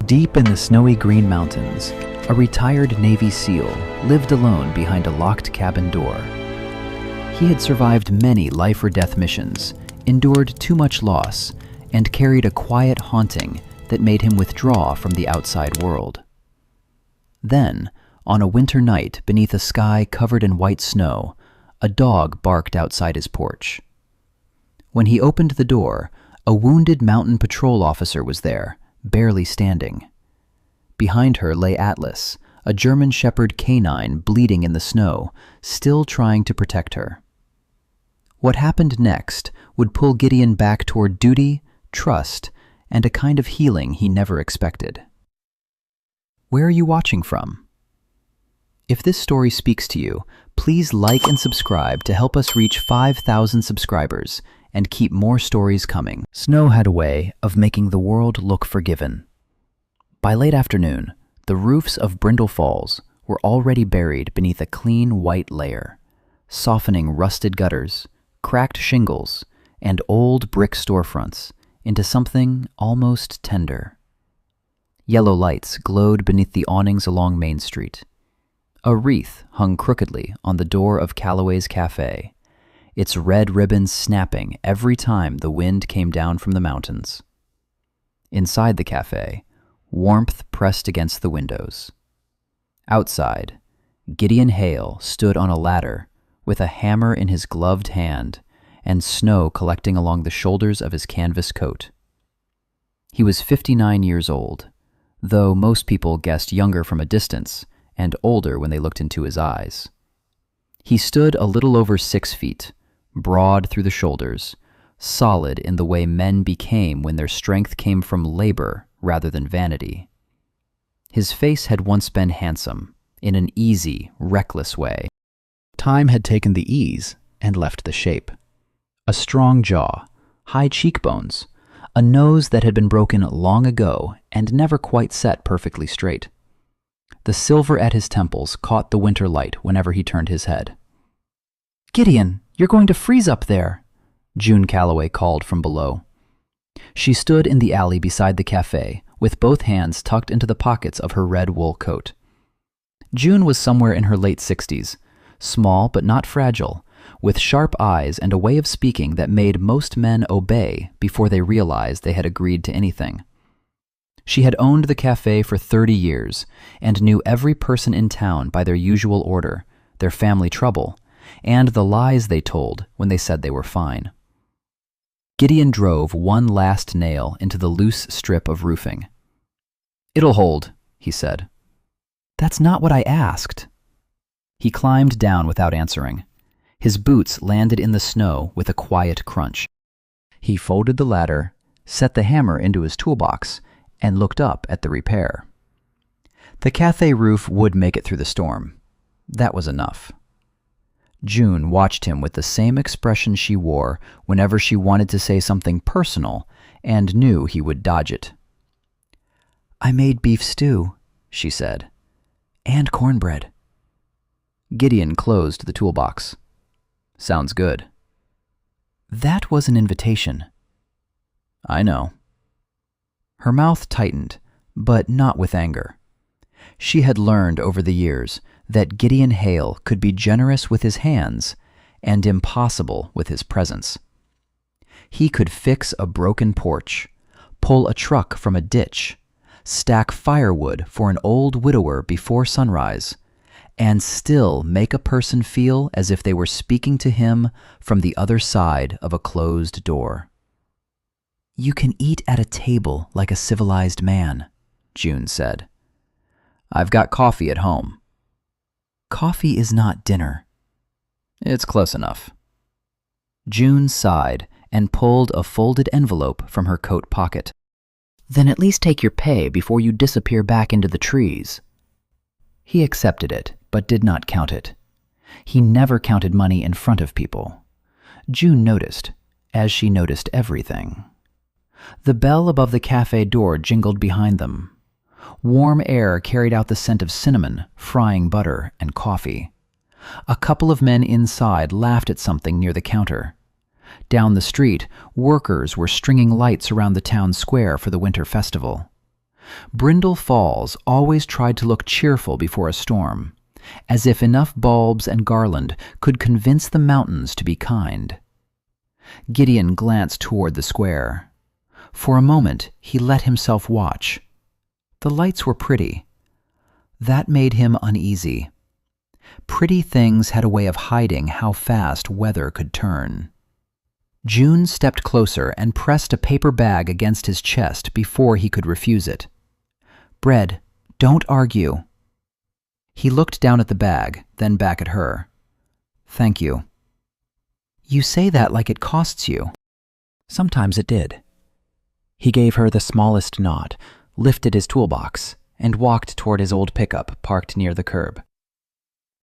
Deep in the snowy Green Mountains, a retired Navy SEAL lived alone behind a locked cabin door. He had survived many life-or-death missions, endured too much loss, and carried a quiet haunting that made him withdraw from the outside world. Then, on a winter night beneath a sky covered in white snow, a dog barked outside his porch. When he opened the door, a wounded mountain patrol officer was there, barely standing. Behind her lay Atlas, a German Shepherd canine bleeding in the snow, still trying to protect her. What happened next would pull Gideon back toward duty, trust, and a kind of healing he never expected. Where are you watching from? If this story speaks to you, please like and subscribe to help us reach 5,000 subscribers and keep more stories coming. Snow had a way of making the world look forgiven. By late afternoon, the roofs of Brindle Falls were already buried beneath a clean white layer, softening rusted gutters, cracked shingles, and old brick storefronts into something almost tender. Yellow lights glowed beneath the awnings along Main Street. A wreath hung crookedly on the door of Calloway's Cafe, its red ribbons snapping every time the wind came down from the mountains. Inside the cafe, warmth pressed against the windows. Outside, Gideon Hale stood on a ladder with a hammer in his gloved hand and snow collecting along the shoulders of his canvas coat. He was 59 years old, though most people guessed younger from a distance and older when they looked into his eyes. He stood a little over 6 feet, broad through the shoulders, solid in the way men became when their strength came from labor rather than vanity. His face had once been handsome, in an easy, reckless way. Time had taken the ease and left the shape. A strong jaw, high cheekbones, a nose that had been broken long ago and never quite set perfectly straight. The silver at his temples caught the winter light whenever he turned his head. "Gideon, you're going to freeze up there," June Calloway called from below. She stood in the alley beside the cafe, with both hands tucked into the pockets of her red wool coat. June was somewhere in her late 60s, small but not fragile, with sharp eyes and a way of speaking that made most men obey before they realized they had agreed to anything. She had owned the cafe for 30 years and knew every person in town by their usual order, their family trouble, and the lies they told when they said they were fine. Gideon drove one last nail into the loose strip of roofing. "It'll hold," he said. "That's not what I asked." He climbed down without answering. His boots landed in the snow with a quiet crunch. He folded the ladder, set the hammer into his toolbox, and looked up at the repair. The cafe roof would make it through the storm. That was enough. June watched him with the same expression she wore whenever she wanted to say something personal and knew he would dodge it. "I made beef stew," she said, "and cornbread." Gideon closed the toolbox. "Sounds good." "That was an invitation." "I know." Her mouth tightened, but not with anger. She had learned over the years that Gideon Hale could be generous with his hands and impossible with his presence. He could fix a broken porch, pull a truck from a ditch, stack firewood for an old widower before sunrise, and still make a person feel as if they were speaking to him from the other side of a closed door. "You can eat at a table like a civilized man," June said. "I've got coffee at home." "Coffee is not dinner." "It's close enough." June sighed and pulled a folded envelope from her coat pocket. "Then at least take your pay before you disappear back into the trees." He accepted it, but did not count it. He never counted money in front of people. June noticed, as she noticed everything. The bell above the cafe door jingled behind them. Warm air carried out the scent of cinnamon, frying butter, and coffee. A couple of men inside laughed at something near the counter. Down the street, workers were stringing lights around the town square for the winter festival. Brindle Falls always tried to look cheerful before a storm, as if enough bulbs and garland could convince the mountains to be kind. Gideon glanced toward the square. For a moment, he let himself watch. The lights were pretty. That made him uneasy. Pretty things had a way of hiding how fast weather could turn. June stepped closer and pressed a paper bag against his chest before he could refuse it. "Bread, don't argue." He looked down at the bag, then back at her. "Thank you." "You say that like it costs you." Sometimes it did. He gave her the smallest nod, lifted his toolbox, and walked toward his old pickup parked near the curb.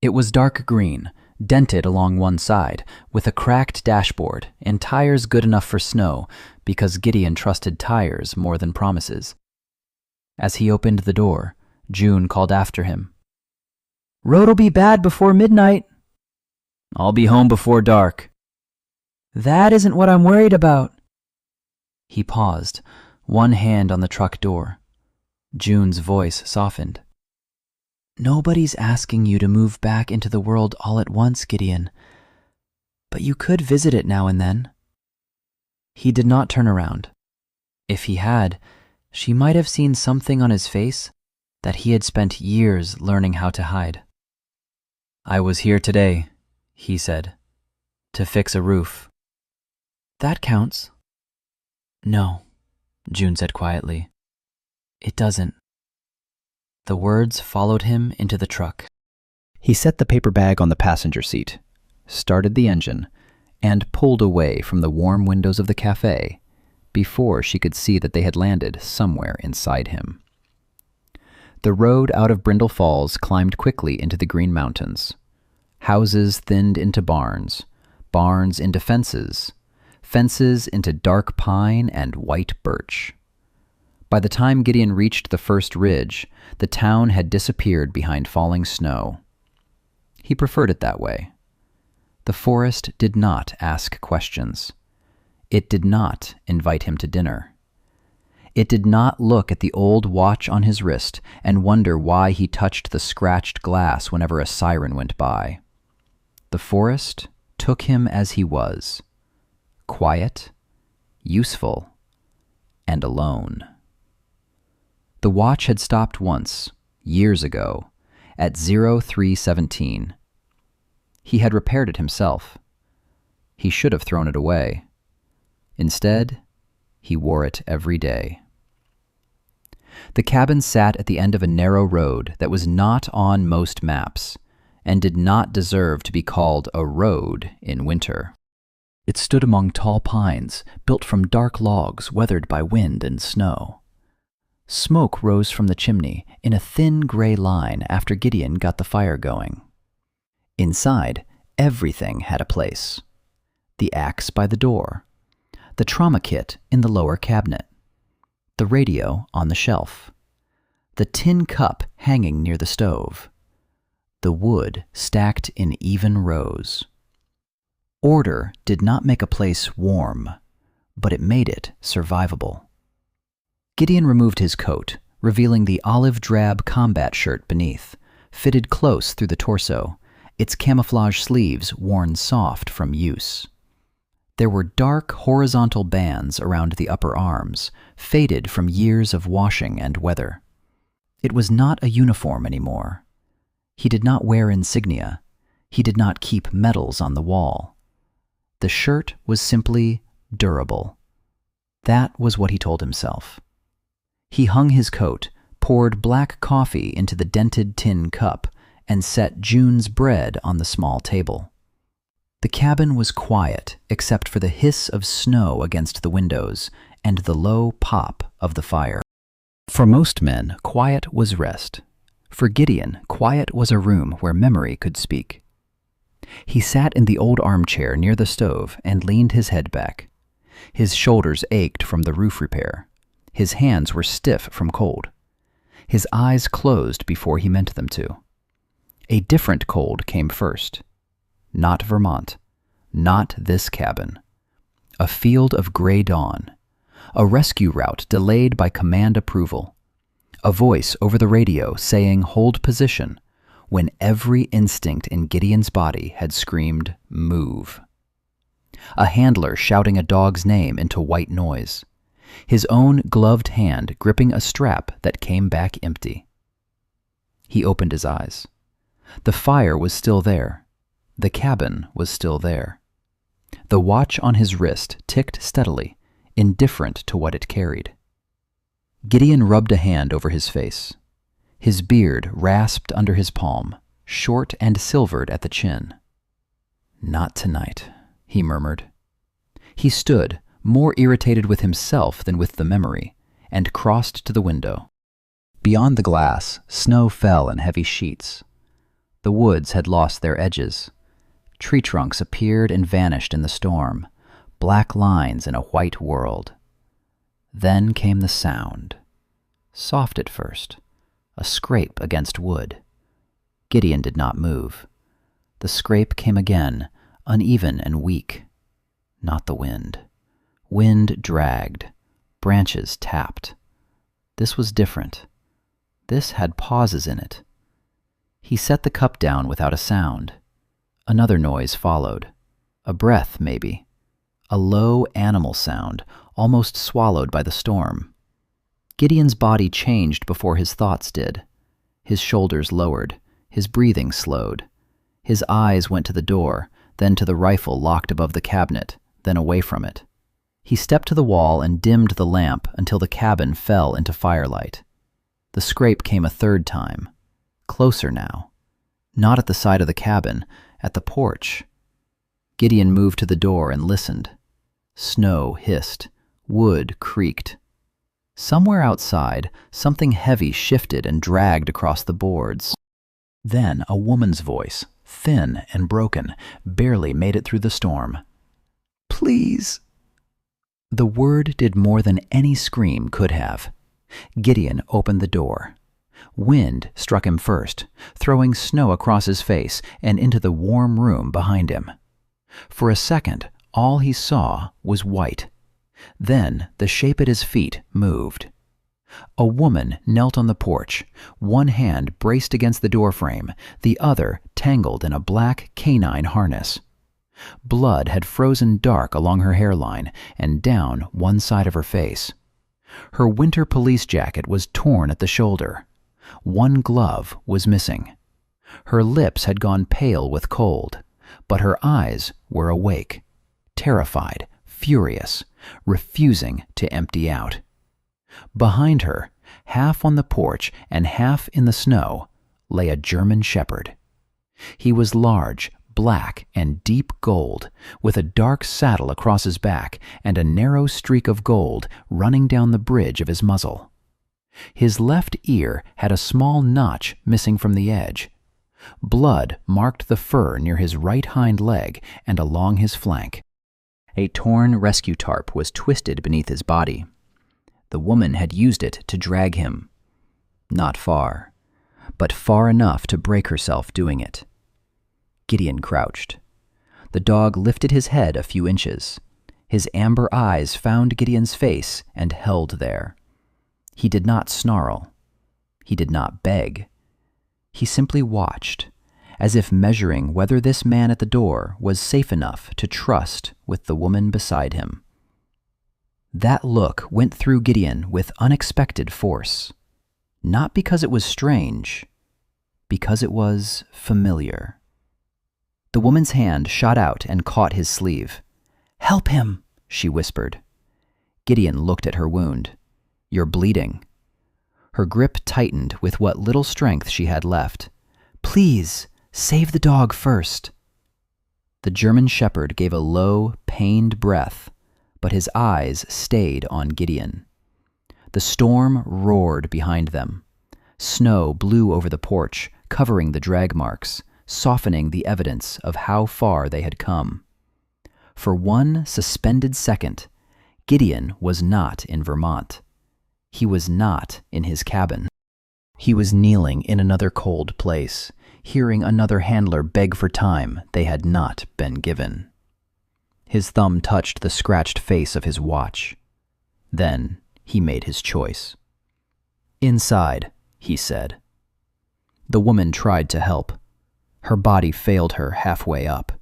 It was dark green, dented along one side, with a cracked dashboard and tires good enough for snow because Gideon trusted tires more than promises. As he opened the door, June called after him. "Road'll be bad before midnight." "I'll be home before dark." "That isn't what I'm worried about." He paused, one hand on the truck door. June's voice softened. "Nobody's asking you to move back into the world all at once, Gideon. But you could visit it now and then." He did not turn around. If he had, she might have seen something on his face that he had spent years learning how to hide. "I was here today," he said, "to fix a roof." "That counts." "No," June said quietly. "It doesn't." The words followed him into the truck. He set the paper bag on the passenger seat, started the engine, and pulled away from the warm windows of the cafe before she could see that they had landed somewhere inside him. The road out of Brindle Falls climbed quickly into the Green Mountains. Houses thinned into barns, barns into fences, fences into dark pine and white birch. By the time Gideon reached the first ridge, the town had disappeared behind falling snow. He preferred it that way. The forest did not ask questions. It did not invite him to dinner. It did not look at the old watch on his wrist and wonder why he touched the scratched glass whenever a siren went by. The forest took him as he was, quiet, useful, and alone. The watch had stopped once, years ago, at 0317. He had repaired it himself. He should have thrown it away. Instead, he wore it every day. The cabin sat at the end of a narrow road that was not on most maps and did not deserve to be called a road in winter. It stood among tall pines built from dark logs weathered by wind and snow. Smoke rose from the chimney in a thin gray line after Gideon got the fire going. Inside, everything had a place. The axe by the door, the trauma kit in the lower cabinet, the radio on the shelf, the tin cup hanging near the stove, the wood stacked in even rows. Order did not make a place warm, but it made it survivable. Gideon removed his coat, revealing the olive-drab combat shirt beneath, fitted close through the torso, its camouflage sleeves worn soft from use. There were dark horizontal bands around the upper arms, faded from years of washing and weather. It was not a uniform anymore. He did not wear insignia. He did not keep medals on the wall. The shirt was simply durable. That was what he told himself. He hung his coat, poured black coffee into the dented tin cup, and set June's bread on the small table. The cabin was quiet except for the hiss of snow against the windows and the low pop of the fire. For most men, quiet was rest. For Gideon, quiet was a room where memory could speak. He sat in the old armchair near the stove and leaned his head back. His shoulders ached from the roof repair. His hands were stiff from cold. His eyes closed before he meant them to. A different cold came first. Not Vermont. Not this cabin. A field of gray dawn. A rescue route delayed by command approval. A voice over the radio saying hold position, when every instinct in Gideon's body had screamed, move. A handler shouting a dog's name into white noise, his own gloved hand gripping a strap that came back empty. He opened his eyes. The fire was still there. The cabin was still there. The watch on his wrist ticked steadily, indifferent to what it carried. Gideon rubbed a hand over his face. His beard rasped under his palm, short and silvered at the chin. "Not tonight," he murmured. He stood, more irritated with himself than with the memory, and crossed to the window. Beyond the glass, snow fell in heavy sheets. The woods had lost their edges. Tree trunks appeared and vanished in the storm, black lines in a white world. Then came the sound. Soft at first, a scrape against wood. Gideon did not move. The scrape came again, uneven and weak. Not the wind. Wind dragged. Branches tapped. This was different. This had pauses in it. He set the cup down without a sound. Another noise followed. A breath, maybe. A low animal sound, almost swallowed by the storm. Gideon's body changed before his thoughts did. His shoulders lowered. His breathing slowed. His eyes went to the door, then to the rifle locked above the cabinet, then away from it. He stepped to the wall and dimmed the lamp until the cabin fell into firelight. The scrape came a third time. Closer now. Not at the side of the cabin, at the porch. Gideon moved to the door and listened. Snow hissed. Wood creaked. Somewhere outside, something heavy shifted and dragged across the boards. Then a woman's voice, thin and broken, barely made it through the storm. "Please." The word did more than any scream could have. Gideon opened the door. Wind struck him first, throwing snow across his face and into the warm room behind him. For a second, all he saw was white. Then the shape at his feet moved. A woman knelt on the porch, one hand braced against the doorframe, the other tangled in a black canine harness. Blood had frozen dark along her hairline and down one side of her face. Her winter police jacket was torn at the shoulder. One glove was missing. Her lips had gone pale with cold, but her eyes were awake, terrified, furious, refusing to empty out. Behind her, half on the porch and half in the snow, lay a German shepherd. He was large, black, and deep gold, with a dark saddle across his back and a narrow streak of gold running down the bridge of his muzzle. His left ear had a small notch missing from the edge. Blood marked the fur near his right hind leg and along his flank. A torn rescue tarp was twisted beneath his body. The woman had used it to drag him. Not far, but far enough to break herself doing it. Gideon crouched. The dog lifted his head a few inches. His amber eyes found Gideon's face and held there. He did not snarl. He did not beg. He simply watched, as if measuring whether this man at the door was safe enough to trust with the woman beside him. That look went through Gideon with unexpected force. Not because it was strange, because it was familiar. The woman's hand shot out and caught his sleeve. "Help him," she whispered. Gideon looked at her wound. "You're bleeding." Her grip tightened with what little strength she had left. "Please, save the dog first." The German shepherd gave a low, pained breath, but his eyes stayed on Gideon. The storm roared behind them. Snow blew over the porch, covering the drag marks, softening the evidence of how far they had come. For one suspended second, Gideon was not in Vermont. He was not in his cabin. He was kneeling in another cold place, hearing another handler beg for time they had not been given. His thumb touched the scratched face of his watch. Then he made his choice. "Inside," he said. The woman tried to help. Her body failed her halfway up.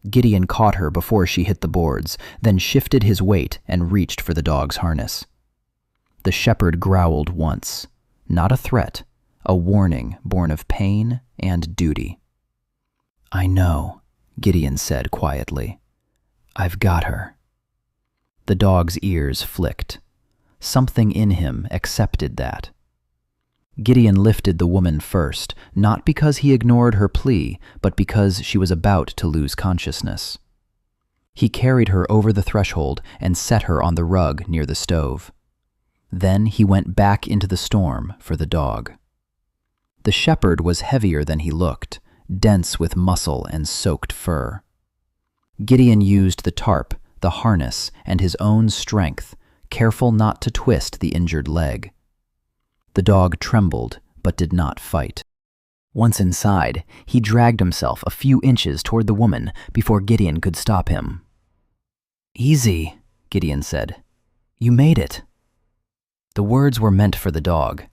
Gideon caught her before she hit the boards, then shifted his weight and reached for the dog's harness. The shepherd growled once, not a threat, a warning born of pain and duty. "I know," Gideon said quietly. "I've got her." The dog's ears flicked. Something in him accepted that. Gideon lifted the woman first, not because he ignored her plea, but because she was about to lose consciousness. He carried her over the threshold and set her on the rug near the stove. Then he went back into the storm for the dog. The shepherd was heavier than he looked, dense with muscle and soaked fur. Gideon used the tarp, the harness, and his own strength, careful not to twist the injured leg. The dog trembled, but did not fight. Once inside, he dragged himself a few inches toward the woman before Gideon could stop him. "Easy," Gideon said. "You made it." The words were meant for the dog.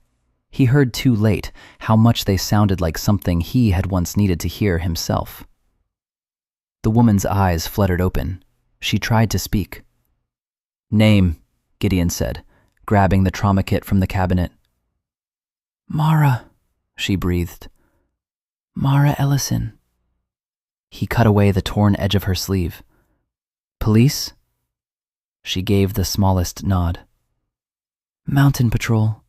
He heard too late how much they sounded like something he had once needed to hear himself. The woman's eyes fluttered open. She tried to speak. "Name," Gideon said, grabbing the trauma kit from the cabinet. "Mara," she breathed. "Mara Ellison." He cut away the torn edge of her sleeve. "Police?" She gave the smallest nod. "Mountain Patrol."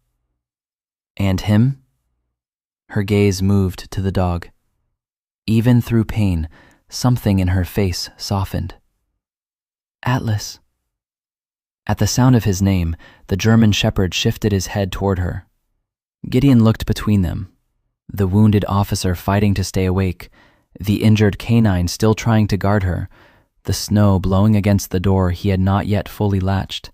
"And him?" Her gaze moved to the dog. Even through pain, something in her face softened. "Atlas." At the sound of his name, the German shepherd shifted his head toward her. Gideon looked between them, the wounded officer fighting to stay awake, the injured canine still trying to guard her, the snow blowing against the door he had not yet fully latched.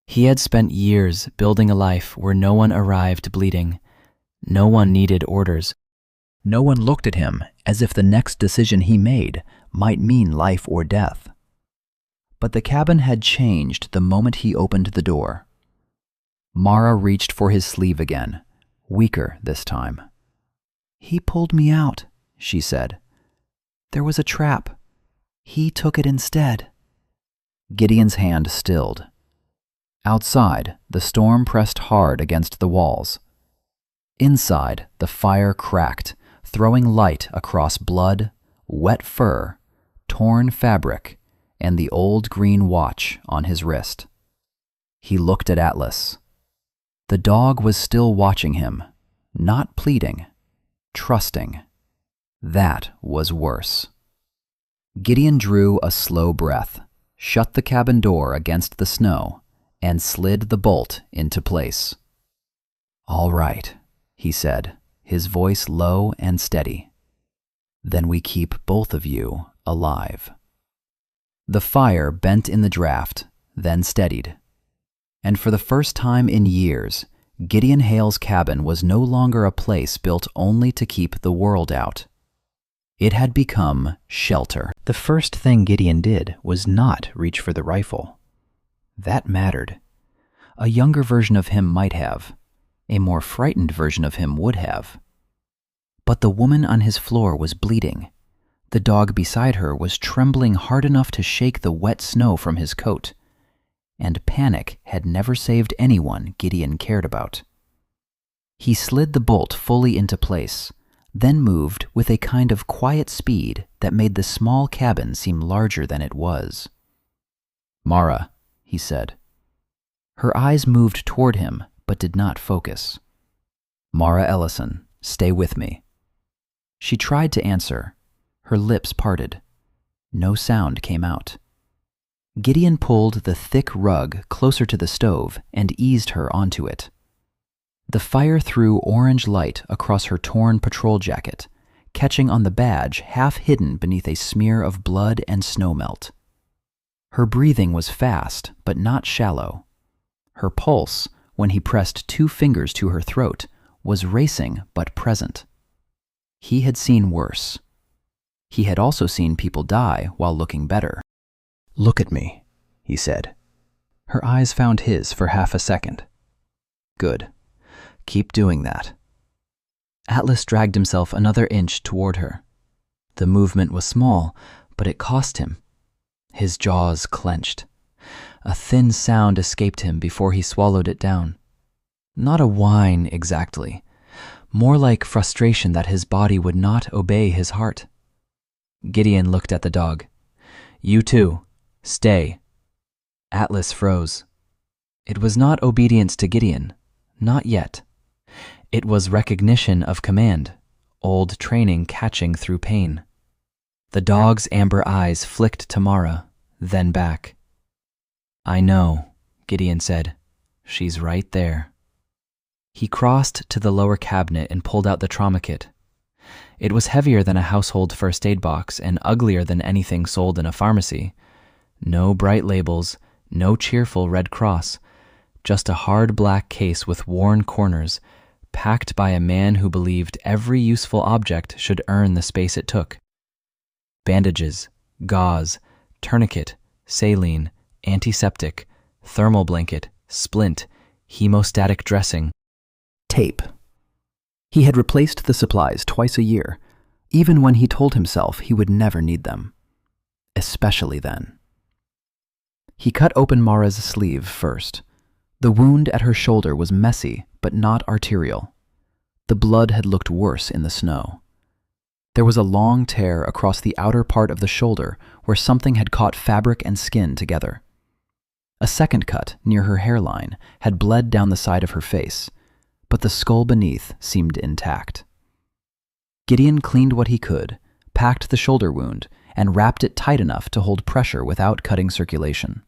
He had spent years building a life where no one arrived bleeding, no one needed orders, no one looked at him as if the next decision he made might mean life or death. But the cabin had changed the moment he opened the door. Mara reached for his sleeve again, weaker this time. "He pulled me out," she said. "There was a trap. He took it instead." Gideon's hand stilled. Outside, the storm pressed hard against the walls. Inside, the fire cracked, throwing light across blood, wet fur, torn fabric, and the old green watch on his wrist. He looked at Atlas. The dog was still watching him, not pleading, trusting. That was worse. Gideon drew a slow breath, shut the cabin door against the snow, and slid the bolt into place. "All right," he said, his voice low and steady. "Then we keep both of you alive." The fire bent in the draft, then steadied. And for the first time in years, Gideon Hale's cabin was no longer a place built only to keep the world out. It had become shelter. The first thing Gideon did was not reach for the rifle. That mattered. A younger version of him might have. A more frightened version of him would have. But the woman on his floor was bleeding. The dog beside her was trembling hard enough to shake the wet snow from his coat. And panic had never saved anyone Gideon cared about. He slid the bolt fully into place, then moved with a kind of quiet speed that made the small cabin seem larger than it was. "Mara," he said. Her eyes moved toward him, but did not focus. "Mara Ellison, stay with me." She tried to answer. Her lips parted. No sound came out. Gideon pulled the thick rug closer to the stove and eased her onto it. The fire threw orange light across her torn patrol jacket, catching on the badge half hidden beneath a smear of blood and snowmelt. Her breathing was fast, but not shallow. Her pulse, when he pressed 2 fingers to her throat, was racing but present. He had seen worse. He had also seen people die while looking better. "Look at me," he said. Her eyes found his for half a second. "Good," Keep doing that." Atlas dragged himself another inch toward her. The movement was small, but it cost him. His jaws clenched. A thin sound escaped him before he swallowed it down. Not a whine exactly, more like frustration that his body would not obey his heart. Gideon looked at the dog. "You too. Stay." Atlas froze. It was not obedience to Gideon, not yet. It was recognition of command, old training catching through pain. The dog's amber eyes flicked to Mara, then back. "I know," Gideon said. "She's right there." He crossed to the lower cabinet and pulled out the trauma kit. It was heavier than a household first aid box and uglier than anything sold in a pharmacy. No bright labels, no cheerful Red Cross, just a hard black case with worn corners, packed by a man who believed every useful object should earn the space it took. Bandages, gauze, tourniquet, saline, antiseptic, thermal blanket, splint, hemostatic dressing. Tape. He had replaced the supplies twice a year, even when he told himself he would never need them. Especially then. He cut open Mara's sleeve first. The wound at her shoulder was messy, but not arterial. The blood had looked worse in the snow. There was a long tear across the outer part of the shoulder where something had caught fabric and skin together. A second cut, near her hairline, had bled down the side of her face, but the skull beneath seemed intact. Gideon cleaned what he could, packed the shoulder wound, and wrapped it tight enough to hold pressure without cutting circulation.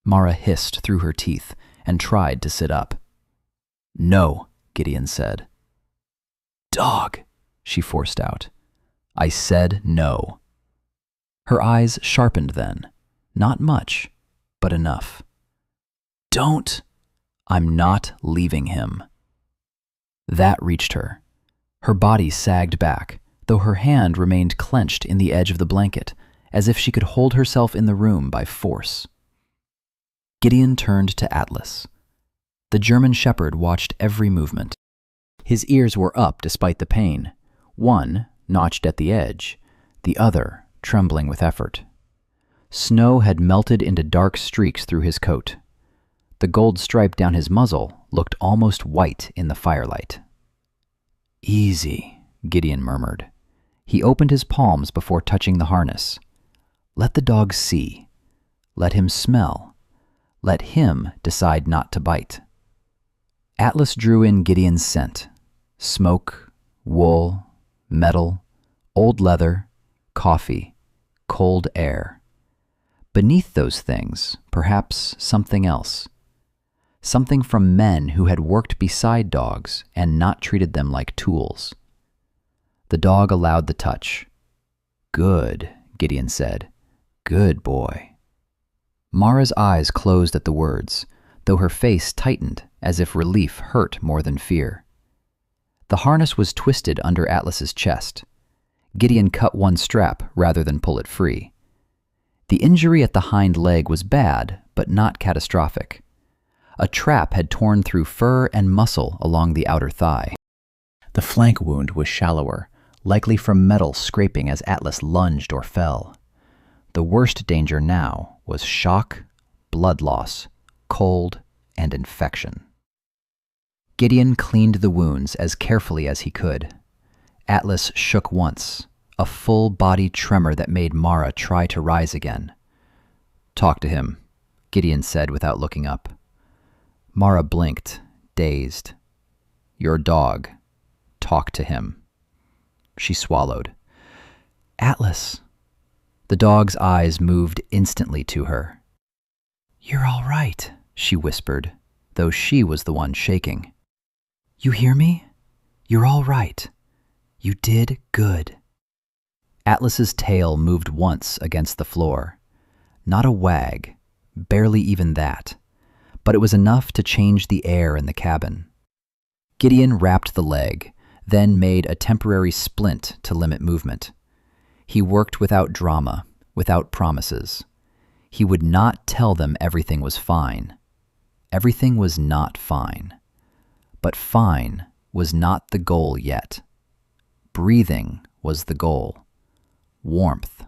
Mara hissed through her teeth and tried to sit up. "No," Gideon said. "Dog," she forced out. "I said no." Her eyes sharpened then. Not much, but enough. "Don't." "I'm not leaving him." That reached her. Her body sagged back, though her hand remained clenched in the edge of the blanket, as if she could hold herself in the room by force. Gideon turned to Atlas. The German shepherd watched every movement. His ears were up despite the pain, one notched at the edge, the other trembling with effort. Snow had melted into dark streaks through his coat. The gold stripe down his muzzle looked almost white in the firelight. "Easy," Gideon murmured. He opened his palms before touching the harness. Let the dog see. Let him smell. Let him decide not to bite. Atlas drew in Gideon's scent. Smoke, wool, metal, old leather, coffee, cold air. Beneath those things, perhaps something else. Something from men who had worked beside dogs and not treated them like tools. The dog allowed the touch. "Good," Gideon said. "Good boy." Mara's eyes closed at the words, though her face tightened as if relief hurt more than fear. The harness was twisted under Atlas's chest. Gideon cut one strap rather than pull it free. The injury at the hind leg was bad, but not catastrophic. A trap had torn through fur and muscle along the outer thigh. The flank wound was shallower, likely from metal scraping as Atlas lunged or fell. The worst danger now was shock, blood loss, cold, and infection. Gideon cleaned the wounds as carefully as he could. Atlas shook once, a full-body tremor that made Mara try to rise again. "Talk to him," Gideon said without looking up. Mara blinked, dazed. "Your dog. Talk to him." She swallowed. "Atlas." The dog's eyes moved instantly to her. "You're all right," she whispered, though she was the one shaking. "You hear me? You're all right. You did good." Atlas's tail moved once against the floor. Not a wag, barely even that, but it was enough to change the air in the cabin. Gideon wrapped the leg, then made a temporary splint to limit movement. He worked without drama, without promises. He would not tell them everything was fine. Everything was not fine. But fine was not the goal yet. Breathing was the goal. Warmth,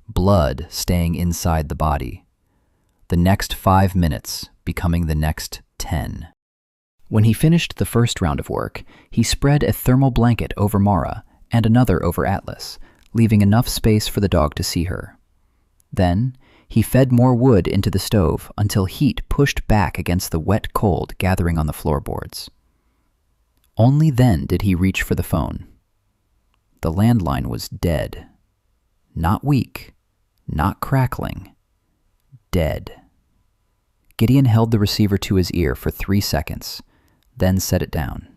blood staying inside the body. The next 5 minutes becoming the next 10. When he finished the first round of work, he spread a thermal blanket over Mara and another over Atlas, leaving enough space for the dog to see her. Then, he fed more wood into the stove until heat pushed back against the wet cold gathering on the floorboards. Only then did he reach for the phone. The landline was dead. Not weak, not crackling. Dead. Gideon held the receiver to his ear for 3 seconds, then set it down.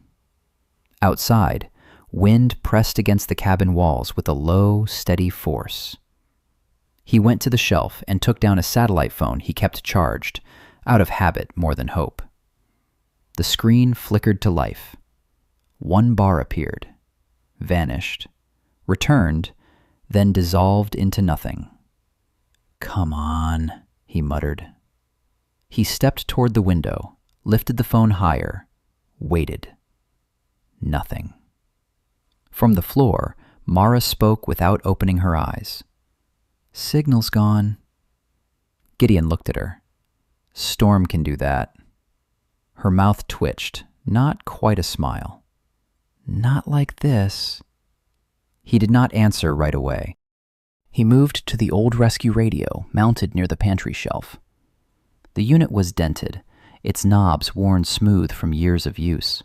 Outside, wind pressed against the cabin walls with a low, steady force. He went to the shelf and took down a satellite phone he kept charged, out of habit more than hope. The screen flickered to life. 1 bar appeared, vanished, returned, then dissolved into nothing. "Come on," he muttered. He stepped toward the window, lifted the phone higher, waited. Nothing. From the floor, Mara spoke without opening her eyes. "Signal's gone." Gideon looked at her. "Storm can do that." Her mouth twitched, not quite a smile. "Not like this." He did not answer right away. He moved to the old rescue radio mounted near the pantry shelf. The unit was dented, its knobs worn smooth from years of use.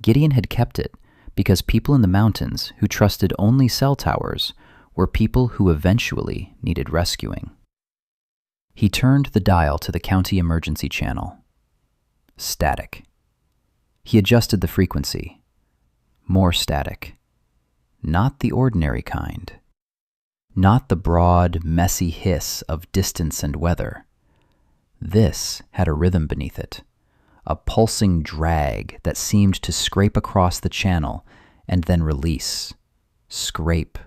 Gideon had kept it because people in the mountains who trusted only cell towers were people who eventually needed rescuing. He turned the dial to the county emergency channel. Static. He adjusted the frequency. More static. Not the ordinary kind. Not the broad, messy hiss of distance and weather. This had a rhythm beneath it, a pulsing drag that seemed to scrape across the channel and then release, scrape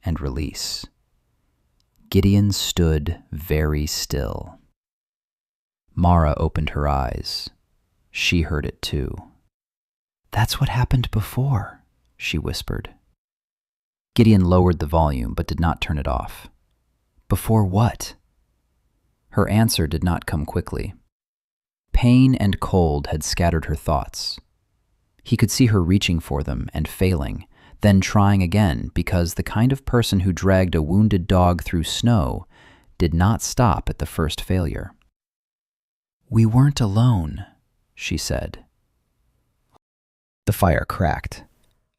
and release. Gideon stood very still. Mara opened her eyes. She heard it too. "That's what happened before," she whispered. Gideon lowered the volume but did not turn it off. "Before what?" Her answer did not come quickly. Pain and cold had scattered her thoughts. He could see her reaching for them and failing, then trying again because the kind of person who dragged a wounded dog through snow did not stop at the first failure. "We weren't alone," she said. The fire cracked.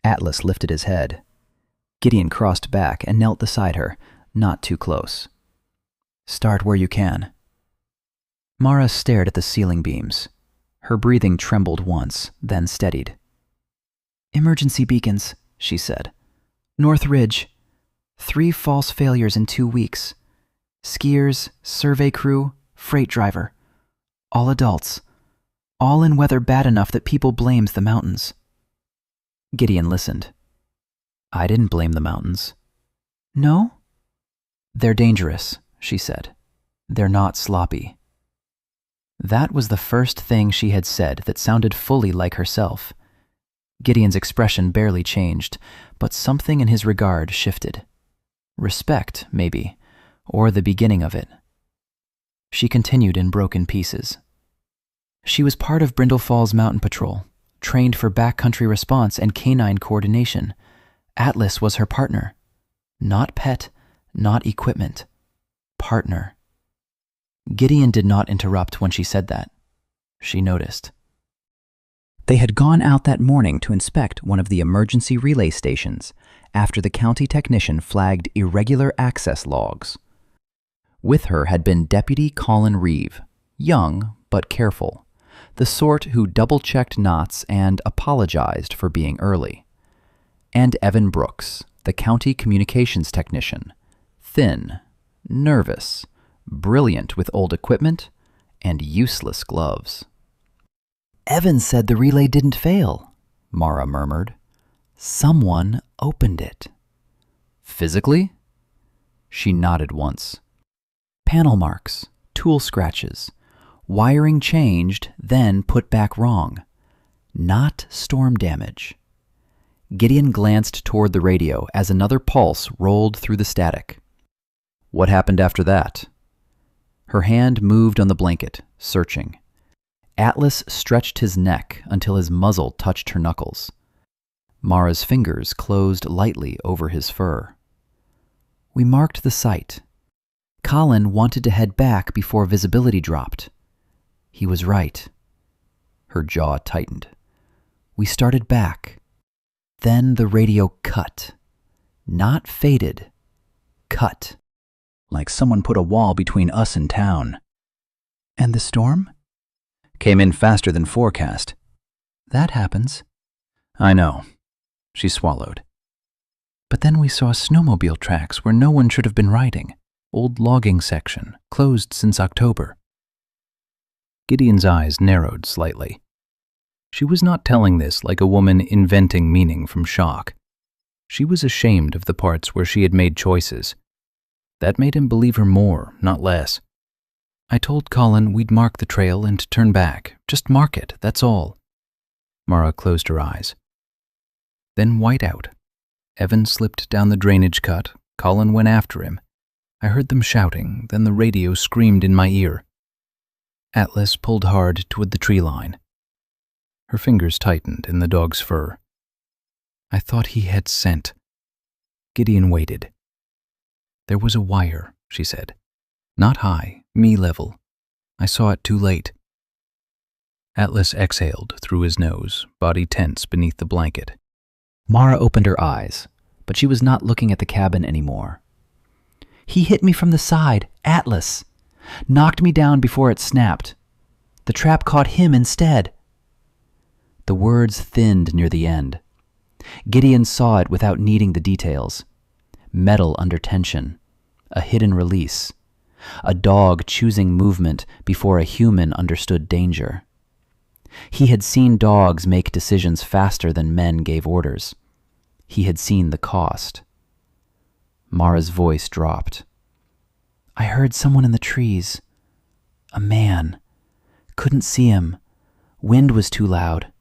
Atlas lifted his head. Gideon crossed back and knelt beside her, not too close. "Start where you can." Mara stared at the ceiling beams. Her breathing trembled once, then steadied. "Emergency beacons," she said. "North Ridge. 3 false failures in 2 weeks. Skiers, survey crew, freight driver. All adults. All in weather bad enough that people blames the mountains." Gideon listened. "I didn't blame the mountains." "No?" "They're dangerous," she said. "They're not sloppy." That was the first thing she had said that sounded fully like herself. Gideon's expression barely changed, but something in his regard shifted. Respect, maybe, or the beginning of it. She continued in broken pieces. She was part of Brindle Falls Mountain Patrol, trained for backcountry response and canine coordination. Atlas was her partner. Not pet, not equipment. Partner. Gideon did not interrupt when she said that. She noticed. They had gone out that morning to inspect one of the emergency relay stations after the county technician flagged irregular access logs. With her had been Deputy Colin Reeve, young but careful, the sort who double-checked knots and apologized for being early. And Evan Brooks, the county communications technician, thin, nervous, brilliant with old equipment, and useless gloves. "Evan said the relay didn't fail," Mara murmured. "Someone opened it." "Physically?" She nodded once. "Panel marks, tool scratches, wiring changed, then put back wrong. Not storm damage. Gideon glanced toward the radio as another pulse rolled through the static. What happened after that? Her hand moved on the blanket, searching. Atlas stretched his neck until his muzzle touched her knuckles. Mara's fingers closed lightly over his fur. We marked the site. Colin wanted to head back before visibility dropped. He was right. Her jaw tightened. We started back. Then the radio cut. Not faded. Cut. Like someone put a wall between us and town. And the storm? Came in faster than forecast. That happens. I know. She swallowed. But then we saw snowmobile tracks where no one should have been riding. Old logging section, closed since October. Gideon's eyes narrowed slightly. She was not telling this like a woman inventing meaning from shock. She was ashamed of the parts where she had made choices. That made him believe her more, not less. I told Colin we'd mark the trail and turn back. Just mark it, that's all. Mara closed her eyes. Then white out. Evan slipped down the drainage cut. Colin went after him. I heard them shouting, then the radio screamed in my ear. Atlas pulled hard toward the tree line. Her fingers tightened in the dog's fur. I thought he had scent. Gideon waited. There was a wire, she said. Not high, me level. I saw it too late. Atlas exhaled through his nose, body tense beneath the blanket. Mara opened her eyes, but she was not looking at the cabin anymore. He hit me from the side, Atlas. Knocked me down before it snapped. The trap caught him instead. The words thinned near the end. Gideon saw it without needing the details. Metal under tension. A hidden release. A dog choosing movement before a human understood danger. He had seen dogs make decisions faster than men gave orders. He had seen the cost. Mara's voice dropped. I heard someone in the trees. A man. Couldn't see him. Wind was too loud.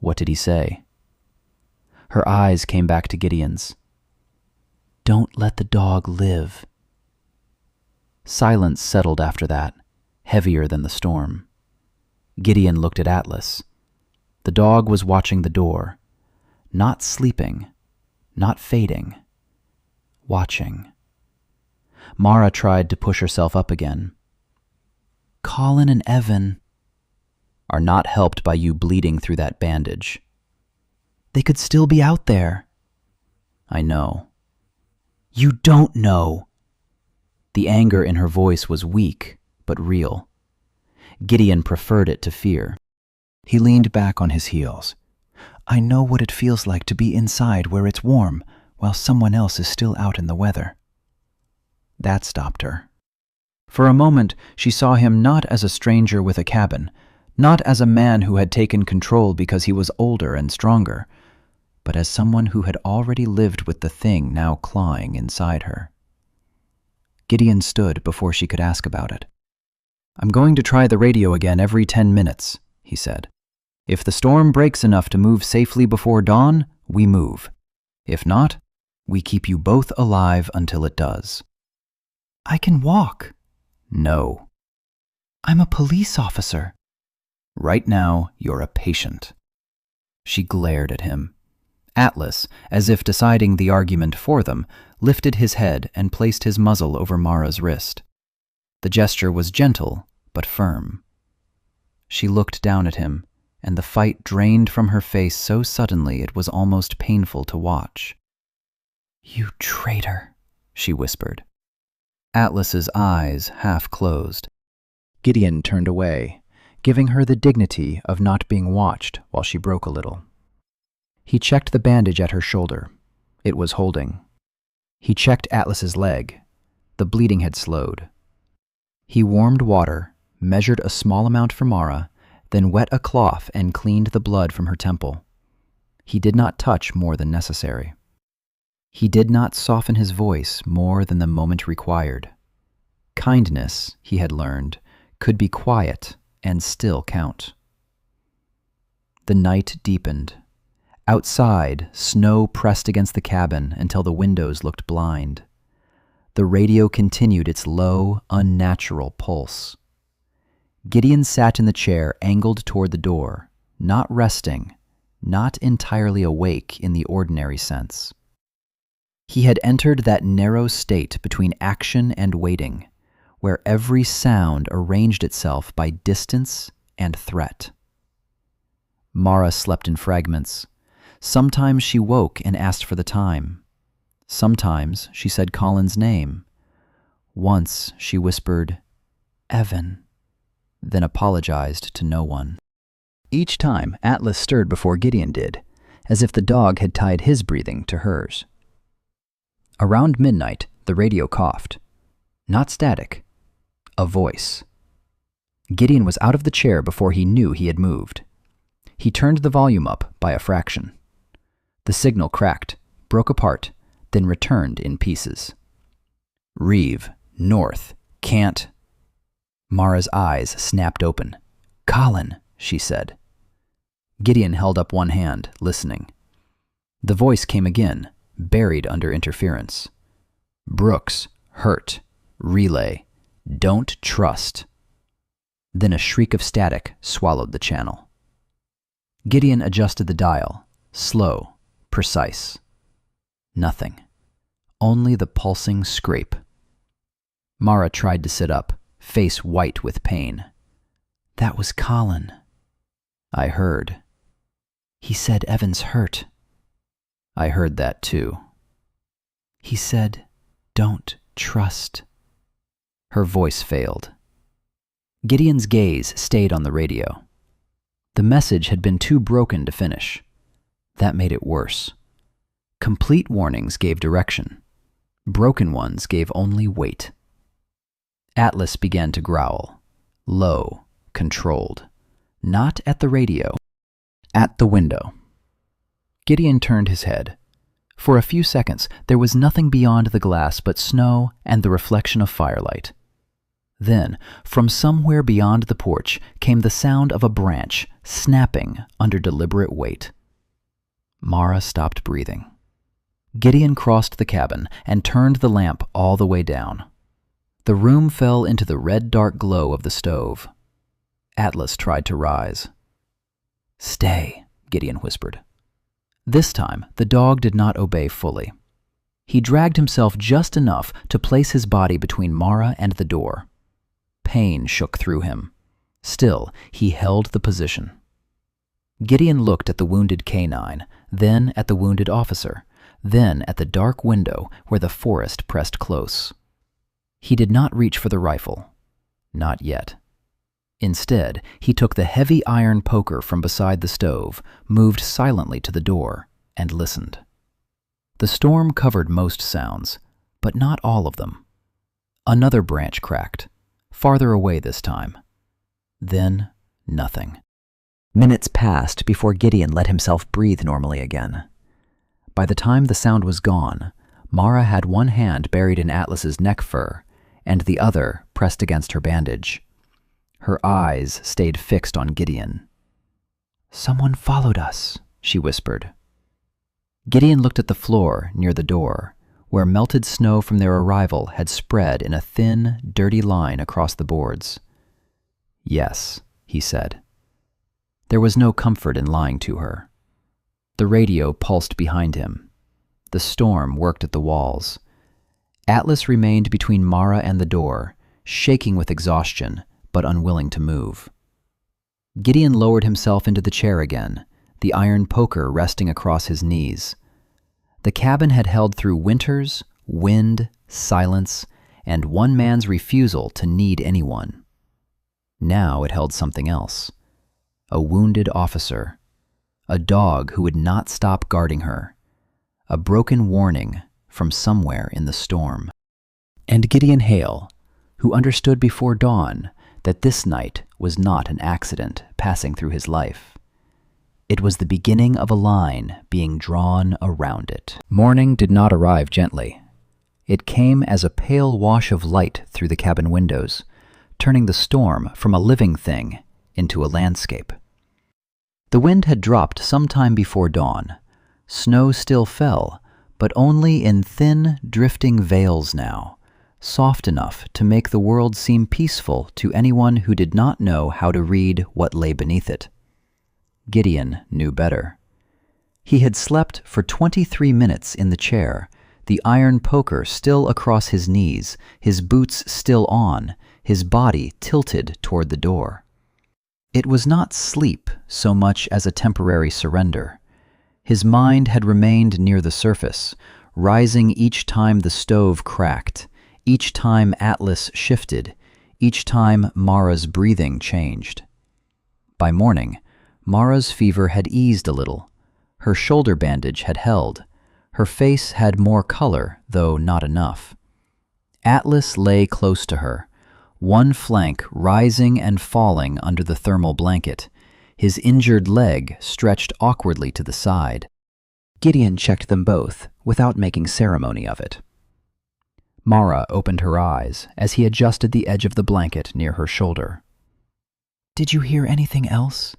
What did he say? Her eyes came back to Gideon's. Don't let the dog live. Silence settled after that, heavier than the storm. Gideon looked at Atlas. The dog was watching the door, not sleeping, not fading, watching. Mara tried to push herself up again. Colin and Evan are not helped by you bleeding through that bandage. They could still be out there. I know. You don't know. The anger in her voice was weak, but real. Gideon preferred it to fear. He leaned back on his heels. I know what it feels like to be inside where it's warm, while someone else is still out in the weather. That stopped her. For a moment, she saw him not as a stranger with a cabin, not as a man who had taken control because he was older and stronger, but as someone who had already lived with the thing now clawing inside her. Gideon stood before she could ask about it. I'm going to try the radio again every 10 minutes, he said. If the storm breaks enough to move safely before dawn, we move. If not, we keep you both alive until it does. I can walk. No. I'm a police officer. Right now, you're a patient. She glared at him. Atlas, as if deciding the argument for them, lifted his head and placed his muzzle over Mara's wrist. The gesture was gentle, but firm. She looked down at him, and the fight drained from her face so suddenly it was almost painful to watch. You traitor, she whispered. Atlas's eyes half closed. Gideon turned away, giving her the dignity of not being watched while she broke a little. He checked the bandage at her shoulder. It was holding. He checked Atlas's leg. The bleeding had slowed. He warmed water, measured a small amount for Mara, then wet a cloth and cleaned the blood from her temple. He did not touch more than necessary. He did not soften his voice more than the moment required. Kindness, he had learned, could be quiet and still count. The night deepened. Outside, snow pressed against the cabin until the windows looked blind. The radio continued its low, unnatural pulse. Gideon sat in the chair angled toward the door, not resting, not entirely awake in the ordinary sense. He had entered that narrow state between action and waiting, where every sound arranged itself by distance and threat. Mara slept in fragments. Sometimes she woke and asked for the time. Sometimes she said Colin's name. Once she whispered, "Evan," then apologized to no one. Each time, Atlas stirred before Gideon did, as if the dog had tied his breathing to hers. Around midnight, the radio coughed. Not static. A voice. Gideon was out of the chair before he knew he had moved. He turned the volume up by a fraction. The signal cracked, broke apart, then returned in pieces. "Reeve, north, can't..." Mara's eyes snapped open. "Colin," she said. Gideon held up one hand, listening. The voice came again, buried under interference. "Brooks, hurt. Relay. Don't trust." Then a shriek of static swallowed the channel. Gideon adjusted the dial, slow, precise. Nothing. Only the pulsing scrape. Mara tried to sit up, face white with pain. "That was Colin." "I heard." "He said Evan's hurt." "I heard that too." "He said, don't trust." Her voice failed. Gideon's gaze stayed on the radio. The message had been too broken to finish. That made it worse. Complete warnings gave direction. Broken ones gave only weight. Atlas began to growl, low, controlled. Not at the radio, at the window. Gideon turned his head. For a few seconds, there was nothing beyond the glass but snow and the reflection of firelight. Then, from somewhere beyond the porch, came the sound of a branch snapping under deliberate weight. Mara stopped breathing. Gideon crossed the cabin and turned the lamp all the way down. The room fell into the red dark glow of the stove. Atlas tried to rise. "Stay," Gideon whispered. This time, the dog did not obey fully. He dragged himself just enough to place his body between Mara and the door. Pain shook through him. Still, he held the position. Gideon looked at the wounded canine, then at the wounded officer, then at the dark window where the forest pressed close. He did not reach for the rifle. Not yet. Instead, he took the heavy iron poker from beside the stove, moved silently to the door, and listened. The storm covered most sounds, but not all of them. Another branch cracked, farther away this time. Then, nothing. Minutes passed before Gideon let himself breathe normally again. By the time the sound was gone, Mara had one hand buried in Atlas's neck fur, and the other pressed against her bandage. Her eyes stayed fixed on Gideon. "Someone followed us," she whispered. Gideon looked at the floor near the door, where melted snow from their arrival had spread in a thin, dirty line across the boards. "Yes," he said. There was no comfort in lying to her. The radio pulsed behind him. The storm worked at the walls. Atlas remained between Mara and the door, shaking with exhaustion, but unwilling to move. Gideon lowered himself into the chair again, the iron poker resting across his knees. The cabin had held through winters, wind, silence, and one man's refusal to need anyone. Now it held something else. A wounded officer. A dog who would not stop guarding her. A broken warning from somewhere in the storm. And Gideon Hale, who understood before dawn that this night was not an accident passing through his life. It was the beginning of a line being drawn around it. Morning did not arrive gently. It came as a pale wash of light through the cabin windows, turning the storm from a living thing into a landscape. The wind had dropped some time before dawn. Snow still fell, but only in thin, drifting veils now, soft enough to make the world seem peaceful to anyone who did not know how to read what lay beneath it. Gideon knew better. He had slept for 23 minutes in the chair, the iron poker still across his knees, his boots still on, his body tilted toward the door. It was not sleep so much as a temporary surrender. His mind had remained near the surface, rising each time the stove cracked, each time Atlas shifted, each time Mara's breathing changed. By morning, Mara's fever had eased a little. Her shoulder bandage had held. Her face had more color, though not enough. Atlas lay close to her, one flank rising and falling under the thermal blanket, his injured leg stretched awkwardly to the side. Gideon checked them both, without making ceremony of it. Mara opened her eyes as he adjusted the edge of the blanket near her shoulder. "Did you hear anything else?"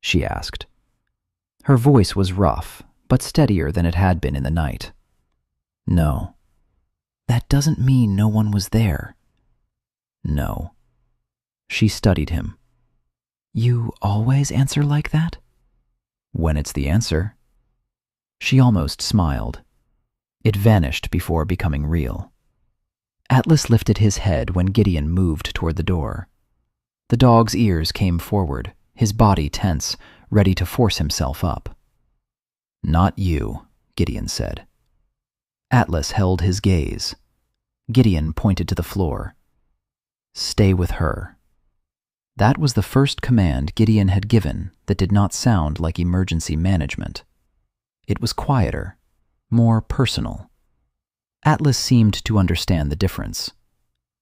she asked. Her voice was rough, but steadier than it had been in the night. "No." "That doesn't mean no one was there." "No." She studied him. "You always answer like that?" "When it's the answer." She almost smiled. It vanished before becoming real. Atlas lifted his head when Gideon moved toward the door. The dog's ears came forward, his body tense, ready to force himself up. "Not you," Gideon said. Atlas held his gaze. Gideon pointed to the floor. "Stay with her." That was the first command Gideon had given that did not sound like emergency management. It was quieter, more personal. Atlas seemed to understand the difference.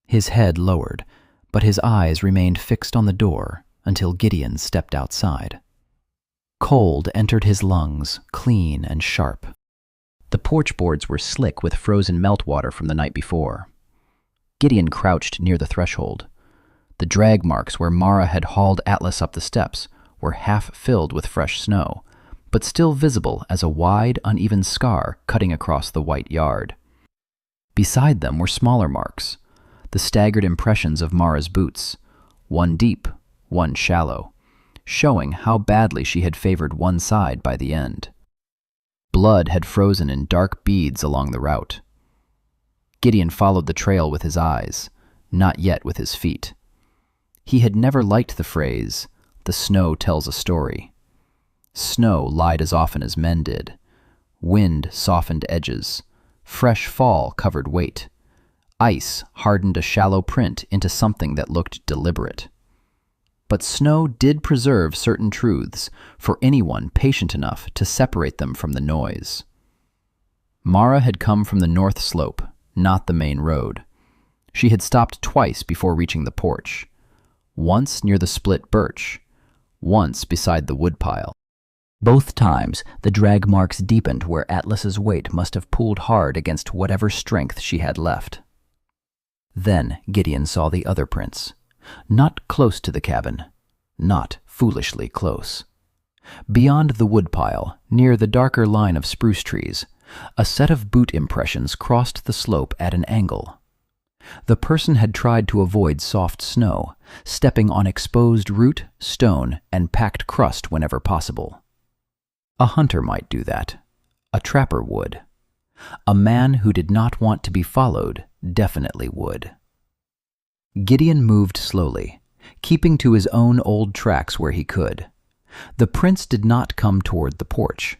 His head lowered, but his eyes remained fixed on the door until Gideon stepped outside. Cold entered his lungs, clean and sharp. The porch boards were slick with frozen meltwater from the night before. Gideon crouched near the threshold. The drag marks where Mara had hauled Atlas up the steps were half filled with fresh snow, but still visible as a wide, uneven scar cutting across the white yard. Beside them were smaller marks, the staggered impressions of Mara's boots, one deep, one shallow, showing how badly she had favored one side by the end. Blood had frozen in dark beads along the route. Gideon followed the trail with his eyes, not yet with his feet. He had never liked the phrase, "the snow tells a story." Snow lied as often as men did. Wind softened edges. Fresh fall covered weight. Ice hardened a shallow print into something that looked deliberate. But snow did preserve certain truths for anyone patient enough to separate them from the noise. Mara had come from the north slope, not the main road. She had stopped twice before reaching the porch. Once near the split birch, once beside the woodpile. Both times, the drag marks deepened where Atlas's weight must have pulled hard against whatever strength she had left. Then Gideon saw the other prints. Not close to the cabin, not foolishly close. Beyond the woodpile, near the darker line of spruce trees, a set of boot impressions crossed the slope at an angle. The person had tried to avoid soft snow, stepping on exposed root, stone, and packed crust whenever possible. A hunter might do that. A trapper would. A man who did not want to be followed definitely would. Gideon moved slowly, keeping to his own old tracks where he could. The prints did not come toward the porch.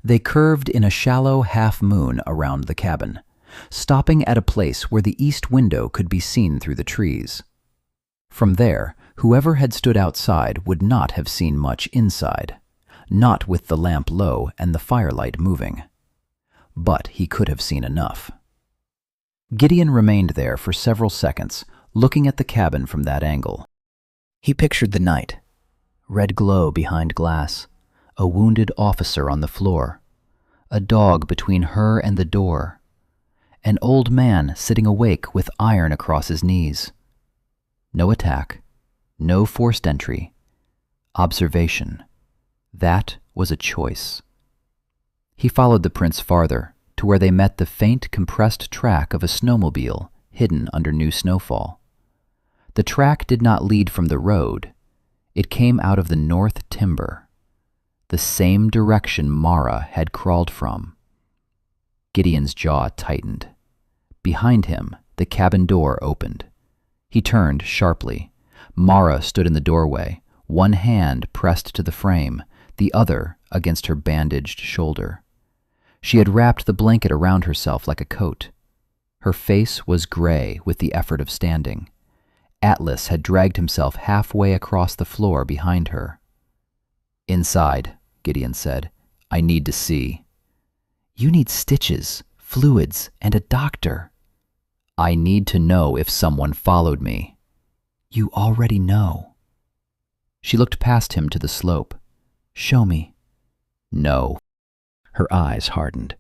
They curved in a shallow half-moon around the cabin, stopping at a place where the east window could be seen through the trees. From there, whoever had stood outside would not have seen much inside, not with the lamp low and the firelight moving. But he could have seen enough. Gideon remained there for several seconds, looking at the cabin from that angle. He pictured the night. Red glow behind glass, a wounded officer on the floor, a dog between her and the door, an old man sitting awake with iron across his knees. No attack, no forced entry. Observation. That was a choice. He followed the prints farther, to where they met the faint, compressed track of a snowmobile hidden under new snowfall. The track did not lead from the road. It came out of the north timber, the same direction Mara had crawled from. Gideon's jaw tightened. Behind him, the cabin door opened. He turned sharply. Mara stood in the doorway, one hand pressed to the frame, the other against her bandaged shoulder. She had wrapped the blanket around herself like a coat. Her face was gray with the effort of standing. Atlas had dragged himself halfway across the floor behind her. "Inside," Gideon said. "I need to see." "You need stitches, fluids, and a doctor." "I need to know if someone followed me." "You already know." She looked past him to the slope. "Show me." "No." Her eyes hardened.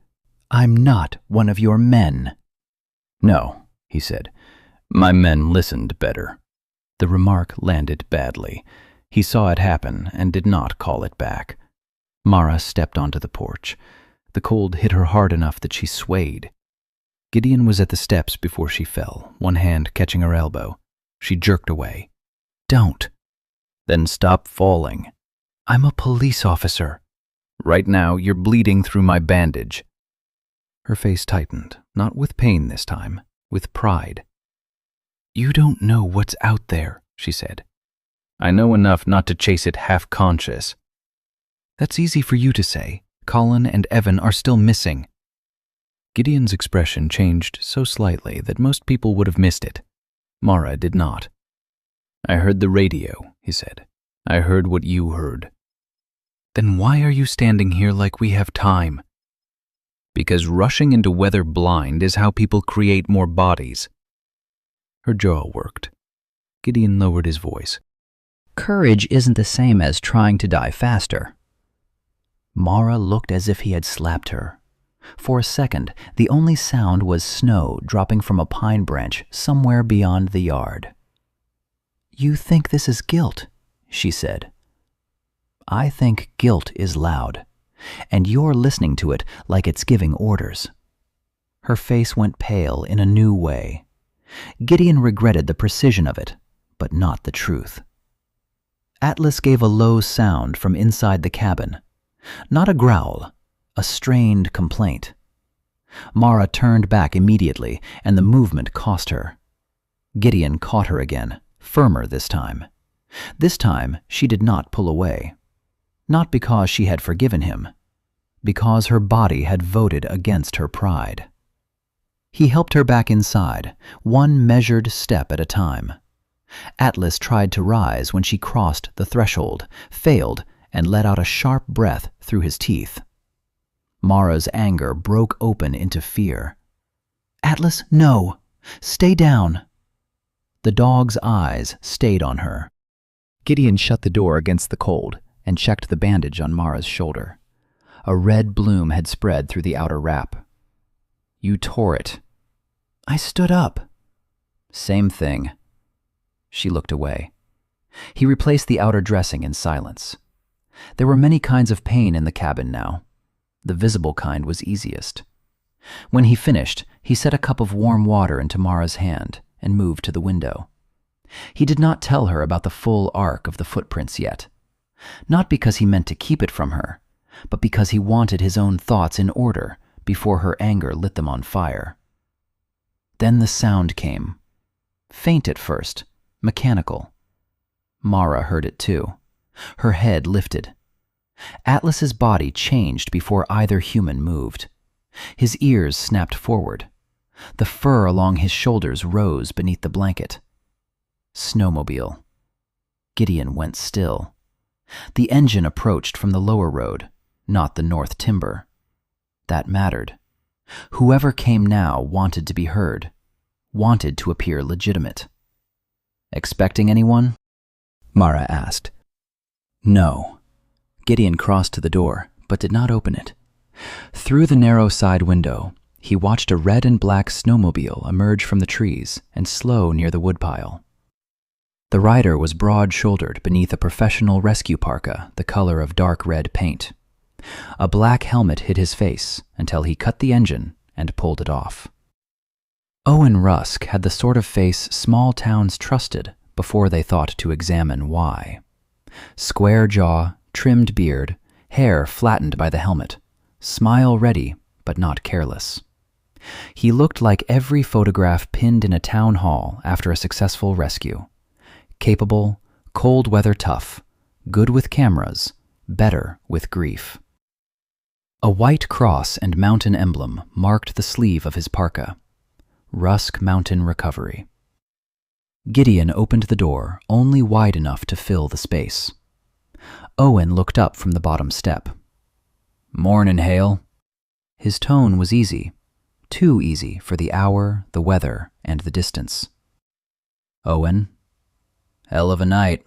"I'm not one of your men." "No," he said. "My men listened better." The remark landed badly. He saw it happen and did not call it back. Mara stepped onto the porch. The cold hit her hard enough that she swayed. Gideon was at the steps before she fell, one hand catching her elbow. She jerked away. "Don't." "Then stop falling." "I'm a police officer." "Right now you're bleeding through my bandage." Her face tightened, not with pain this time, with pride. "You don't know what's out there," she said. "I know enough not to chase it half-conscious." "That's easy for you to say. Colin and Evan are still missing." Gideon's expression changed so slightly that most people would have missed it. Mara did not. "I heard the radio," he said. "I heard what you heard." "Then why are you standing here like we have time?" "Because rushing into weather blind is how people create more bodies." Her jaw worked. Gideon lowered his voice. "Courage isn't the same as trying to die faster." Mara looked as if he had slapped her. For a second, the only sound was snow dropping from a pine branch somewhere beyond the yard. "You think this is guilt," she said. "I think guilt is loud, and you're listening to it like it's giving orders." Her face went pale in a new way. Gideon regretted the precision of it, but not the truth. Atlas gave a low sound from inside the cabin. Not a growl, a strained complaint. Mara turned back immediately, and the movement cost her. Gideon caught her again, firmer this time. This time she did not pull away. Not because she had forgiven him, because her body had voted against her pride. He helped her back inside, one measured step at a time. Atlas tried to rise when she crossed the threshold, failed, and let out a sharp breath through his teeth. Mara's anger broke open into fear. "Atlas, no! Stay down!" The dog's eyes stayed on her. Gideon shut the door against the cold and checked the bandage on Mara's shoulder. A red bloom had spread through the outer wrap. "You tore it." "I stood up." "Same thing." She looked away. He replaced the outer dressing in silence. There were many kinds of pain in the cabin now. The visible kind was easiest. When he finished, he set a cup of warm water into Mara's hand and moved to the window. He did not tell her about the full arc of the footprints yet. Not because he meant to keep it from her, but because he wanted his own thoughts in order before her anger lit them on fire. Then the sound came. Faint at first, mechanical. Mara heard it too. Her head lifted. Atlas's body changed before either human moved. His ears snapped forward. The fur along his shoulders rose beneath the blanket. Snowmobile. Gideon went still. The engine approached from the lower road, not the north timber. That mattered. Whoever came now wanted to be heard, wanted to appear legitimate. "Expecting anyone?" Mara asked. "No." Gideon crossed to the door, but did not open it. Through the narrow side window, he watched a red and black snowmobile emerge from the trees and slow near the woodpile. The rider was broad-shouldered beneath a professional rescue parka the color of dark red paint. A black helmet hid his face until he cut the engine and pulled it off. Owen Rusk had the sort of face small towns trusted before they thought to examine why. Square jaw, trimmed beard, hair flattened by the helmet, smile ready but not careless. He looked like every photograph pinned in a town hall after a successful rescue. Capable, cold-weather tough, good with cameras, better with grief. A white cross and mountain emblem marked the sleeve of his parka. Rusk Mountain Recovery. Gideon opened the door only wide enough to fill the space. Owen looked up from the bottom step. "Mornin', Hale." His tone was easy, too easy for the hour, the weather, and the distance. "Owen, hell of a night."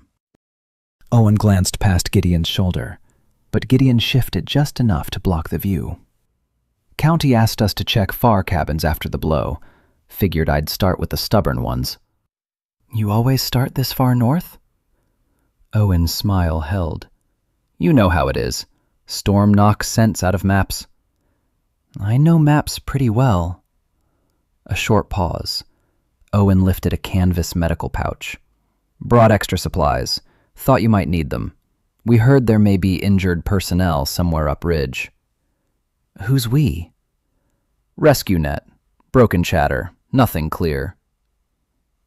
Owen glanced past Gideon's shoulder, but Gideon shifted just enough to block the view. "County asked us to check far cabins after the blow. Figured I'd start with the stubborn ones." "You always start this far north?" Owen's smile held. "You know how it is. Storm knocks sense out of maps." "I know maps pretty well." A short pause. Owen lifted a canvas medical pouch. "Brought extra supplies. Thought you might need them. We heard there may be injured personnel somewhere upridge." "Who's we?" "Rescue net. Broken chatter. Nothing clear."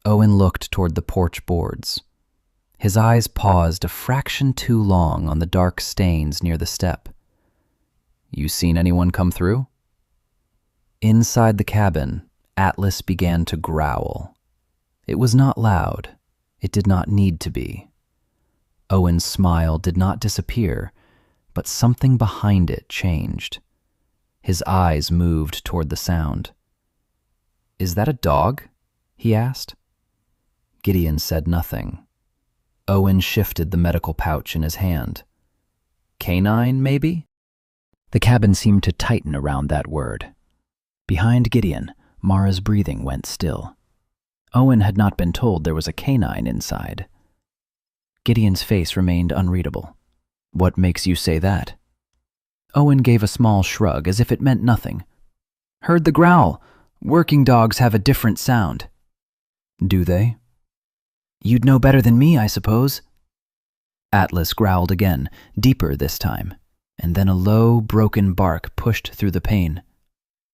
Owen looked toward the porch boards. His eyes paused a fraction too long on the dark stains near the step. "You seen anyone come through?" Inside the cabin, Atlas began to growl. It was not loud. It did not need to be. Owen's smile did not disappear, but something behind it changed. His eyes moved toward the sound. "Is that a dog?" he asked. Gideon said nothing. Owen shifted the medical pouch in his hand. "Canine, maybe?" The cabin seemed to tighten around that word. Behind Gideon, Mara's breathing went still. Owen had not been told there was a canine inside. Gideon's face remained unreadable. "What makes you say that?" Owen gave a small shrug as if it meant nothing. "Heard the growl. Working dogs have a different sound." "Do they?" "You'd know better than me, I suppose." Atlas growled again, deeper this time, and then a low, broken bark pushed through the pain.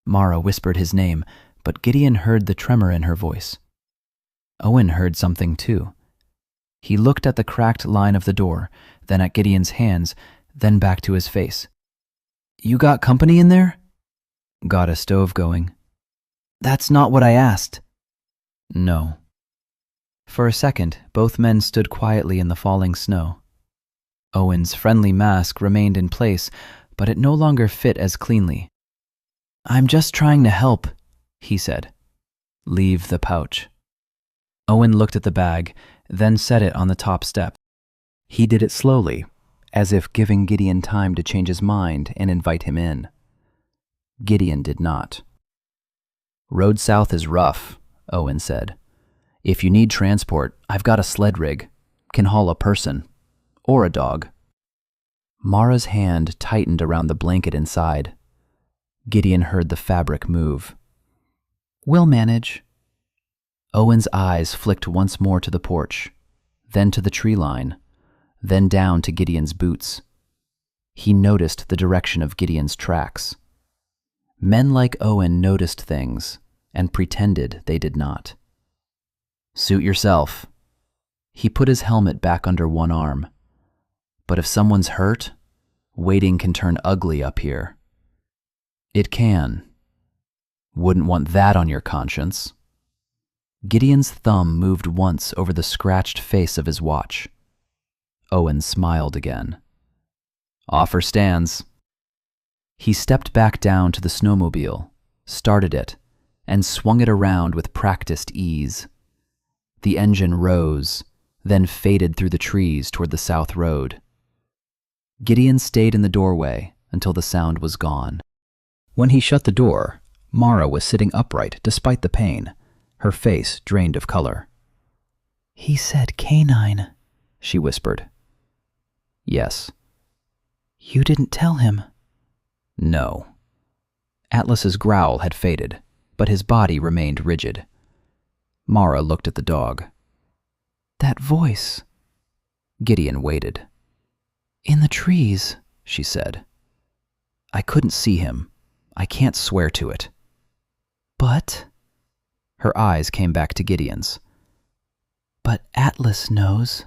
Mara whispered his name, but Gideon heard the tremor in her voice. Owen heard something too. He looked at the cracked line of the door, then at Gideon's hands, then back to his face. "You got company in there?" "Got a stove going." "That's not what I asked." "No." For a second, both men stood quietly in the falling snow. Owen's friendly mask remained in place, but it no longer fit as cleanly. "I'm just trying to help," he said. "Leave the pouch." Owen looked at the bag, then set it on the top step. He did it slowly, as if giving Gideon time to change his mind and invite him in. Gideon did not. "Road south is rough," Owen said. "If you need transport, I've got a sled rig. Can haul a person. Or a dog." Mara's hand tightened around the blanket inside. Gideon heard the fabric move. "We'll manage." Owen's eyes flicked once more to the porch, then to the tree line, then down to Gideon's boots. He noticed the direction of Gideon's tracks. Men like Owen noticed things and pretended they did not. "Suit yourself." He put his helmet back under one arm. "But if someone's hurt, waiting can turn ugly up here." "It can. Wouldn't want that on your conscience." Gideon's thumb moved once over the scratched face of his watch. Owen smiled again. "Offer stands." He stepped back down to the snowmobile, started it, and swung it around with practiced ease. The engine rose, then faded through the trees toward the south road. Gideon stayed in the doorway until the sound was gone. When he shut the door, Mara was sitting upright despite the pain, her face drained of color. He said canine, she whispered. Yes. You didn't tell him? No. Atlas's growl had faded, but his body remained rigid. Mara looked at the dog. That voice. Gideon waited. In the trees, she said. I couldn't see him. I can't swear to it. But? Her eyes came back to Gideon's. But Atlas knows.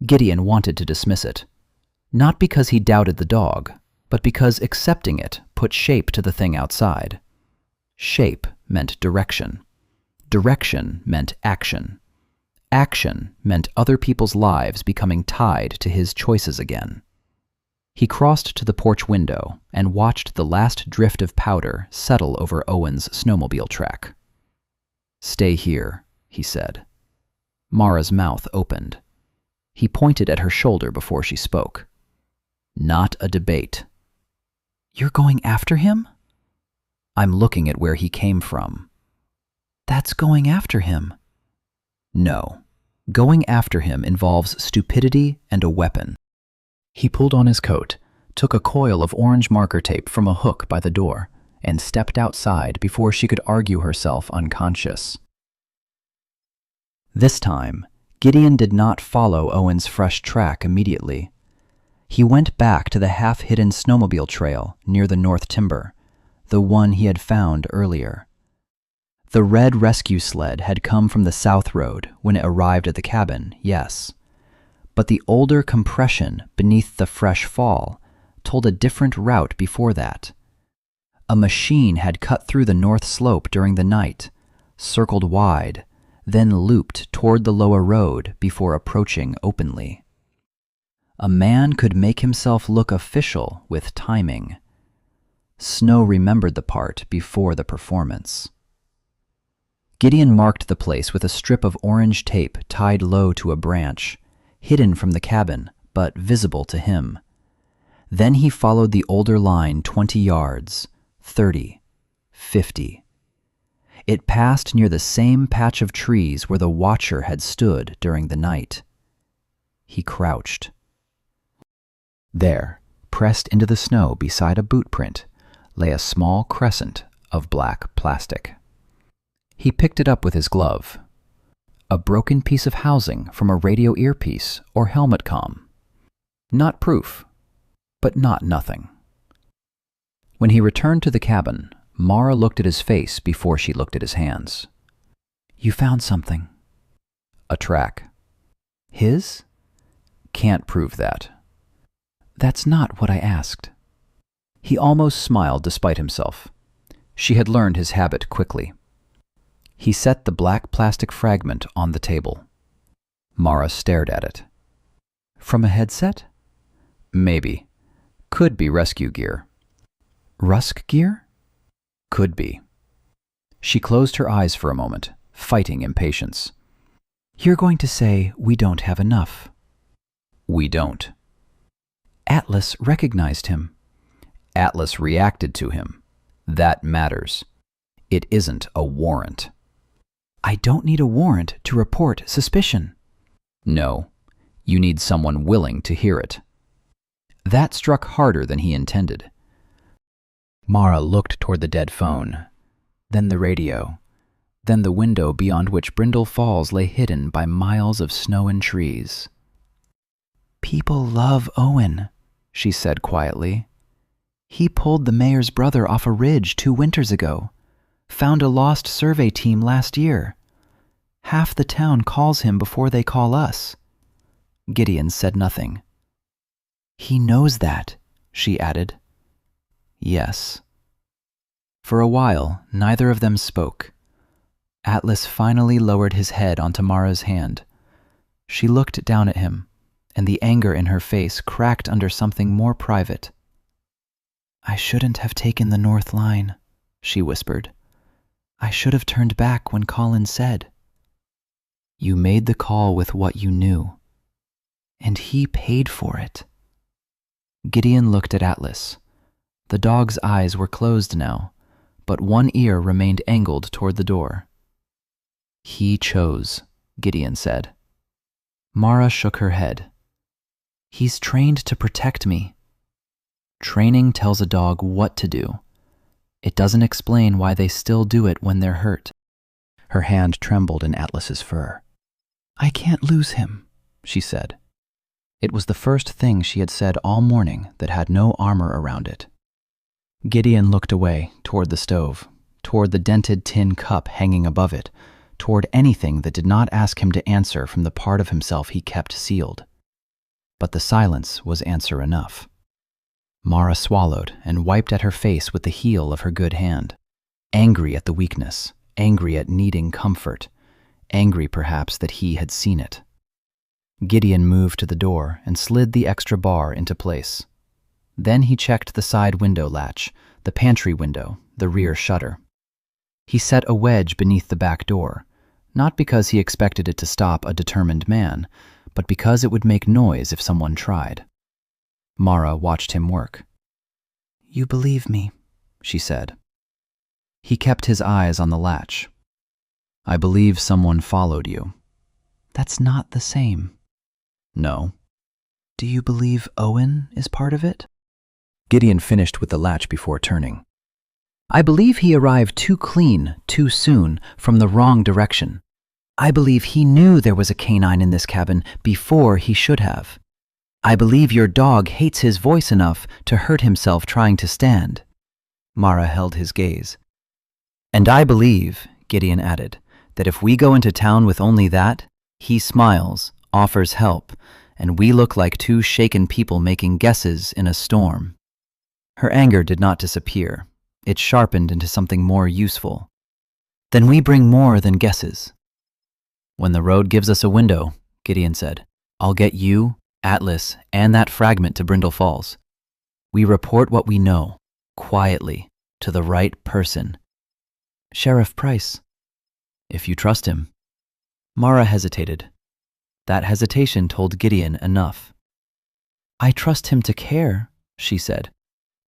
Gideon wanted to dismiss it, not because he doubted the dog, but because accepting it put shape to the thing outside. Shape meant direction. Direction meant action. Action meant other people's lives becoming tied to his choices again. He crossed to the porch window and watched the last drift of powder settle over Owen's snowmobile track. Stay here, he said. Mara's mouth opened. He pointed at her shoulder before she spoke. Not a debate. You're going after him? I'm looking at where he came from. That's going after him. No. Going after him involves stupidity and a weapon. He pulled on his coat, took a coil of orange marker tape from a hook by the door, and stepped outside before she could argue herself unconscious. This time, Gideon did not follow Owen's fresh track immediately. He went back to the half-hidden snowmobile trail near the North Timber, the one he had found earlier. The red rescue sled had come from the South Road when it arrived at the cabin, yes. But the older compression beneath the fresh fall told a different route before that. A machine had cut through the north slope during the night, circled wide, then looped toward the lower road before approaching openly. A man could make himself look official with timing. Snow remembered the part before the performance. Gideon marked the place with a strip of orange tape tied low to a branch, hidden from the cabin, but visible to him. Then he followed the older line 20 yards, 30, 50. It passed near the same patch of trees where the watcher had stood during the night. He crouched. There, pressed into the snow beside a boot print, lay a small crescent of black plastic. He picked it up with his glove. A broken piece of housing from a radio earpiece or helmet comm. Not proof, but not nothing. When he returned to the cabin, Mara looked at his face before she looked at his hands. You found something. A track. His? Can't prove that. That's not what I asked. He almost smiled despite himself. She had learned his habit quickly. He set the black plastic fragment on the table. Mara stared at it. From a headset? Maybe. Could be rescue gear. Rusk gear? Could be. She closed her eyes for a moment, fighting impatience. You're going to say we don't have enough. We don't. Atlas recognized him. Atlas reacted to him. That matters. It isn't a warrant. I don't need a warrant to report suspicion. No, you need someone willing to hear it. That struck harder than he intended. Mara looked toward the dead phone, then the radio, then the window beyond which Brindle Falls lay hidden by miles of snow and trees. People love Owen, she said quietly. He pulled the mayor's brother off a ridge 2 winters ago, found a lost survey team last year. Half the town calls him before they call us. Gideon said nothing. He knows that, she added. Yes. For a while, neither of them spoke. Atlas finally lowered his head onto Mara's hand. She looked down at him, and the anger in her face cracked under something more private. I shouldn't have taken the North Line, she whispered. I should have turned back when Colin said. You made the call with what you knew, and he paid for it. Gideon looked at Atlas. The dog's eyes were closed now, but one ear remained angled toward the door. He chose, Gideon said. Mara shook her head. He's trained to protect me. Training tells a dog what to do. It doesn't explain why they still do it when they're hurt. Her hand trembled in Atlas's fur. I can't lose him, she said. It was the first thing she had said all morning that had no armor around it. Gideon looked away, toward the stove, toward the dented tin cup hanging above it, toward anything that did not ask him to answer from the part of himself he kept sealed. But the silence was answer enough. Mara swallowed and wiped at her face with the heel of her good hand, angry at the weakness, angry at needing comfort, angry perhaps that he had seen it. Gideon moved to the door and slid the extra bar into place. Then he checked the side window latch, the pantry window, the rear shutter. He set a wedge beneath the back door, not because he expected it to stop a determined man, but because it would make noise if someone tried. Mara watched him work. You believe me, she said. He kept his eyes on the latch. I believe someone followed you. That's not the same. No. Do you believe Owen is part of it? Gideon finished with the latch before turning. I believe he arrived too clean, too soon, from the wrong direction. I believe he knew there was a canine in this cabin before he should have. I believe your dog hates his voice enough to hurt himself trying to stand. Mara held his gaze. And I believe, Gideon added, that if we go into town with only that, he smiles, offers help, and we look like two shaken people making guesses in a storm. Her anger did not disappear. It sharpened into something more useful. Then we bring more than guesses. When the road gives us a window, Gideon said, I'll get you, Atlas, and that fragment to Brindle Falls. We report what we know, quietly, to the right person. Sheriff Price. If you trust him. Mara hesitated. That hesitation told Gideon enough. I trust him to care, she said.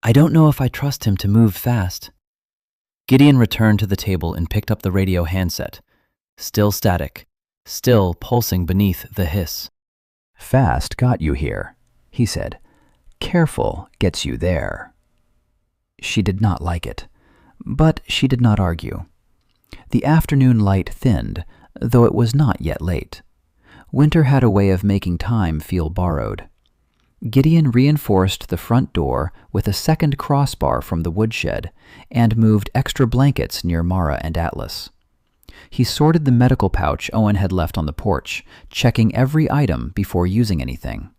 I don't know if I trust him to move fast. Gideon returned to the table and picked up the radio handset. Still static, still pulsing beneath the hiss. Fast got you here, he said. Careful gets you there. She did not like it, but she did not argue. The afternoon light thinned, though it was not yet late. Winter had a way of making time feel borrowed. Gideon reinforced the front door with a second crossbar from the woodshed and moved extra blankets near Mara and Atlas. He sorted the medical pouch Owen had left on the porch, checking every item before using anything.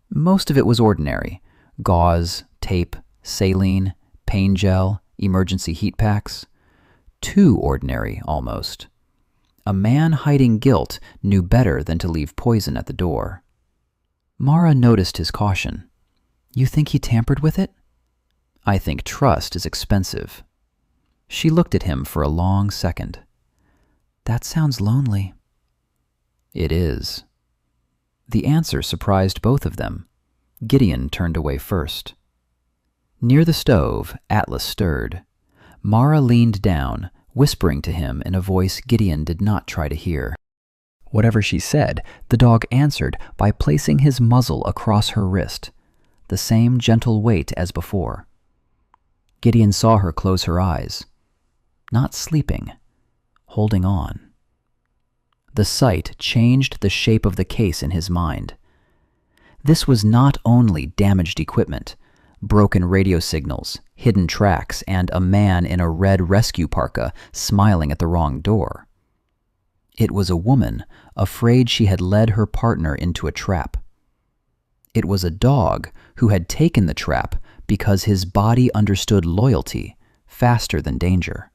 Most of it was ordinary: gauze, tape, saline, pain gel, emergency heat packs. Too ordinary, almost. A man hiding guilt knew better than to leave poison at the door. Mara noticed his caution. You think he tampered with it? I think trust is expensive. She looked at him for a long second. That sounds lonely. It is. The answer surprised both of them. Gideon turned away first. Near the stove, Atlas stirred. Mara leaned down, whispering to him in a voice Gideon did not try to hear. Whatever she said, the dog answered by placing his muzzle across her wrist, the same gentle weight as before. Gideon saw her close her eyes. Not sleeping, holding on. The sight changed the shape of the case in his mind. This was not only damaged equipment, broken radio signals, hidden tracks, and a man in a red rescue parka smiling at the wrong door. It was a woman afraid she had led her partner into a trap. It was a dog who had taken the trap because his body understood loyalty faster than danger.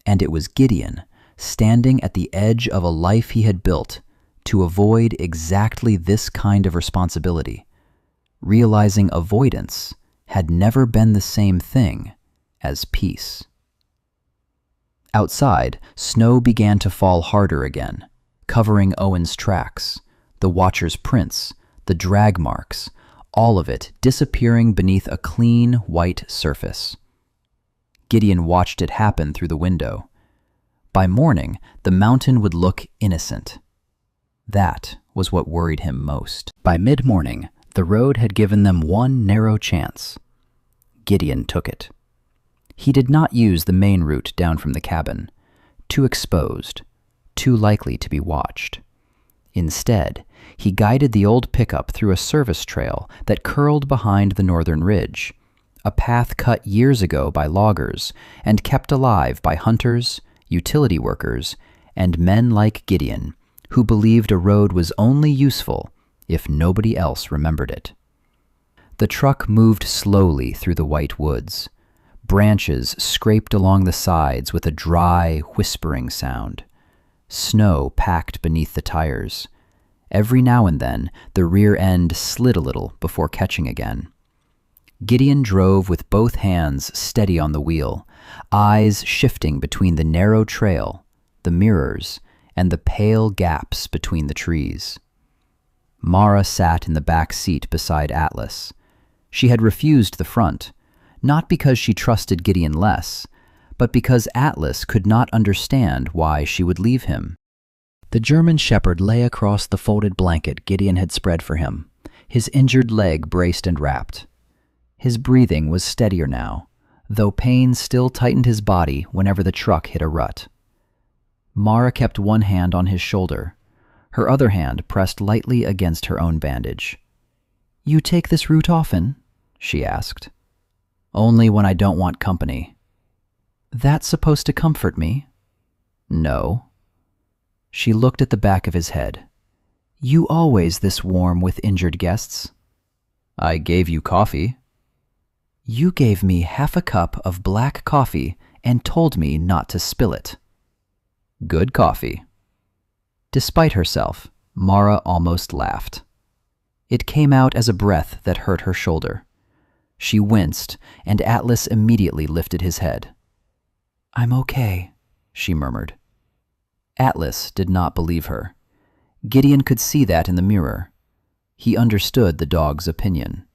And it was Gideon, standing at the edge of a life he had built to avoid exactly this kind of responsibility, realizing avoidance had never been the same thing as peace. Outside, snow began to fall harder again, covering Owen's tracks, the watcher's prints, the drag marks, all of it disappearing beneath a clean, white surface. Gideon watched it happen through the window. By morning, the mountain would look innocent. That was what worried him most. By mid-morning, the road had given them one narrow chance. Gideon took it. He did not use the main route down from the cabin, too exposed, too likely to be watched. Instead, he guided the old pickup through a service trail that curled behind the northern ridge, a path cut years ago by loggers and kept alive by hunters, utility workers, and men like Gideon, who believed a road was only useful if nobody else remembered it. The truck moved slowly through the white woods. Branches scraped along the sides with a dry, whispering sound. Snow packed beneath the tires. Every now and then, the rear end slid a little before catching again. Gideon drove with both hands steady on the wheel, eyes shifting between the narrow trail, the mirrors, and the pale gaps between the trees. Mara sat in the back seat beside Atlas. She had refused the front, not because she trusted Gideon less, but because Atlas could not understand why she would leave him. The German shepherd lay across the folded blanket Gideon had spread for him, his injured leg braced and wrapped. His breathing was steadier now, though pain still tightened his body whenever the truck hit a rut. Mara kept one hand on his shoulder, her other hand pressed lightly against her own bandage. "You take this route often?" she asked. "Only when I don't want company." "That's supposed to comfort me?" "No." She looked at the back of his head. "You always this warm with injured guests?" "I gave you coffee." "You gave me half a cup of black coffee and told me not to spill it." "Good coffee." Despite herself, Mara almost laughed. It came out as a breath that hurt her shoulder. She winced, and Atlas immediately lifted his head. "I'm okay," she murmured. Atlas did not believe her. Gideon could see that in the mirror. He understood the dog's opinion.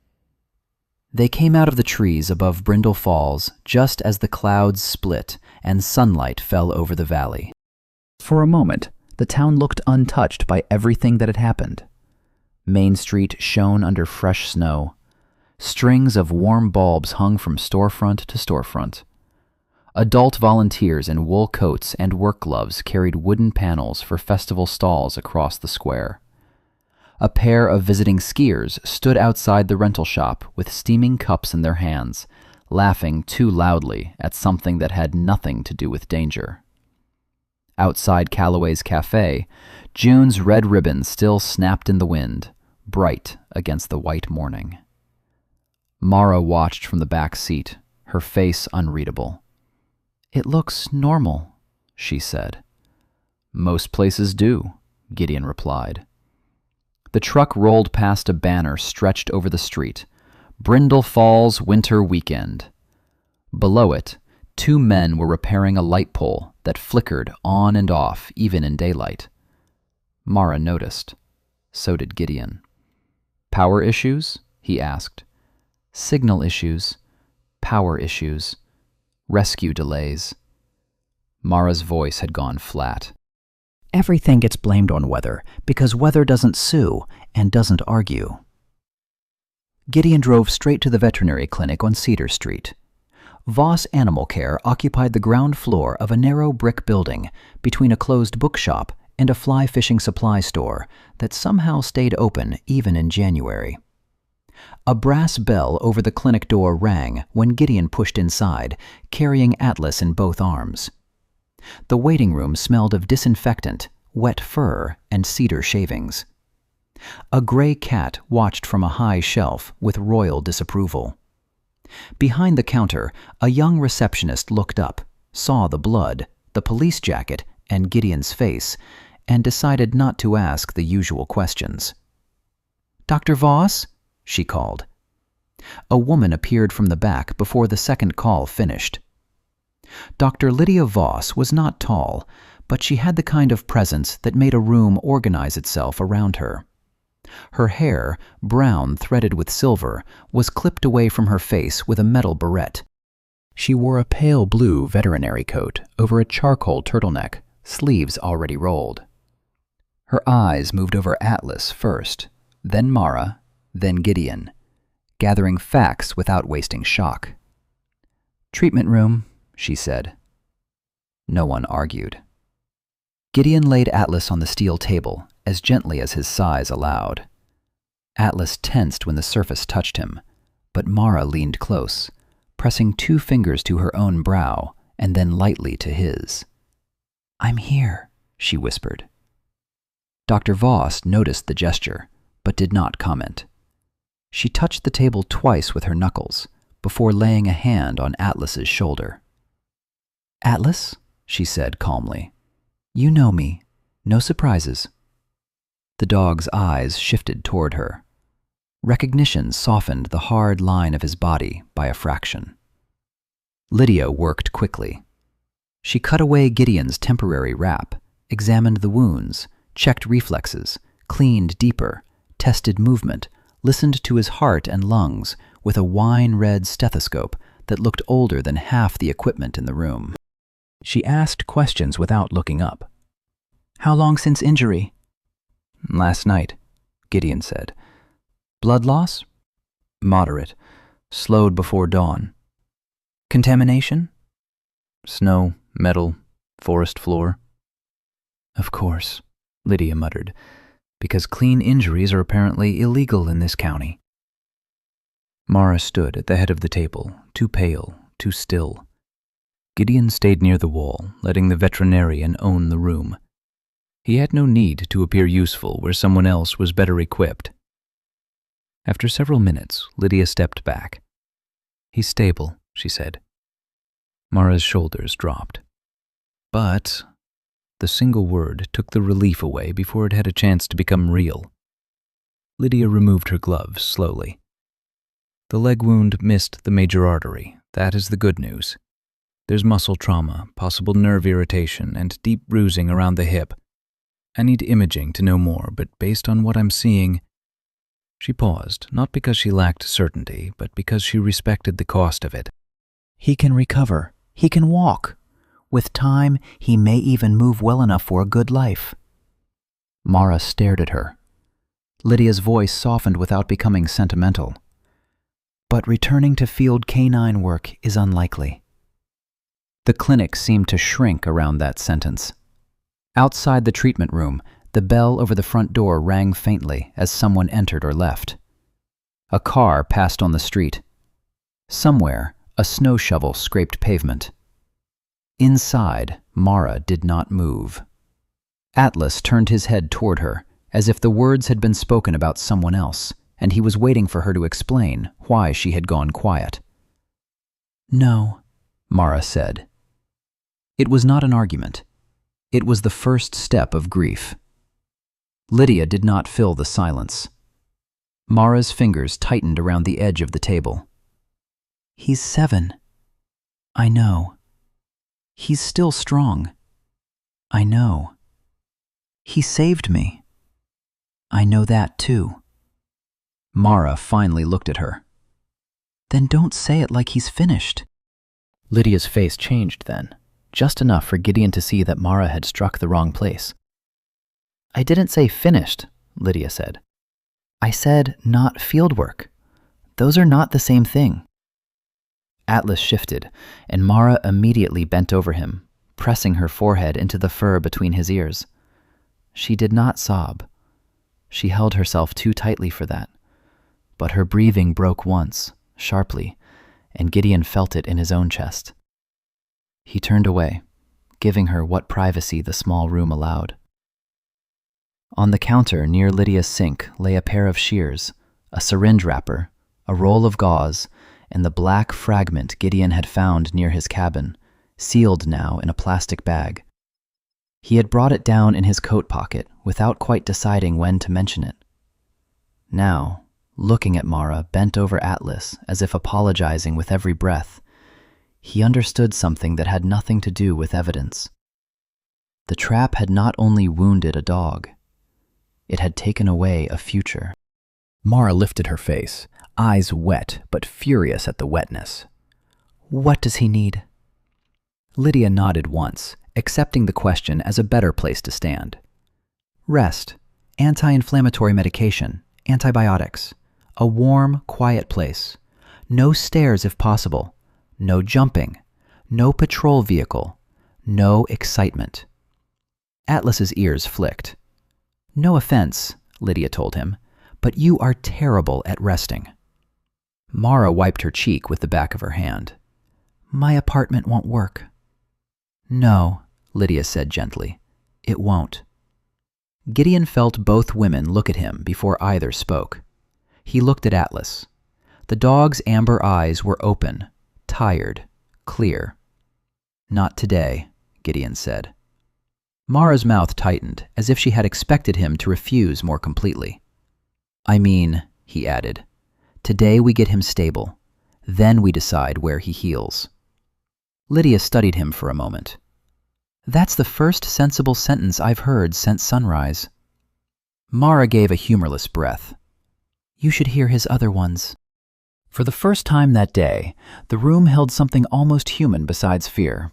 They came out of the trees above Brindle Falls just as the clouds split and sunlight fell over the valley. For a moment, the town looked untouched by everything that had happened. Main Street shone under fresh snow. Strings of warm bulbs hung from storefront to storefront. Adult volunteers in wool coats and work gloves carried wooden panels for festival stalls across the square. A pair of visiting skiers stood outside the rental shop with steaming cups in their hands, laughing too loudly at something that had nothing to do with danger. Outside Calloway's cafe, June's red ribbon still snapped in the wind, bright against the white morning. Mara watched from the back seat, her face unreadable. "It looks normal," she said. "Most places do," Gideon replied. The truck rolled past a banner stretched over the street, Brindle Falls Winter Weekend. Below it, two men were repairing a light pole that flickered on and off even in daylight. Mara noticed. So did Gideon. "Power issues?" he asked. "Signal issues, power issues, rescue delays." Mara's voice had gone flat. "Everything gets blamed on weather because weather doesn't sue and doesn't argue." Gideon drove straight to the veterinary clinic on Cedar Street. Voss Animal Care occupied the ground floor of a narrow brick building between a closed bookshop and a fly fishing supply store that somehow stayed open even in January. A brass bell over the clinic door rang when Gideon pushed inside, carrying Atlas in both arms. The waiting room smelled of disinfectant, wet fur, and cedar shavings. A gray cat watched from a high shelf with royal disapproval. Behind the counter, a young receptionist looked up, saw the blood, the police jacket, and Gideon's face, and decided not to ask the usual questions. "Dr. Voss?" she called. A woman appeared from the back before the second call finished. Dr. Lydia Voss was not tall, but she had the kind of presence that made a room organize itself around her. Her hair, brown threaded with silver, was clipped away from her face with a metal barrette. She wore a pale blue veterinary coat over a charcoal turtleneck, sleeves already rolled. Her eyes moved over Atlas first, then Mara, then Gideon, gathering facts without wasting shock. "Treatment room," she said. No one argued. Gideon laid Atlas on the steel table as gently as his size allowed. Atlas tensed when the surface touched him, but Mara leaned close, pressing 2 fingers to her own brow and then lightly to his. "I'm here," she whispered. Dr. Voss noticed the gesture, but did not comment. She touched the table twice with her knuckles before laying a hand on Atlas's shoulder. "Atlas," she said calmly, "you know me. No surprises." The dog's eyes shifted toward her. Recognition softened the hard line of his body by a fraction. Lydia worked quickly. She cut away Gideon's temporary wrap, examined the wounds, checked reflexes, cleaned deeper, tested movement, listened to his heart and lungs with a wine-red stethoscope that looked older than half the equipment in the room. She asked questions without looking up. "How long since injury?" "Last night," Gideon said. "Blood loss?" "Moderate. Slowed before dawn." "Contamination?" "Snow, metal, forest floor." "Of course," Lydia muttered, "because clean injuries are apparently illegal in this county." Mara stood at the head of the table, too pale, too still. Gideon stayed near the wall, letting the veterinarian own the room. He had no need to appear useful where someone else was better equipped. After several minutes, Lydia stepped back. "He's stable," she said. Mara's shoulders dropped. But the single word took the relief away before it had a chance to become real. Lydia removed her gloves slowly. "The leg wound missed the major artery. That is the good news. There's muscle trauma, possible nerve irritation, and deep bruising around the hip. I need imaging to know more, but based on what I'm seeing..." She paused, not because she lacked certainty, but because she respected the cost of it. "He can recover. He can walk. With time, he may even move well enough for a good life." Mara stared at her. Lydia's voice softened without becoming sentimental. "But returning to field canine work is unlikely." The clinic seemed to shrink around that sentence. Outside the treatment room, the bell over the front door rang faintly as someone entered or left. A car passed on the street. Somewhere, a snow shovel scraped pavement. Inside, Mara did not move. Atlas turned his head toward her, as if the words had been spoken about someone else, and he was waiting for her to explain why she had gone quiet. "No," Mara said. It was not an argument. It was the first step of grief. Lydia did not fill the silence. Mara's fingers tightened around the edge of the table. "He's 7. I know. He's still strong. I know. He saved me. I know that too." Mara finally looked at her. "Then don't say it like he's finished." Lydia's face changed then, just enough for Gideon to see that Mara had struck the wrong place. "I didn't say finished," Lydia said. "I said not fieldwork. Those are not the same thing." Atlas shifted, and Mara immediately bent over him, pressing her forehead into the fur between his ears. She did not sob. She held herself too tightly for that, but her breathing broke once, sharply, and Gideon felt it in his own chest. He turned away, giving her what privacy the small room allowed. On the counter near Lydia's sink lay a pair of shears, a syringe wrapper, a roll of gauze, and the black fragment Gideon had found near his cabin, sealed now in a plastic bag. He had brought it down in his coat pocket without quite deciding when to mention it. Now, looking at Mara bent over Atlas as if apologizing with every breath, he understood something that had nothing to do with evidence. The trap had not only wounded a dog, it had taken away a future. Mara lifted her face, eyes wet but furious at the wetness. What does he need? Lydia nodded once, accepting the question as a better place to stand. Rest, anti-inflammatory medication, antibiotics, a warm, quiet place, no stairs if possible, no jumping, no patrol vehicle, no excitement. Atlas's ears flicked. No offense, Lydia told him, but you are terrible at resting. Mara wiped her cheek with the back of her hand. My apartment won't work. No, Lydia said gently. It won't. Gideon felt both women look at him before either spoke. He looked at Atlas. The dog's amber eyes were open, tired, clear. Not today, Gideon said. Mara's mouth tightened, as if she had expected him to refuse more completely. I mean, he added, today we get him stable. Then we decide where he heals. Lydia studied him for a moment. That's the first sensible sentence I've heard since sunrise. Mara gave a humorless breath. You should hear his other ones. For the first time that day, the room held something almost human besides fear.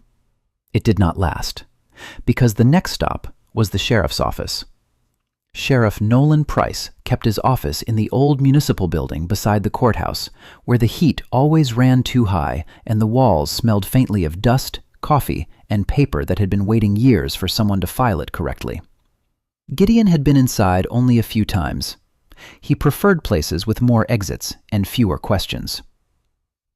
It did not last, because the next stop was the sheriff's office. Sheriff Nolan Price kept his office in the old municipal building beside the courthouse, where the heat always ran too high and the walls smelled faintly of dust, coffee, and paper that had been waiting years for someone to file it correctly. Gideon had been inside only a few times. He preferred places with more exits and fewer questions.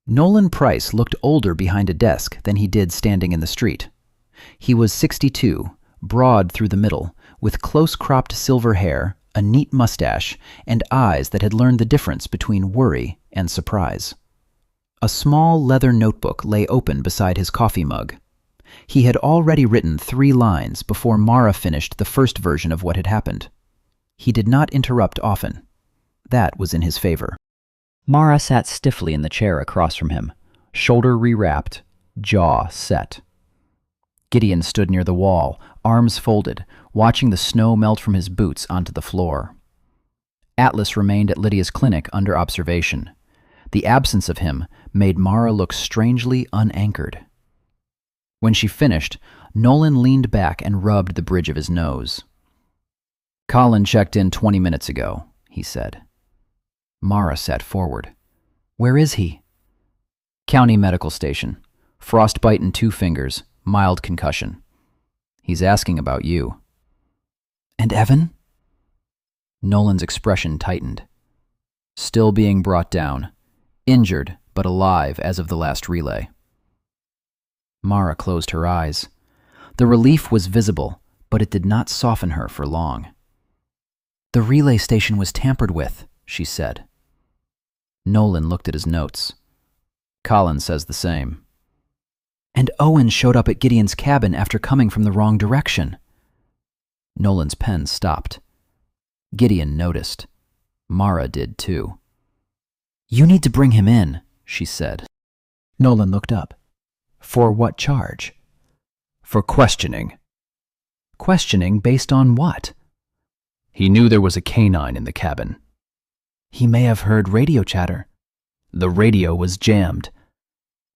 Nolan Price looked older behind a desk than he did standing in the street. He was 62, broad through the middle, with close-cropped silver hair, a neat mustache, and eyes that had learned the difference between worry and surprise. A small leather notebook lay open beside his coffee mug. He had already written 3 lines before Mara finished the first version of what had happened. He did not interrupt often. That was in his favor. Mara sat stiffly in the chair across from him, shoulder re-wrapped, jaw set. Gideon stood near the wall, arms folded, watching the snow melt from his boots onto the floor. Atlas remained at Lydia's clinic under observation. The absence of him made Mara look strangely unanchored. When she finished, Nolan leaned back and rubbed the bridge of his nose. Colin checked in 20 minutes ago, he said. Mara sat forward. Where is he? County Medical Station. Frostbite in 2 fingers. Mild concussion. He's asking about you. And Evan? Nolan's expression tightened. Still being brought down. Injured, but alive as of the last relay. Mara closed her eyes. The relief was visible, but it did not soften her for long. The relay station was tampered with, she said. Nolan looked at his notes. Colin says the same. And Owen showed up at Gideon's cabin after coming from the wrong direction. Nolan's pen stopped. Gideon noticed. Mara did too. You need to bring him in, she said. Nolan looked up. For what charge? For questioning. Questioning based on what? He knew there was a canine in the cabin. He may have heard radio chatter. The radio was jammed.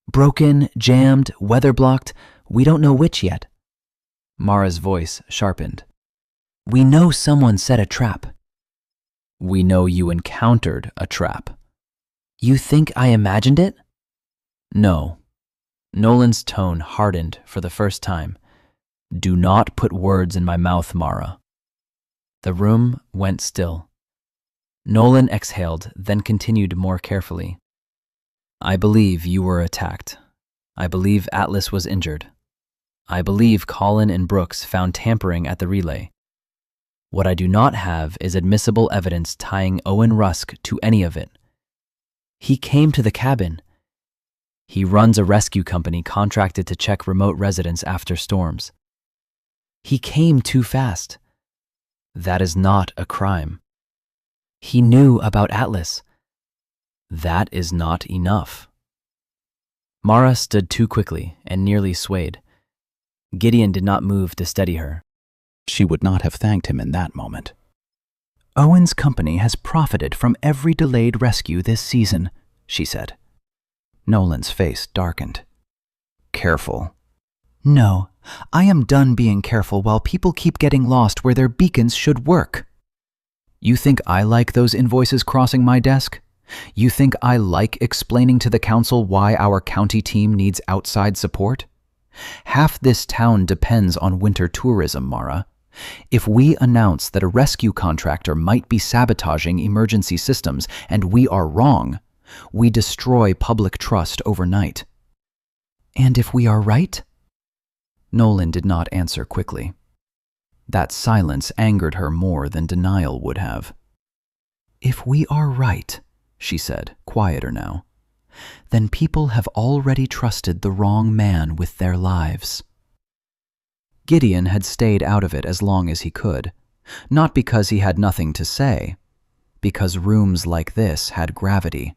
Broken, jammed, weather-blocked, we don't know which yet. Mara's voice sharpened. We know someone set a trap. We know you encountered a trap. You think I imagined it? No. Nolan's tone hardened for the first time. Do not put words in my mouth, Mara. The room went still. Nolan exhaled, then continued more carefully. I believe you were attacked. I believe Atlas was injured. I believe Colin and Brooks found tampering at the relay. What I do not have is admissible evidence tying Owen Rusk to any of it. He came to the cabin. He runs a rescue company contracted to check remote residents after storms. He came too fast. That is not a crime. He knew about Atlas. That is not enough. Mara stood too quickly and nearly swayed. Gideon did not move to steady her. She would not have thanked him in that moment. Owen's company has profited from every delayed rescue this season, she said. Nolan's face darkened. Careful. No, I am done being careful while people keep getting lost where their beacons should work. You think I like those invoices crossing my desk? You think I like explaining to the council why our county team needs outside support? Half this town depends on winter tourism, Mara. If we announce that a rescue contractor might be sabotaging emergency systems and we are wrong, we destroy public trust overnight. And if we are right? Nolan did not answer quickly. That silence angered her more than denial would have. If we are right, she said, quieter now, then people have already trusted the wrong man with their lives. Gideon had stayed out of it as long as he could, not because he had nothing to say, because rooms like this had gravity.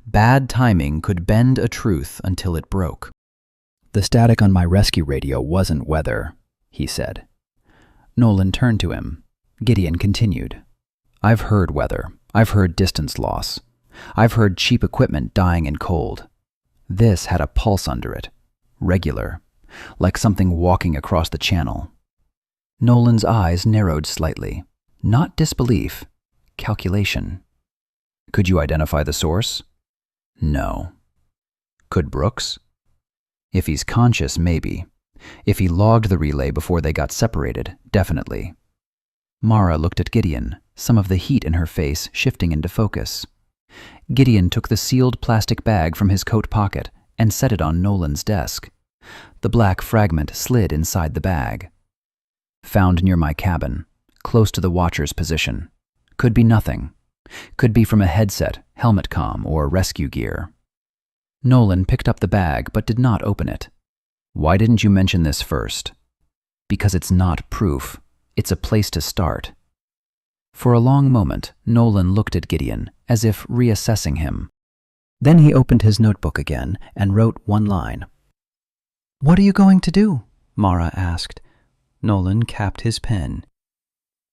Bad timing could bend a truth until it broke. The static on my rescue radio wasn't weather, he said. Nolan turned to him. Gideon continued. I've heard weather. I've heard distance loss. I've heard cheap equipment dying in cold. This had a pulse under it, regular, like something walking across the channel. Nolan's eyes narrowed slightly. Not disbelief, calculation. Could you identify the source? No. Could Brooks? If he's conscious, maybe. If he logged the relay before they got separated, definitely. Mara looked at Gideon, some of the heat in her face shifting into focus. Gideon took the sealed plastic bag from his coat pocket and set it on Nolan's desk. The black fragment slid inside the bag. Found near my cabin, close to the watcher's position. Could be nothing. Could be from a headset, helmet comm, or rescue gear. Nolan picked up the bag but did not open it. Why didn't you mention this first? Because it's not proof. It's a place to start. For a long moment, Nolan looked at Gideon, as if reassessing him. Then he opened his notebook again and wrote one line. What are you going to do? Mara asked. Nolan capped his pen.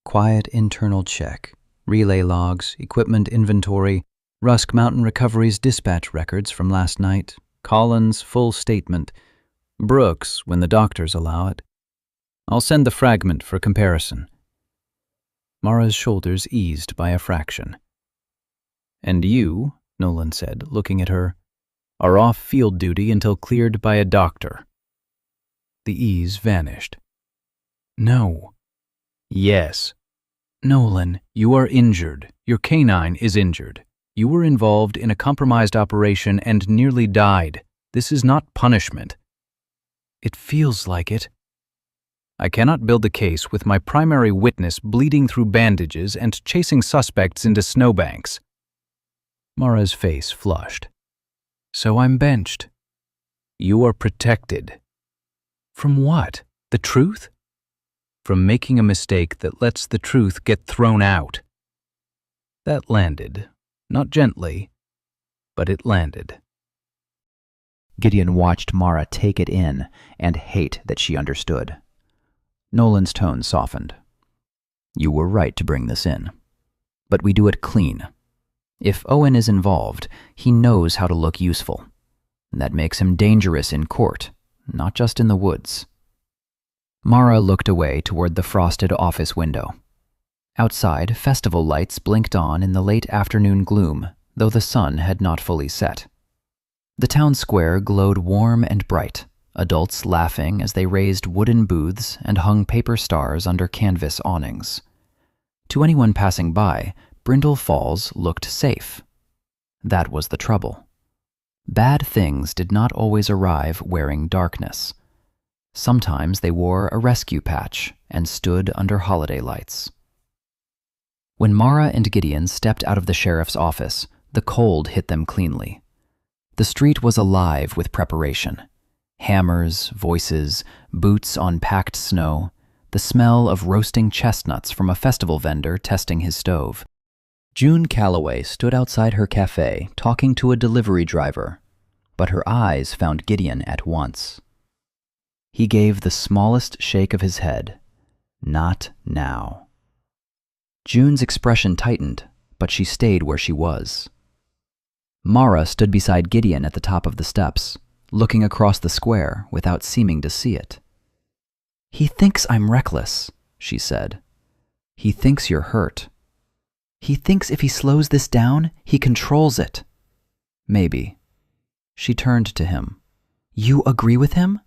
Quiet internal check. Relay logs, equipment inventory, Rusk Mountain Recovery's dispatch records from last night, Collins' full statement, Brooks when the doctors allow it. I'll send the fragment for comparison. Mara's shoulders eased by a fraction. And you, Nolan said, looking at her, are off field duty until cleared by a doctor. The ease vanished. No. Yes. Nolan, you are injured. Your canine is injured. You were involved in a compromised operation and nearly died. This is not punishment. It feels like it. I cannot build a case with my primary witness bleeding through bandages and chasing suspects into snowbanks. Mara's face flushed. So I'm benched. You are protected. From what? The truth? From making a mistake that lets the truth get thrown out. That landed. Not gently, but it landed. Gideon watched Mara take it in and hate that she understood. Nolan's tone softened. You were right to bring this in. But we do it clean. If Owen is involved, he knows how to look useful. That makes him dangerous in court, not just in the woods. Mara looked away toward the frosted office window. Outside, festival lights blinked on in the late afternoon gloom, though the sun had not fully set. The town square glowed warm and bright, adults laughing as they raised wooden booths and hung paper stars under canvas awnings. To anyone passing by, Brindle Falls looked safe. That was the trouble. Bad things did not always arrive wearing darkness. Sometimes they wore a rescue patch and stood under holiday lights. When Mara and Gideon stepped out of the sheriff's office, the cold hit them cleanly. The street was alive with preparation. Hammers, voices, boots on packed snow, the smell of roasting chestnuts from a festival vendor testing his stove. June Calloway stood outside her cafe talking to a delivery driver, but her eyes found Gideon at once. He gave the smallest shake of his head. Not now. June's expression tightened, but she stayed where she was. Mara stood beside Gideon at the top of the steps, looking across the square without seeming to see it. "He thinks I'm reckless," she said. "He thinks you're hurt. He thinks if he slows this down, he controls it." "Maybe." She turned to him. "You agree with him?"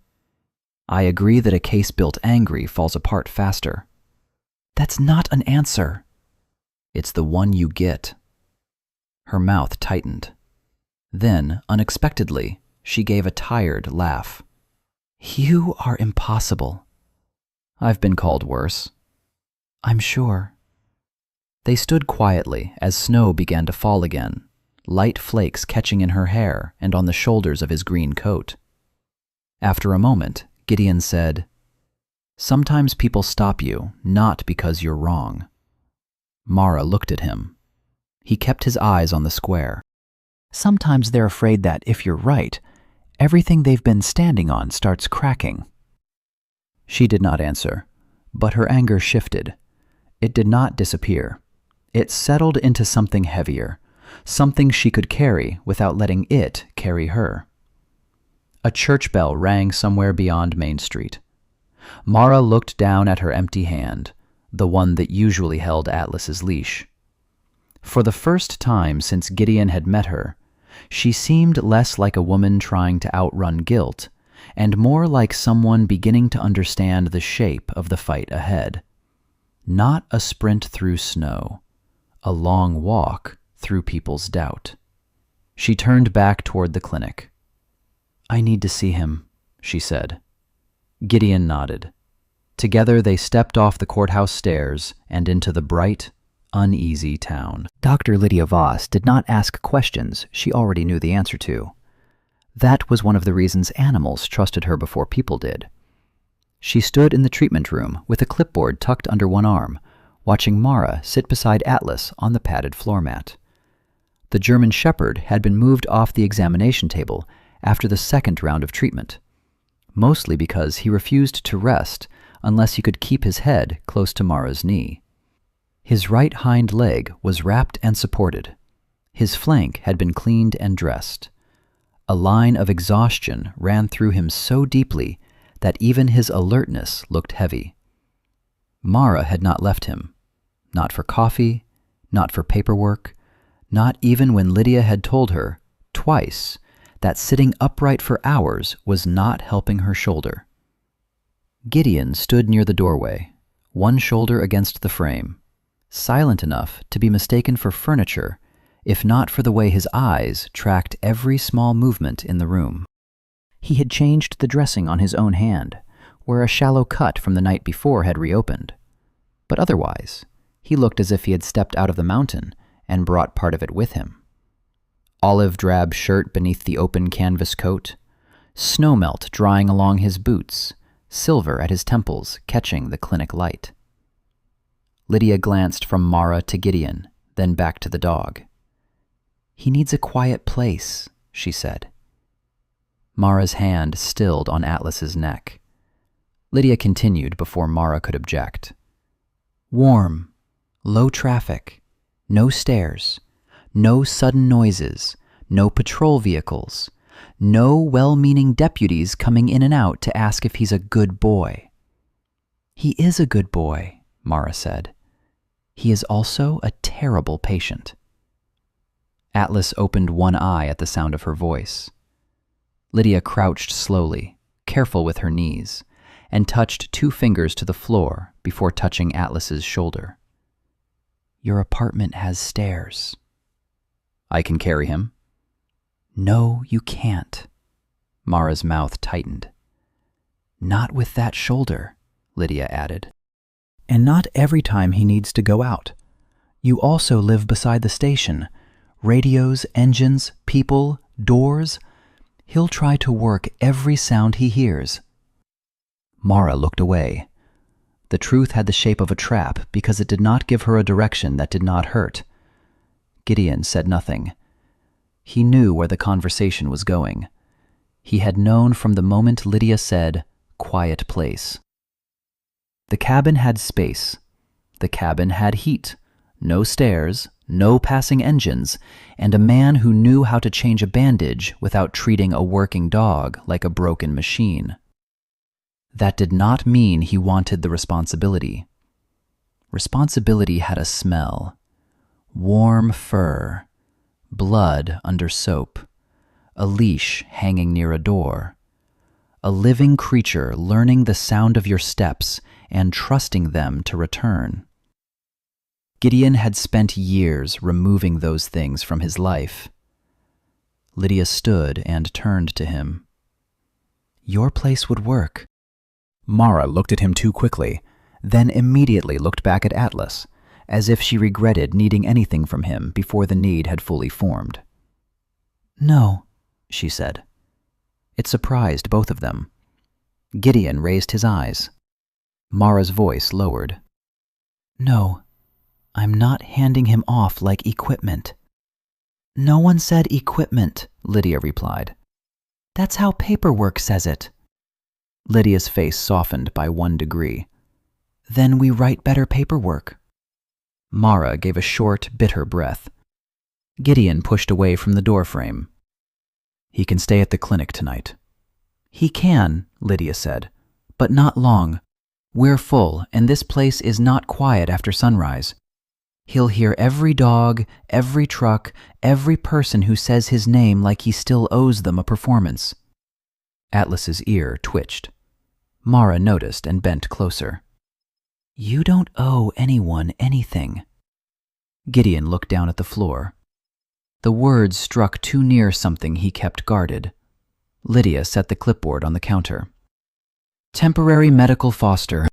"I agree that a case built angry falls apart faster." "That's not an answer." "It's the one you get." Her mouth tightened. Then, unexpectedly, she gave a tired laugh. "You are impossible." "I've been called worse." "I'm sure." They stood quietly as snow began to fall again, light flakes catching in her hair and on the shoulders of his green coat. After a moment, Gideon said, "Sometimes people stop you not because you're wrong." Mara looked at him. He kept his eyes on the square. "Sometimes they're afraid that, if you're right, everything they've been standing on starts cracking." She did not answer, but her anger shifted. It did not disappear. It settled into something heavier, something she could carry without letting it carry her. A church bell rang somewhere beyond Main Street. Mara looked down at her empty hand, the one that usually held Atlas's leash. For the first time since Gideon had met her, she seemed less like a woman trying to outrun guilt, and more like someone beginning to understand the shape of the fight ahead. Not a sprint through snow, a long walk through people's doubt. She turned back toward the clinic. "I need to see him," she said. Gideon nodded. Together they stepped off the courthouse stairs and into the bright, uneasy town. Dr. Lydia Voss did not ask questions she already knew the answer to. That was one of the reasons animals trusted her before people did. She stood in the treatment room with a clipboard tucked under one arm, watching Mara sit beside Atlas on the padded floor mat. The German Shepherd had been moved off the examination table after the second round of treatment, mostly because he refused to rest unless he could keep his head close to Mara's knee. His right hind leg was wrapped and supported. His flank had been cleaned and dressed. A line of exhaustion ran through him so deeply that even his alertness looked heavy. Mara had not left him. Not for coffee, not for paperwork, not even when Lydia had told her, twice, that sitting upright for hours was not helping her shoulder. Gideon stood near the doorway, one shoulder against the frame, silent enough to be mistaken for furniture, if not for the way his eyes tracked every small movement in the room. He had changed the dressing on his own hand, where a shallow cut from the night before had reopened. But otherwise, he looked as if he had stepped out of the mountain and brought part of it with him. Olive drab shirt beneath the open canvas coat, snowmelt drying along his boots, silver at his temples catching the clinic light. Lydia glanced from Mara to Gideon, then back to the dog. "He needs a quiet place," she said. Mara's hand stilled on Atlas's neck. Lydia continued before Mara could object. "Warm, low traffic, no stairs, no sudden noises, no patrol vehicles, no well-meaning deputies coming in and out to ask if he's a good boy." "He is a good boy," Mara said. "He is also a terrible patient." Atlas opened one eye at the sound of her voice. Lydia crouched slowly, careful with her knees, and touched 2 fingers to the floor before touching Atlas's shoulder. "Your apartment has stairs." "I can carry him." "No, you can't." Mara's mouth tightened. "Not with that shoulder," Lydia added. "And not every time he needs to go out. You also live beside the station. Radios, engines, people, doors. He'll try to work every sound he hears." Mara looked away. The truth had the shape of a trap because it did not give her a direction that did not hurt. Gideon said nothing. He knew where the conversation was going. He had known from the moment Lydia said, "quiet place." The cabin had space. The cabin had heat. No stairs, no passing engines, and a man who knew how to change a bandage without treating a working dog like a broken machine. That did not mean he wanted the responsibility. Responsibility had a smell. Warm fur, blood under soap, a leash hanging near a door, a living creature learning the sound of your steps and trusting them to return. Gideon had spent years removing those things from his life. Lydia stood and turned to him. "Your place would work." Mara looked at him too quickly, then immediately looked back at Atlas, as if she regretted needing anything from him before the need had fully formed. "No," she said. It surprised both of them. Gideon raised his eyes. Mara's voice lowered. "No, I'm not handing him off like equipment." "No one said equipment," Lydia replied. "That's how paperwork says it." Lydia's face softened by 1 degree. "Then we write better paperwork." Mara gave a short, bitter breath. Gideon pushed away from the doorframe. "He can stay at the clinic tonight." "He can," Lydia said, "but not long. We're full, and this place is not quiet after sunrise. He'll hear every dog, every truck, every person who says his name like he still owes them a performance." Atlas's ear twitched. Mara noticed and bent closer. "You don't owe anyone anything." Gideon looked down at the floor. The words struck too near something he kept guarded. Lydia set the clipboard on the counter. "Temporary medical foster.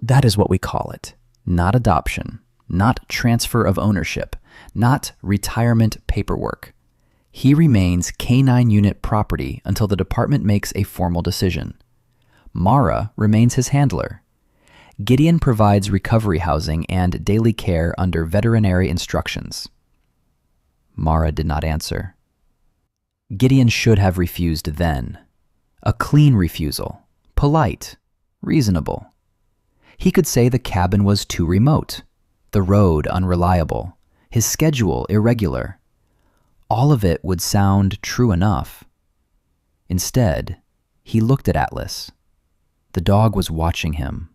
That is what we call it. Not adoption, not transfer of ownership, not retirement paperwork. He remains K-9 unit property until the department makes a formal decision. Mara remains his handler. Gideon provides recovery housing and daily care under veterinary instructions." Mara did not answer. Gideon should have refused then. A clean refusal, polite, reasonable. He could say the cabin was too remote, the road unreliable, his schedule irregular. All of it would sound true enough. Instead, he looked at Atlas. The dog was watching him.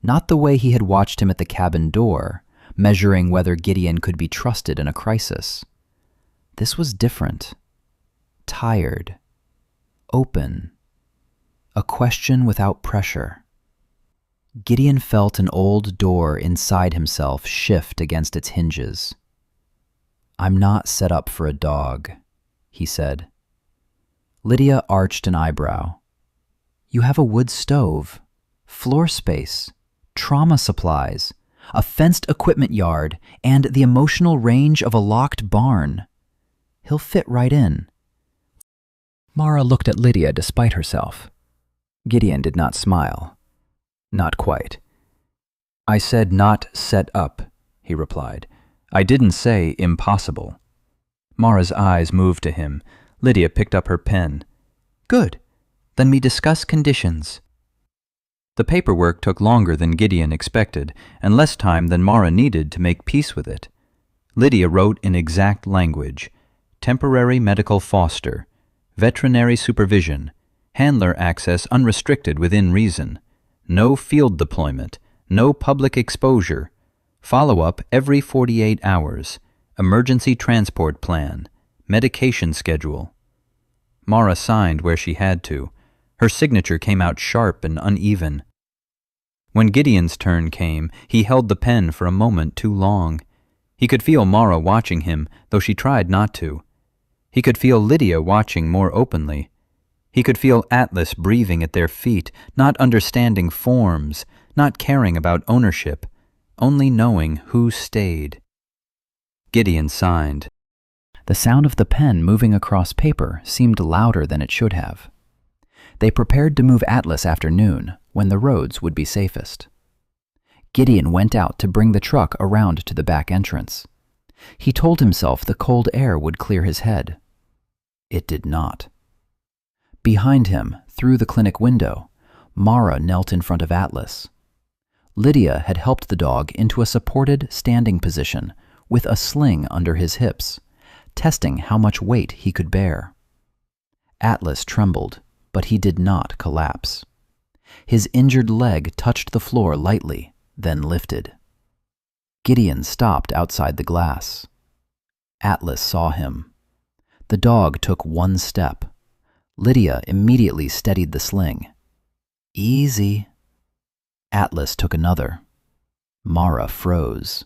Not the way he had watched him at the cabin door, measuring whether Gideon could be trusted in a crisis. This was different. Tired. Open. A question without pressure. Gideon felt an old door inside himself shift against its hinges. "I'm not set up for a dog," he said. Lydia arched an eyebrow. "You have a wood stove, floor space, trauma supplies, a fenced equipment yard, and the emotional range of a locked barn. He'll fit right in." Mara looked at Lydia despite herself. Gideon did not smile. "Not quite." "I said not set up," he replied. "I didn't say impossible." Mara's eyes moved to him. Lydia picked up her pen. "Good. Then we discuss conditions." The paperwork took longer than Gideon expected, and less time than Mara needed to make peace with it. Lydia wrote in exact language: "Temporary medical foster, veterinary supervision, handler access unrestricted within reason, no field deployment, no public exposure, follow-up every 48 hours, emergency transport plan, medication schedule." Mara signed where she had to. Her signature came out sharp and uneven. When Gideon's turn came, he held the pen for a moment too long. He could feel Mara watching him, though she tried not to. He could feel Lydia watching more openly. He could feel Atlas breathing at their feet, not understanding forms, not caring about ownership, only knowing who stayed. Gideon signed. The sound of the pen moving across paper seemed louder than it should have. They prepared to move Atlas after noon, when the roads would be safest. Gideon went out to bring the truck around to the back entrance. He told himself the cold air would clear his head. It did not. Behind him, through the clinic window, Mara knelt in front of Atlas. Lydia had helped the dog into a supported standing position with a sling under his hips, testing how much weight he could bear. Atlas trembled, but he did not collapse. His injured leg touched the floor lightly, then lifted. Gideon stopped outside the glass. Atlas saw him. The dog took one step. Lydia immediately steadied the sling. Easy. Atlas took another. Mara froze.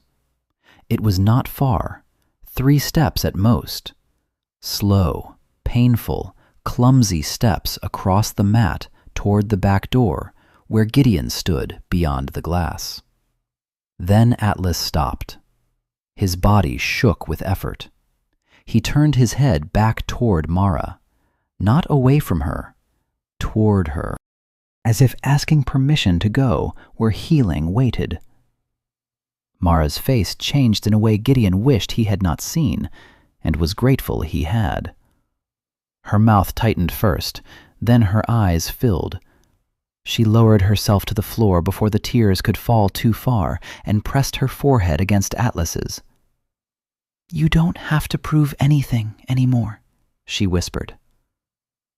It was not far, 3 steps at most. Slow, painful, clumsy steps across the mat toward the back door where Gideon stood beyond the glass. Then Atlas stopped. His body shook with effort. He turned his head back toward Mara, not away from her, toward her, as if asking permission to go where healing waited. Mara's face changed in a way Gideon wished he had not seen, and was grateful he had. Her mouth tightened first, then her eyes filled. She lowered herself to the floor before the tears could fall too far, and pressed her forehead against Atlas's. "You don't have to prove anything anymore," she whispered.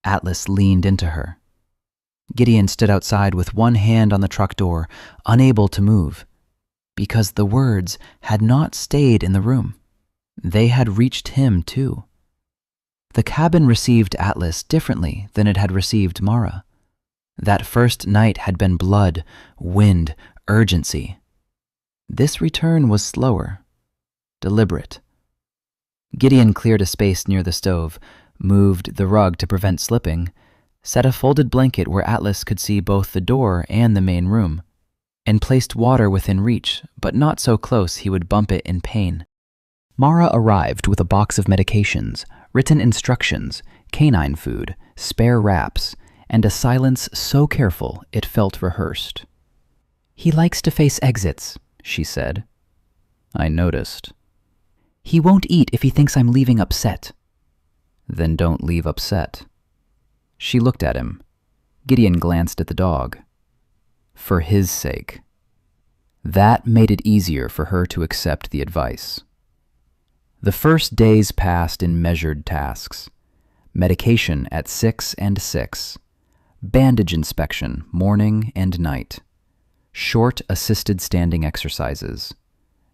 Atlas leaned into her. Gideon stood outside with one hand on the truck door, unable to move, because the words had not stayed in the room. They had reached him too. The cabin received Atlas differently than it had received Mara. That first night had been blood, wind, urgency. This return was slower, deliberate. Gideon cleared a space near the stove, moved the rug to prevent slipping, set a folded blanket where Atlas could see both the door and the main room, and placed water within reach, but not so close he would bump it in pain. Mara arrived with a box of medications, written instructions, canine food, spare wraps, and a silence so careful it felt rehearsed. "He likes to face exits," she said. I noticed. "He won't eat if he thinks I'm leaving upset." "Then don't leave upset." She looked at him. Gideon glanced at the dog. For his sake. That made it easier for her to accept the advice. The first days passed in measured tasks. Medication at 6 and 6. Bandage inspection morning and night. Short assisted standing exercises.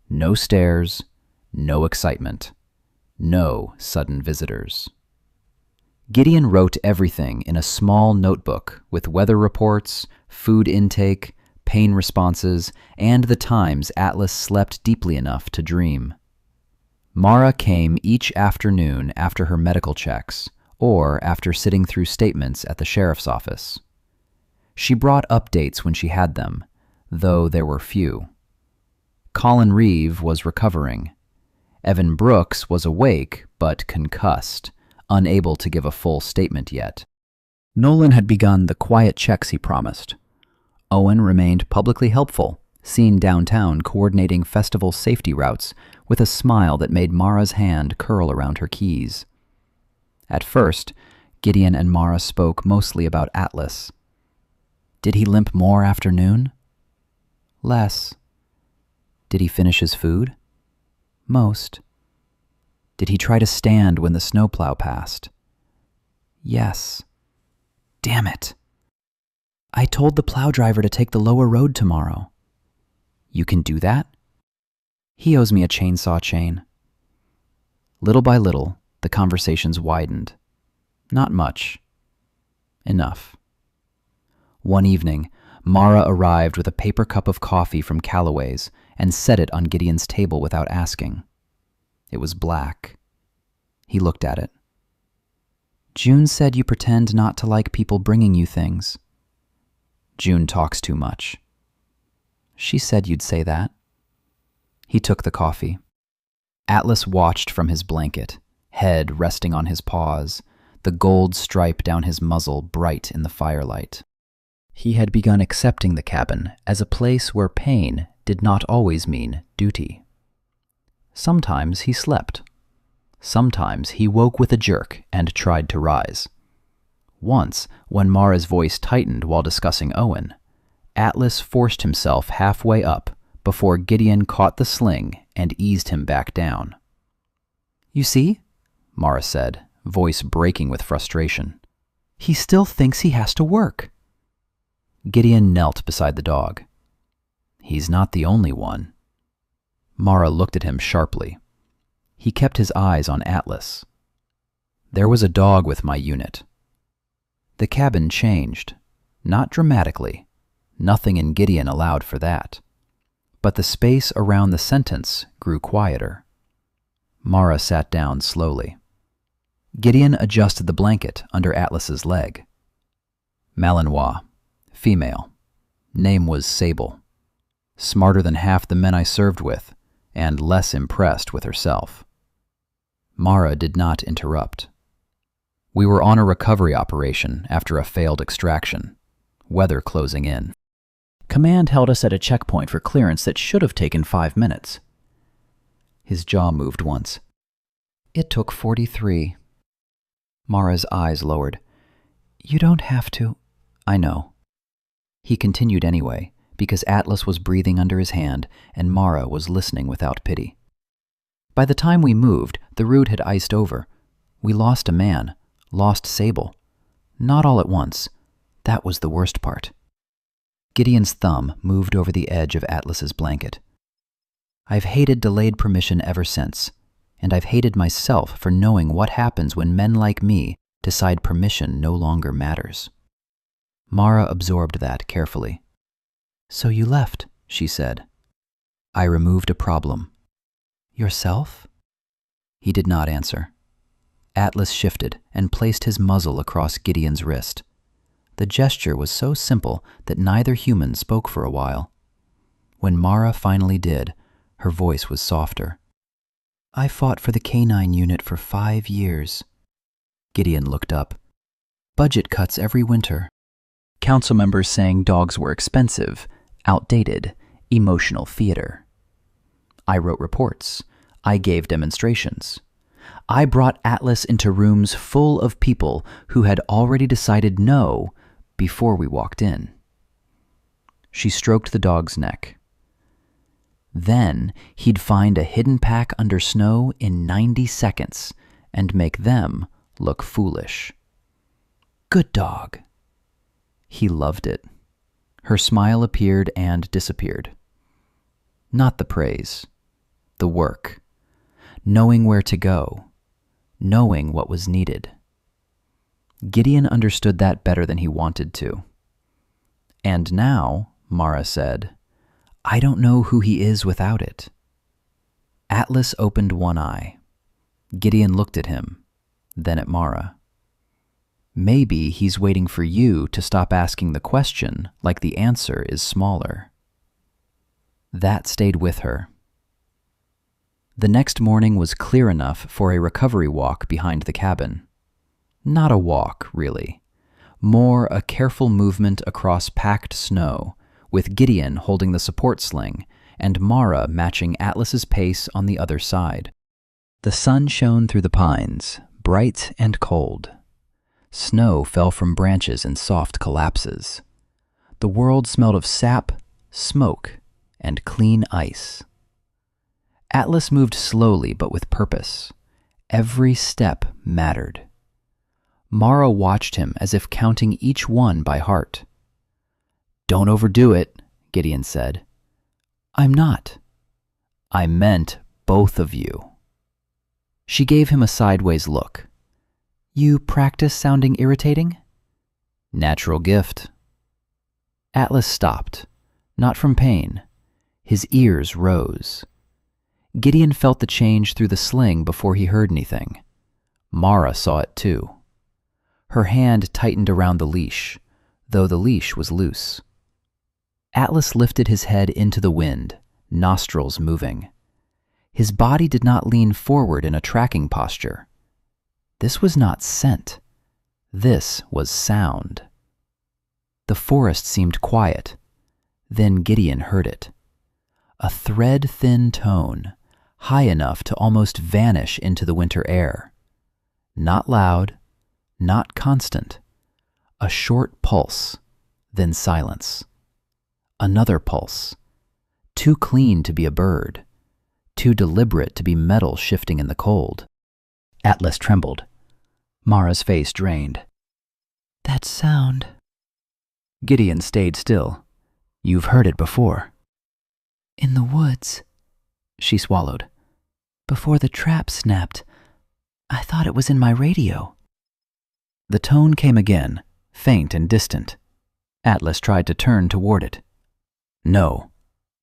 No stairs, no excitement. No sudden visitors. Gideon wrote everything in a small notebook with weather reports, food intake, pain responses, and the times Atlas slept deeply enough to dream. Mara came each afternoon after her medical checks, or after sitting through statements at the sheriff's office. She brought updates when she had them, though there were few. Colin Reeve was recovering. Evan Brooks was awake but concussed, unable to give a full statement yet. Nolan had begun the quiet checks he promised. Owen remained publicly helpful, seen downtown coordinating festival safety routes with a smile that made Mara's hand curl around her keys. At first, Gideon and Mara spoke mostly about Atlas. Did he limp more afternoon? Less. Did he finish his food? Most. Did he try to stand when the snowplow passed? Yes. Damn it. I told the plow driver to take the lower road tomorrow. You can do that? He owes me a chainsaw chain. Little by little, the conversations widened. Not much. Enough. One evening, Mara arrived with a paper cup of coffee from Callaway's and set it on Gideon's table without asking. It was black. He looked at it. June said you pretend not to like people bringing you things. June talks too much. She said you'd say that. He took the coffee. Atlas watched from his blanket, head resting on his paws, the gold stripe down his muzzle bright in the firelight. He had begun accepting the cabin as a place where pain did not always mean duty. Sometimes he slept. Sometimes he woke with a jerk and tried to rise. Once, when Mara's voice tightened while discussing Owen, Atlas forced himself halfway up before Gideon caught the sling and eased him back down. "You see?" Mara said, voice breaking with frustration. "He still thinks he has to work." Gideon knelt beside the dog. "He's not the only one." Mara looked at him sharply. He kept his eyes on Atlas. "There was a dog with my unit." The cabin changed, not dramatically. Nothing in Gideon allowed for that. But the space around the sentence grew quieter. Mara sat down slowly. Gideon adjusted the blanket under Atlas's leg. "Malinois, female. Name was Sable. Smarter than half the men I served with, and less impressed with herself." Mara did not interrupt. "We were on a recovery operation after a failed extraction. Weather closing in. Command held us at a checkpoint for clearance that should have taken 5 minutes." His jaw moved once. "It took 43. Mara's eyes lowered. "You don't have to." "I know." He continued anyway, because Atlas was breathing under his hand and Mara was listening without pity. "By the time we moved, the route had iced over. We lost a man, lost Sable. Not all at once. That was the worst part." Gideon's thumb moved over the edge of Atlas's blanket. "I've hated delayed permission ever since, and I've hated myself for knowing what happens when men like me decide permission no longer matters." Mara absorbed that carefully. "So you left," she said. "I removed a problem." "Yourself?" He did not answer. Atlas shifted and placed his muzzle across Gideon's wrist. The gesture was so simple that neither human spoke for a while. When Mara finally did, her voice was softer. "I fought for the K-9 unit for 5 years. Gideon looked up. "Budget cuts every winter. Council members saying dogs were expensive, outdated, emotional theater. I wrote reports. I gave demonstrations. I brought Atlas into rooms full of people who had already decided no before we walked in." She stroked the dog's neck. "Then he'd find a hidden pack under snow in 90 seconds and make them look foolish. Good dog." He loved it. Her smile appeared and disappeared. Not the praise, the work. Knowing where to go, knowing what was needed. Gideon understood that better than he wanted to. "And now," Mara said, "I don't know who he is without it." Atlas opened one eye. Gideon looked at him, then at Mara. "Maybe he's waiting for you to stop asking the question like the answer is smaller." That stayed with her. The next morning was clear enough for a recovery walk behind the cabin. Not a walk, really. More a careful movement across packed snow, with Gideon holding the support sling and Mara matching Atlas's pace on the other side. The sun shone through the pines, bright and cold. Snow fell from branches in soft collapses. The world smelled of sap, smoke, and clean ice. Atlas moved slowly but with purpose. Every step mattered. Mara watched him as if counting each one by heart. "Don't overdo it," Gideon said. "I'm not." "I meant both of you." She gave him a sideways look. "You practice sounding irritating?" "Natural gift." Atlas stopped, not from pain. His ears rose. Gideon felt the change through the sling before he heard anything. Mara saw it too. Her hand tightened around the leash, though the leash was loose. Atlas lifted his head into the wind, nostrils moving. His body did not lean forward in a tracking posture. This was not scent. This was sound. The forest seemed quiet. Then Gideon heard it. A thread-thin tone, high enough to almost vanish into the winter air. Not loud, not constant. A short pulse, then silence. Another pulse. Too clean to be a bird. too deliberate to be metal shifting in the cold. Atlas trembled. Mara's face drained. "That sound." Gideon stayed still. "You've heard it before." "In the woods," she swallowed. "Before the trap snapped. I thought it was in my radio." The tone came again, faint and distant. Atlas tried to turn toward it. "No,"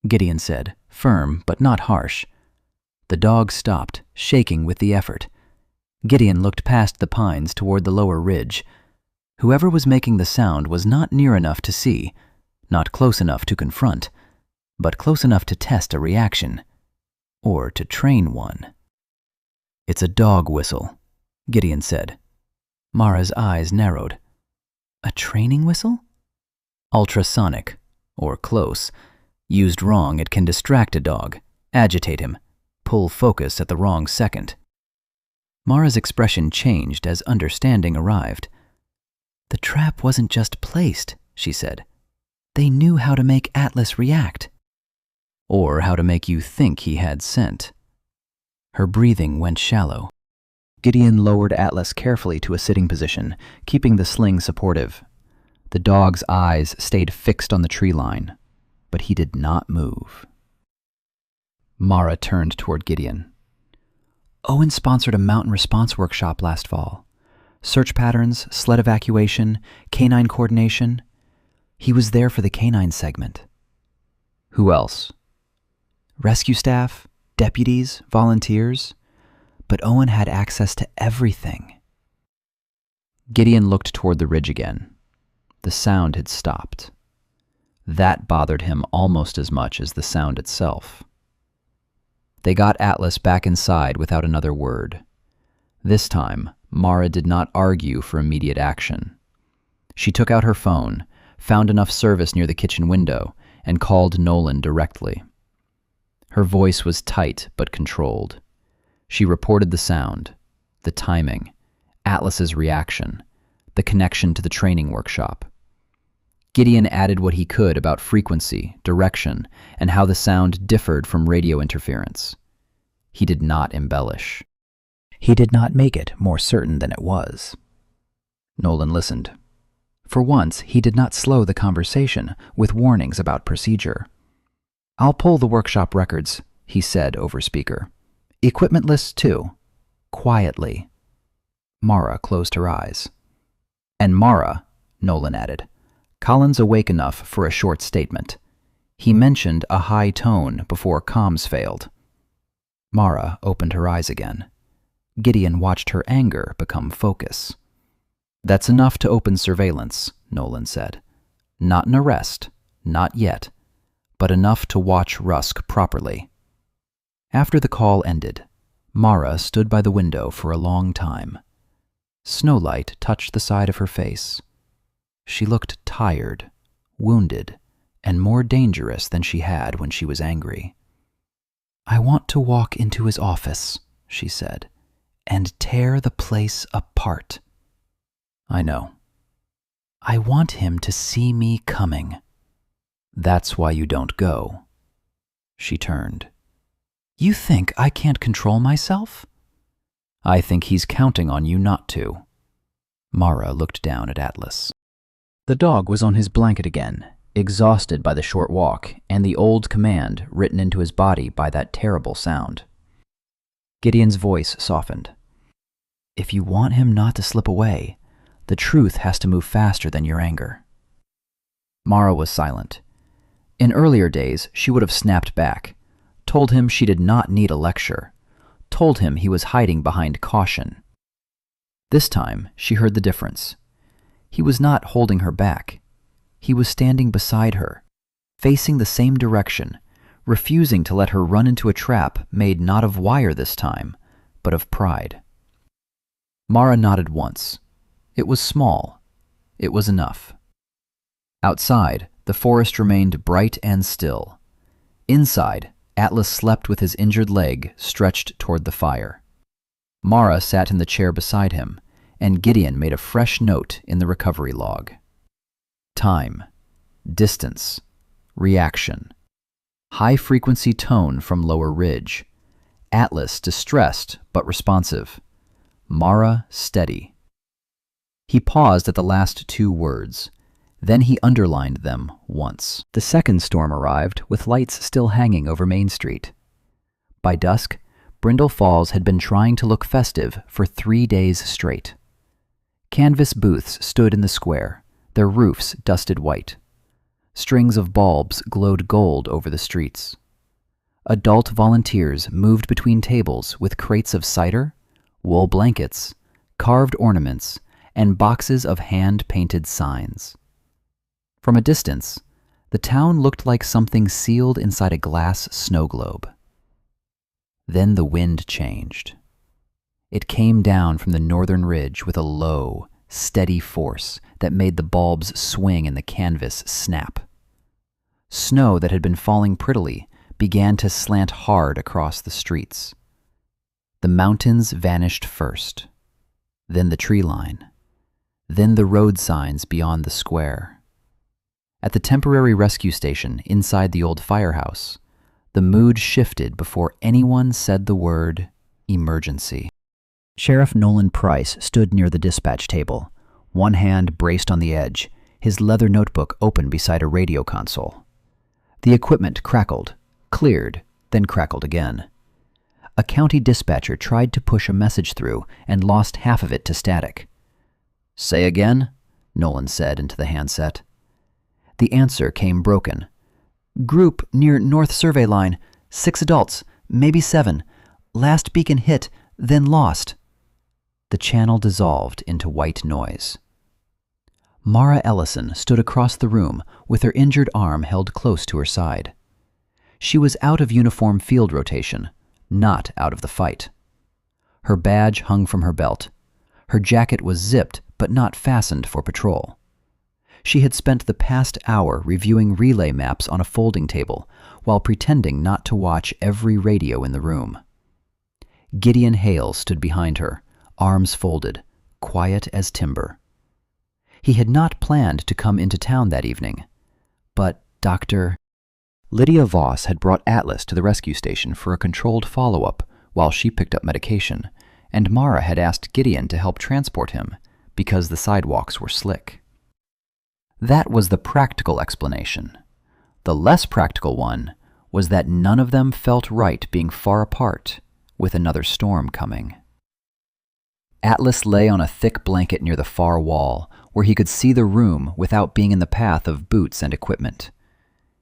Gideon said, firm but not harsh. The dog stopped, shaking with the effort. Gideon looked past the pines toward the lower ridge. Whoever was making the sound was not near enough to see, not close enough to confront, but close enough to test a reaction, or to train one. "It's a dog whistle," Gideon said. Mara's eyes narrowed. "A training whistle?" "Ultrasonic, or close. Used wrong, it can distract a dog, agitate him, pull focus at the wrong second." Mara's expression changed as understanding arrived. "The trap wasn't just placed," she said. "They knew how to make Atlas react." "Or how to make you think he had scent." Her breathing went shallow. Gideon lowered Atlas carefully to a sitting position, keeping the sling supportive. The dog's eyes stayed fixed on the tree line, but he did not move. Mara turned toward Gideon. "Owen sponsored a mountain response workshop last fall. Search patterns, sled evacuation, canine coordination. He was there for the canine segment." "Who else?" "Rescue staff, deputies, volunteers. But Owen had access to everything." Gideon looked toward the ridge again. The sound had stopped. That bothered him almost as much as the sound itself. They got Atlas back inside without another word. This time, Mara did not argue for immediate action. She took out her phone, found enough service near the kitchen window, and called Nolan directly. Her voice was tight but controlled. She reported the sound, the timing, Atlas's reaction, the connection to the training workshop. Gideon added what he could about frequency, direction, and how the sound differed from radio interference. He did not embellish. He did not make it more certain than it was. Nolan listened. For once, he did not slow the conversation with warnings about procedure. "I'll pull the workshop records," he said over speaker. "Equipment lists too. Quietly." Mara closed her eyes. "And Mara," Nolan added, "Colin's awake enough for a short statement. He mentioned a high tone before comms failed." Mara opened her eyes again. Gideon watched her anger become focus. "That's enough to open surveillance," Nolan said. "Not an arrest, not yet, but enough to watch Rusk properly." After the call ended, Mara stood by the window for a long time. Snowlight touched the side of her face. She looked tired, wounded, and more dangerous than she had when she was angry. "I want to walk into his office," she said, "and tear the place apart." "I know." "I want him to see me coming." "That's why you don't go." She turned. "You think I can't control myself?" "I think he's counting on you not to." Mara looked down at Atlas. The dog was on his blanket again, exhausted by the short walk and the old command written into his body by that terrible sound. Gideon's voice softened. "If you want him not to slip away, the truth has to move faster than your anger." Mara was silent. In earlier days, she would have snapped back, told him she did not need a lecture, told him he was hiding behind caution. This time, she heard the difference. He was not holding her back. He was standing beside her, facing the same direction, refusing to let her run into a trap made not of wire this time, but of pride. Mara nodded once. It was small. It was enough. Outside, the forest remained bright and still. Inside, Atlas slept with his injured leg stretched toward the fire. Mara sat in the chair beside him, and Gideon made a fresh note in the recovery log. Time, distance, reaction, high-frequency tone from lower ridge, Atlas distressed but responsive. Mara steady. He paused at the last two words. Then he underlined them once. The second storm arrived, with lights still hanging over Main Street. By dusk, Brindle Falls had been trying to look festive for 3 days straight. Canvas booths stood in the square, their roofs dusted white. Strings of bulbs glowed gold over the streets. Adult volunteers moved between tables with crates of cider, wool blankets, carved ornaments, and boxes of hand-painted signs. From a distance, the town looked like something sealed inside a glass snow globe. Then the wind changed. It came down from the northern ridge with a low, steady force that made the bulbs swing and the canvas snap. Snow that had been falling prettily began to slant hard across the streets. The mountains vanished first, then the tree line, then the road signs beyond the square. At the temporary rescue station inside the old firehouse, the mood shifted before anyone said the word emergency. Sheriff Nolan Price stood near the dispatch table, one hand braced on the edge, his leather notebook open beside a radio console. The equipment crackled, cleared, then crackled again. A county dispatcher tried to push a message through and lost half of it to static. "Say again," Nolan said into the handset. The answer came broken. "Group near North Survey Line, 6 adults, maybe 7. Last beacon hit, then lost." The channel dissolved into white noise. Mara Ellison stood across the room with her injured arm held close to her side. She was out of uniform field rotation, not out of the fight. Her badge hung from her belt. Her jacket was zipped but not fastened for patrol. She had spent the past hour reviewing relay maps on a folding table while pretending not to watch every radio in the room. Gideon Hale stood behind her, arms folded, quiet as timber. He had not planned to come into town that evening, but Lydia Voss had brought Atlas to the rescue station for a controlled follow-up while she picked up medication, and Mara had asked Gideon to help transport him because the sidewalks were slick. That was the practical explanation. The less practical one was that none of them felt right being far apart with another storm coming. Atlas lay on a thick blanket near the far wall, where he could see the room without being in the path of boots and equipment.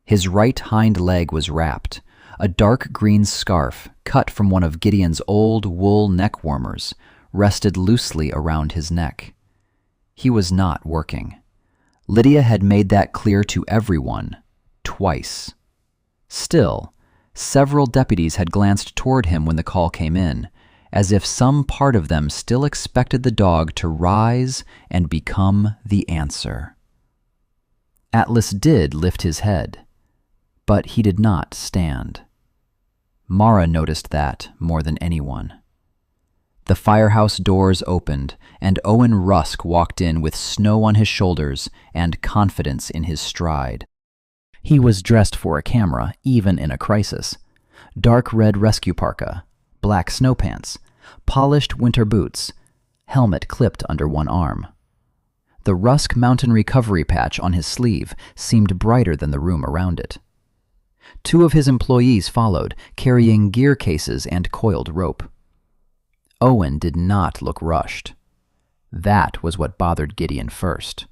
His right hind leg was wrapped. A dark green scarf, cut from one of Gideon's old wool neck warmers, rested loosely around his neck. He was not working. Lydia had made that clear to everyone, twice. Still, several deputies had glanced toward him when the call came in, as if some part of them still expected the dog to rise and become the answer. Atlas did lift his head, but he did not stand. Mara noticed that more than anyone. The firehouse doors opened, and Owen Rusk walked in with snow on his shoulders and confidence in his stride. He was dressed for a camera, even in a crisis. Dark red rescue parka, black snow pants, polished winter boots, helmet clipped under one arm. The Rusk Mountain Recovery patch on his sleeve seemed brighter than the room around it. 2 of his employees followed, carrying gear cases and coiled rope. Owen did not look rushed. That was what bothered Gideon first.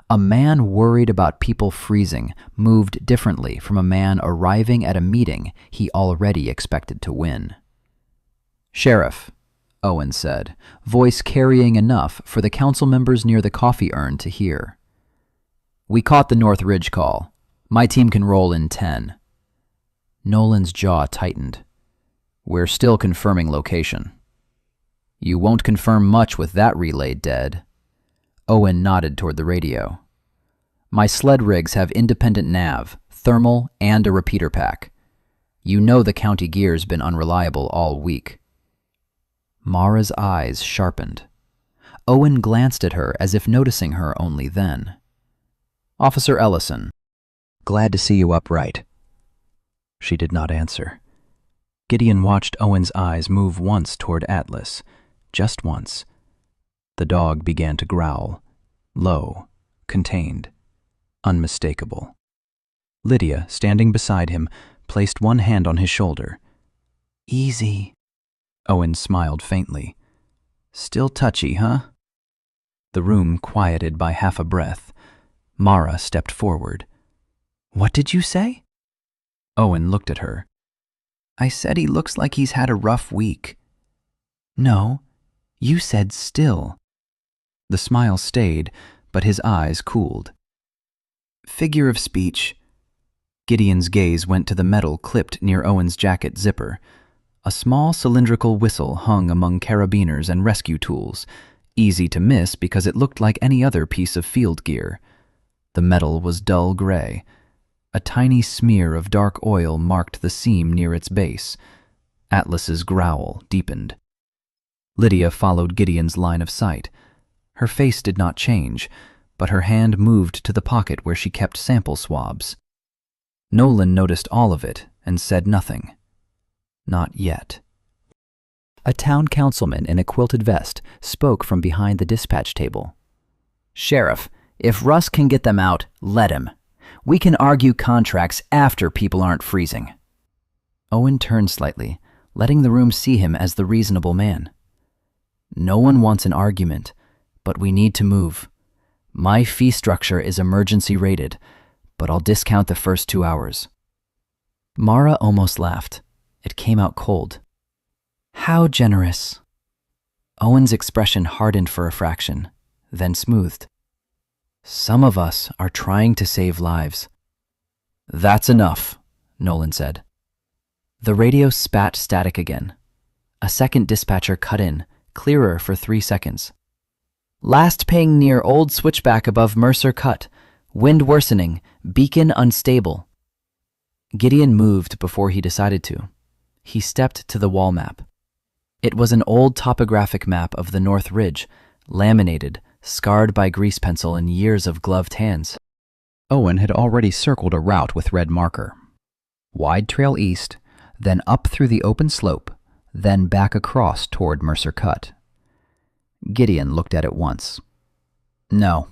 A man worried about people freezing moved differently from a man arriving at a meeting he already expected to win. "Sheriff," Owen said, voice carrying enough for the council members near the coffee urn to hear. "We caught the North Ridge call. My team can roll in 10. Nolan's jaw tightened. "We're still confirming location." "You won't confirm much with that relay dead." Owen nodded toward the radio. "My sled rigs have independent nav, thermal, and a repeater pack. You know the county gear's been unreliable all week." Mara's eyes sharpened. Owen glanced at her as if noticing her only then. "Officer Ellison." "Glad to see you upright." She did not answer. Gideon watched Owen's eyes move once toward Atlas, just once. The dog began to growl, low, contained, unmistakable. Lydia, standing beside him, placed one hand on his shoulder. "Easy." Owen smiled faintly. "Still touchy, huh?" The room quieted by half a breath. Mara stepped forward. "What did you say?" Owen looked at her. "I said he looks like he's had a rough week." "No, you said still." The smile stayed, but his eyes cooled. "Figure of speech." Gideon's gaze went to the metal clipped near Owen's jacket zipper. A small cylindrical whistle hung among carabiners and rescue tools, easy to miss because it looked like any other piece of field gear. The metal was dull gray. A tiny smear of dark oil marked the seam near its base. Atlas's growl deepened. Lydia followed Gideon's line of sight. Her face did not change, but her hand moved to the pocket where she kept sample swabs. Nolan noticed all of it and said nothing. Not yet. A town councilman in a quilted vest spoke from behind the dispatch table. "Sheriff, if Russ can get them out, let him. We can argue contracts after people aren't freezing." Owen turned slightly, letting the room see him as the reasonable man. "No one wants an argument, but we need to move. My fee structure is emergency rated, but I'll discount the first 2 hours." Mara almost laughed. It came out cold. "How generous." Owen's expression hardened for a fraction, then smoothed. "Some of us are trying to save lives." "That's enough," Nolan said. The radio spat static again. A second dispatcher cut in, clearer for 3 seconds. "Last ping near Old Switchback above Mercer Cut. Wind worsening. Beacon unstable." Gideon moved before he decided to. He stepped to the wall map. It was an old topographic map of the North Ridge, laminated, scarred by grease pencil and years of gloved hands. Owen had already circled a route with red marker. Wide trail east, then up through the open slope, then back across toward Mercer Cut. Gideon looked at it once. No.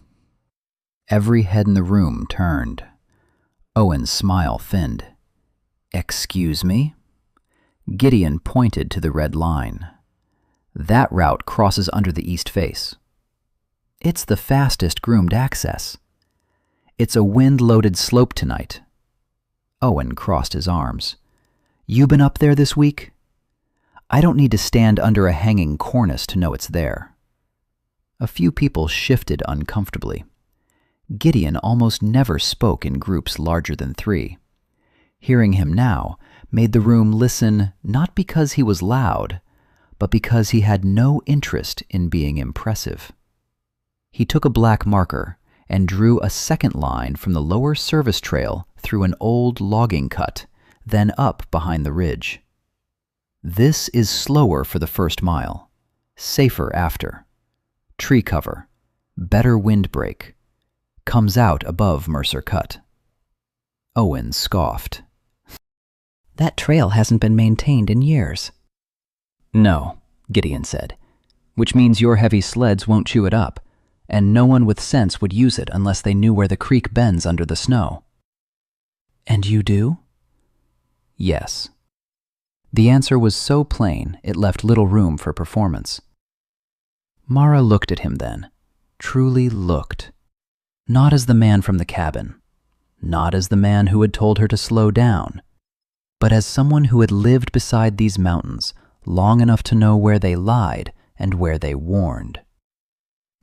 Every head in the room turned. Owen's smile thinned. "Excuse me?" Gideon pointed to the red line. "That route crosses under the east face. It's the fastest groomed access. It's a wind-loaded slope tonight." Owen crossed his arms. "You been up there this week?" "I don't need to stand under a hanging cornice to know it's there." A few people shifted uncomfortably. Gideon almost never spoke in groups larger than 3. Hearing him now made the room listen not because he was loud, but because he had no interest in being impressive. He took a black marker and drew a second line from the lower service trail through an old logging cut, then up behind the ridge. "This is slower for the first mile, safer after. Tree cover, better windbreak. Comes out above Mercer Cut." Owen scoffed. "That trail hasn't been maintained in years." "No," Gideon said, "which means your heavy sleds won't chew it up, and no one with sense would use it unless they knew where the creek bends under the snow." "And you do?" "Yes." The answer was so plain it left little room for performance. Mara looked at him then, truly looked. Not as the man from the cabin, not as the man who had told her to slow down, but as someone who had lived beside these mountains long enough to know where they lied and where they warned.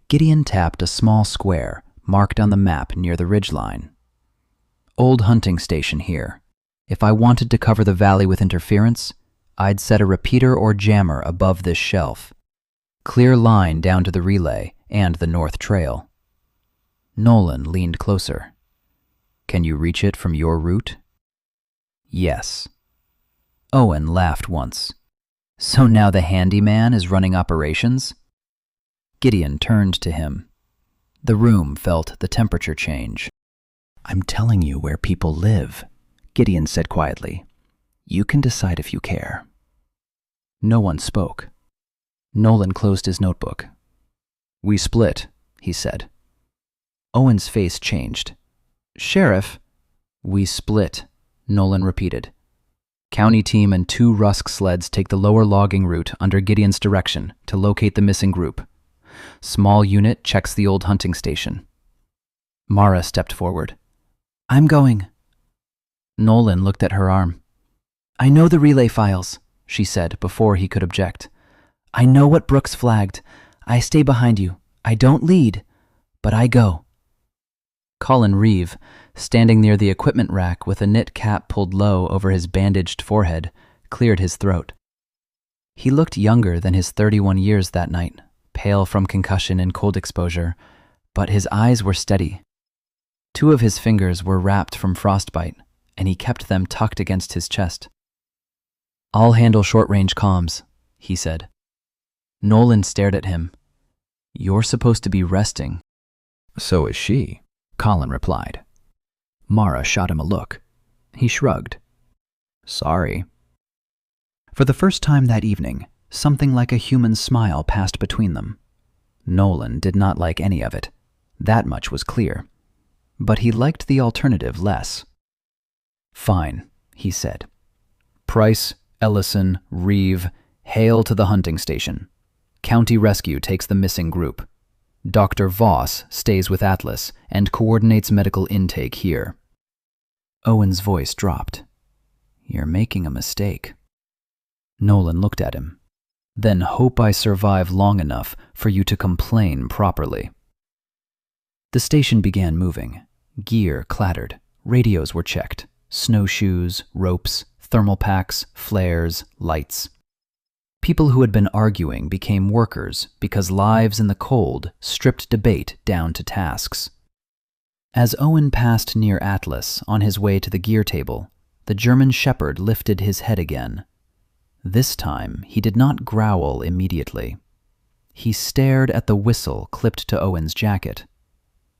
Gideon tapped a small square marked on the map near the ridgeline. "Old hunting station here. If I wanted to cover the valley with interference, I'd set a repeater or jammer above this shelf. Clear line down to the relay and the north trail." Nolan leaned closer. "Can you reach it from your route?" "Yes." Owen laughed once. "So now the handyman is running operations?" Gideon turned to him. The room felt the temperature change. "I'm telling you where people live," Gideon said quietly. You can decide if you care." No one spoke. Nolan closed his notebook. "We split," he said. Owen's face changed. "Sheriff?" "We split," Nolan repeated. "County team and 2 Rusk sleds take the lower logging route under Gideon's direction to locate the missing group. Small unit checks the old hunting station." Mara stepped forward. "I'm going." Nolan looked at her arm. "I know the relay files," she said before he could object. "I know what Brooks flagged. I stay behind you. I don't lead, but I go." Colin Reeve, standing near the equipment rack with a knit cap pulled low over his bandaged forehead, cleared his throat. He looked younger than his 31 years that night, pale from concussion and cold exposure, but his eyes were steady. 2 of his fingers were wrapped from frostbite, and he kept them tucked against his chest. "I'll handle short-range comms," he said. Nolan stared at him. "You're supposed to be resting." "So is she," Colin replied. Mara shot him a look. He shrugged. "Sorry." For the first time that evening, something like a human smile passed between them. Nolan did not like any of it. That much was clear. But he liked the alternative less. "Fine," he said. "Price, Ellison, Reeve, Hale to the hunting station. County Rescue takes the missing group. Dr. Voss stays with Atlas and coordinates medical intake here." Owen's voice dropped. "You're making a mistake." Nolan looked at him. "Then hope I survive long enough for you to complain properly." The station began moving. Gear clattered. Radios were checked. Snowshoes, ropes, thermal packs, flares, lights. People who had been arguing became workers because lives in the cold stripped debate down to tasks. As Owen passed near Atlas on his way to the gear table, the German shepherd lifted his head again. This time, he did not growl immediately. He stared at the whistle clipped to Owen's jacket,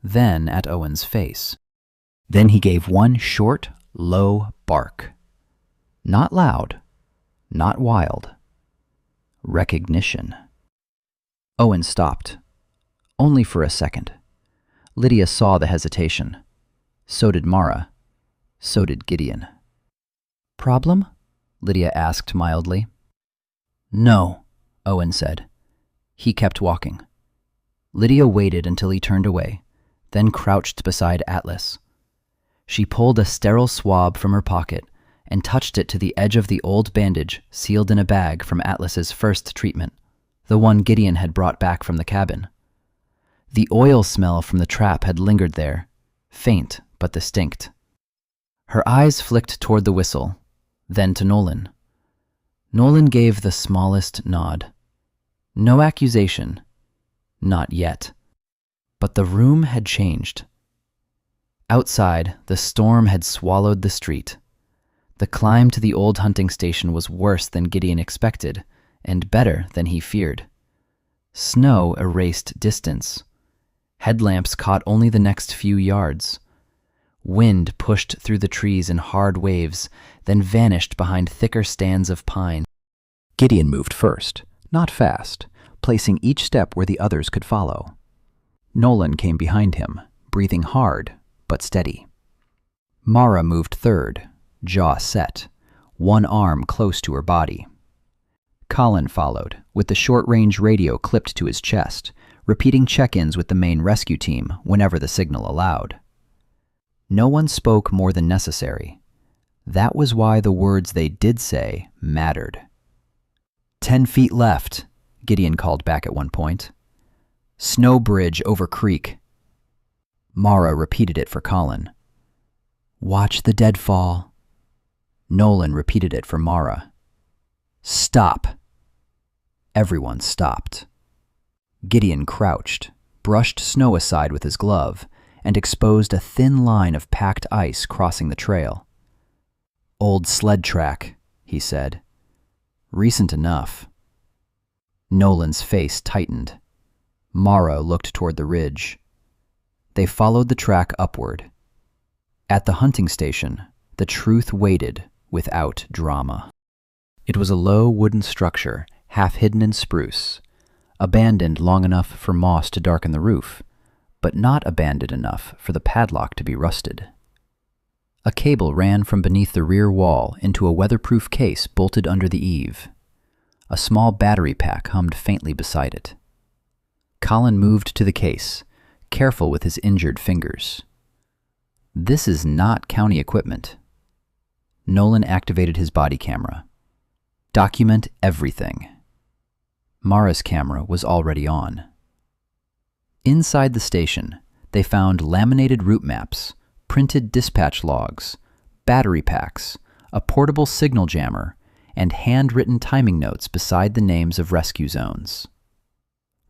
then at Owen's face. Then he gave one short, low bark. Not loud, not wild. Recognition. Owen stopped. Only for a second. Lydia saw the hesitation. So did Mara. So did Gideon. "Problem?" Lydia asked mildly. "No," Owen said. He kept walking. Lydia waited until he turned away, then crouched beside Atlas. She pulled a sterile swab from her pocket and touched it to the edge of the old bandage sealed in a bag from Atlas's first treatment, the one Gideon had brought back from the cabin. The oil smell from the trap had lingered there, faint but distinct. Her eyes flicked toward the whistle, then to Nolan. Nolan gave the smallest nod. No accusation. Not yet. But the room had changed. Outside, the storm had swallowed the street. The climb to the old hunting station was worse than Gideon expected, and better than he feared. Snow erased distance. Headlamps caught only the next few yards. Wind pushed through the trees in hard waves, then vanished behind thicker stands of pine. Gideon moved first, not fast, placing each step where the others could follow. Nolan came behind him, breathing hard but steady. Mara moved third, jaw set, one arm close to her body. Colin followed, with the short-range radio clipped to his chest, repeating check-ins with the main rescue team whenever the signal allowed. No one spoke more than necessary. That was why the words they did say mattered. 10 feet left, Gideon called back at one point. Snow bridge over creek. Mara repeated it for Colin. Watch the deadfall. Nolan repeated it for Mara. Stop. Everyone stopped. Gideon crouched, brushed snow aside with his glove, and exposed a thin line of packed ice crossing the trail. Old sled track, he said. Recent enough. Nolan's face tightened. Mara looked toward the ridge. They followed the track upward. At the hunting station, the truth waited without drama. It was a low wooden structure, half hidden in spruce, abandoned long enough for moss to darken the roof, but not abandoned enough for the padlock to be rusted. A cable ran from beneath the rear wall into a weatherproof case bolted under the eave. A small battery pack hummed faintly beside it. Colin moved to the case, careful with his injured fingers. This is not county equipment. Nolan activated his body camera. Document everything. Mara's camera was already on. Inside the station, they found laminated route maps, printed dispatch logs, battery packs, a portable signal jammer, and handwritten timing notes beside the names of rescue zones.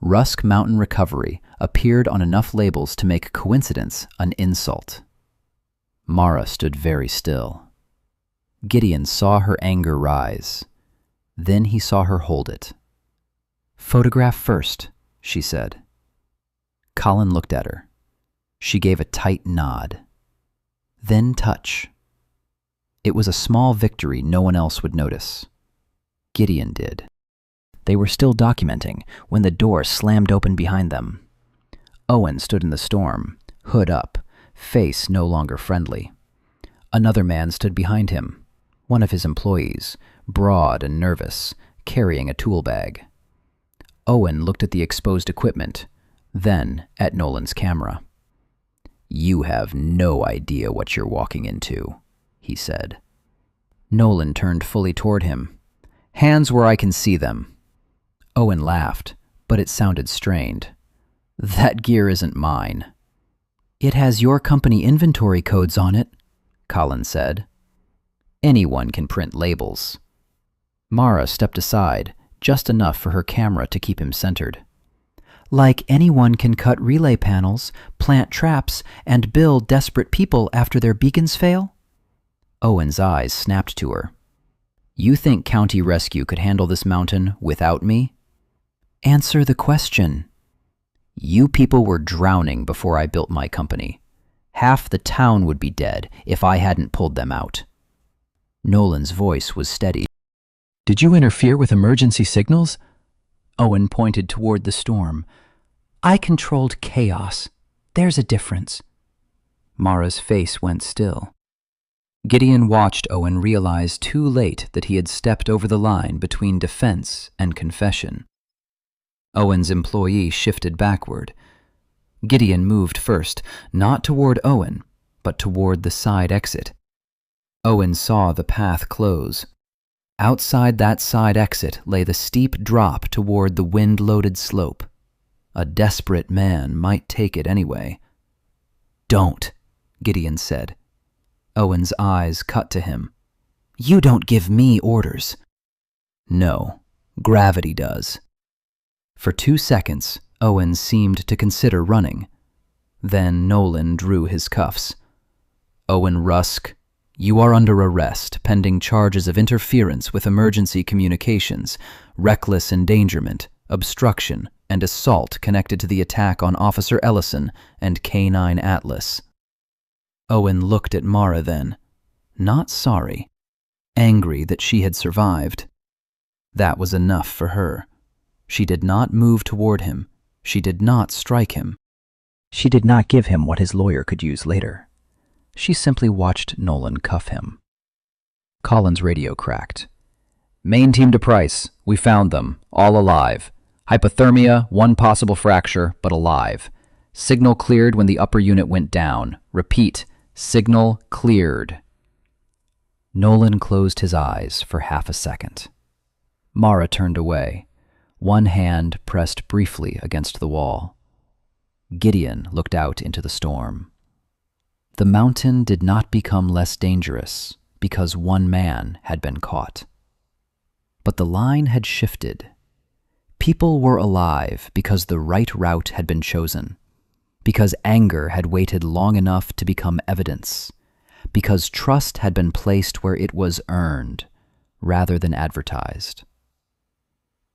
Rusk Mountain Recovery appeared on enough labels to make coincidence an insult. Mara stood very still. Gideon saw her anger rise. Then he saw her hold it. "Photograph first," she said. Colin looked at her. She gave a tight nod. Then touch. It was a small victory no one else would notice. Gideon did. They were still documenting when the door slammed open behind them. Owen stood in the storm, hood up, face no longer friendly. Another man stood behind him, one of his employees, broad and nervous, carrying a tool bag. Owen looked at the exposed equipment, then at Nolan's camera. "You have no idea what you're walking into," he said. Nolan turned fully toward him. "Hands where I can see them." Owen laughed, but it sounded strained. "That gear isn't mine." "It has your company inventory codes on it," Colin said. "Anyone can print labels." Mara stepped aside, just enough for her camera to keep him centered. "Like anyone can cut relay panels, plant traps, and build desperate people after their beacons fail?" Owen's eyes snapped to her. "You think County Rescue could handle this mountain without me?" "Answer the question." "You people were drowning before I built my company. Half the town would be dead if I hadn't pulled them out." Nolan's voice was steady. "Did you interfere with emergency signals?" Owen pointed toward the storm. "I controlled chaos. There's a difference." Mara's face went still. Gideon watched Owen realize too late that he had stepped over the line between defense and confession. Owen's employee shifted backward. Gideon moved first, not toward Owen, but toward the side exit. Owen saw the path close. Outside that side exit lay the steep drop toward the wind-loaded slope. A desperate man might take it anyway. "Don't," Gideon said. Owen's eyes cut to him. "You don't give me orders." "No, gravity does." For 2 seconds, Owen seemed to consider running. Then Nolan drew his cuffs. "Owen Rusk, you are under arrest pending charges of interference with emergency communications, reckless endangerment, obstruction, and assault connected to the attack on Officer Ellison and K9 Atlas." Owen looked at Mara then, not sorry, angry that she had survived. That was enough for her. She did not move toward him. She did not strike him. She did not give him what his lawyer could use later. She simply watched Nolan cuff him. Colin's radio cracked. "Main team to Price. We found them, all alive. Hypothermia, one possible fracture, but alive. Signal cleared when the upper unit went down. Repeat, signal cleared." Nolan closed his eyes for half a second. Mara turned away, one hand pressed briefly against the wall. Gideon looked out into the storm. The mountain did not become less dangerous because one man had been caught. But the line had shifted. People were alive because the right route had been chosen, because anger had waited long enough to become evidence, because trust had been placed where it was earned rather than advertised.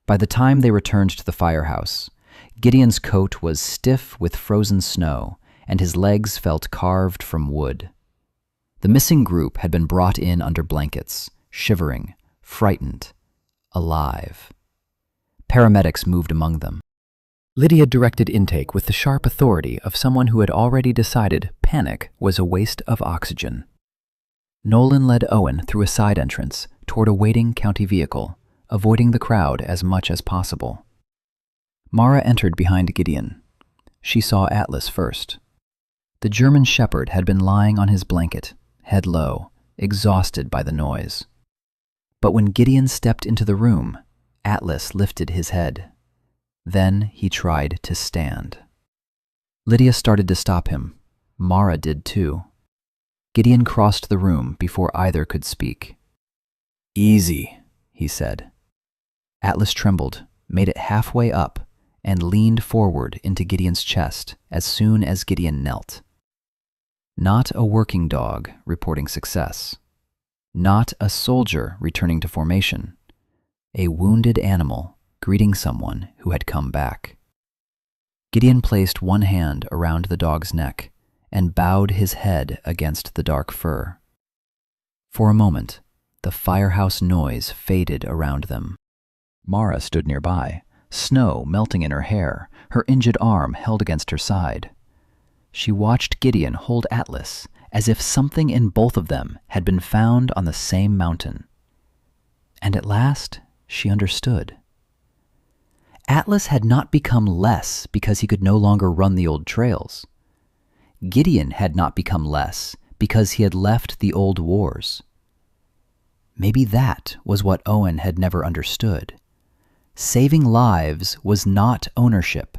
By the time they returned to the firehouse, Gideon's coat was stiff with frozen snow, and his legs felt carved from wood. The missing group had been brought in under blankets, shivering, frightened, alive. Paramedics moved among them. Lydia directed intake with the sharp authority of someone who had already decided panic was a waste of oxygen. Nolan led Owen through a side entrance toward a waiting county vehicle, avoiding the crowd as much as possible. Mara entered behind Gideon. She saw Atlas first. The German shepherd had been lying on his blanket, head low, exhausted by the noise. But when Gideon stepped into the room, Atlas lifted his head. Then he tried to stand. Lydia started to stop him. Mara did too. Gideon crossed the room before either could speak. "Easy," he said. Atlas trembled, made it halfway up, and leaned forward into Gideon's chest as soon as Gideon knelt. Not a working dog reporting success. Not a soldier returning to formation. A wounded animal greeting someone who had come back. Gideon placed one hand around the dog's neck and bowed his head against the dark fur. For a moment, the firehouse noise faded around them. Mara stood nearby, snow melting in her hair, her injured arm held against her side. She watched Gideon hold Atlas as if something in both of them had been found on the same mountain. And at last, she understood. Atlas had not become less because he could no longer run the old trails. Gideon had not become less because he had left the old wars. Maybe that was what Owen had never understood. Saving lives was not ownership.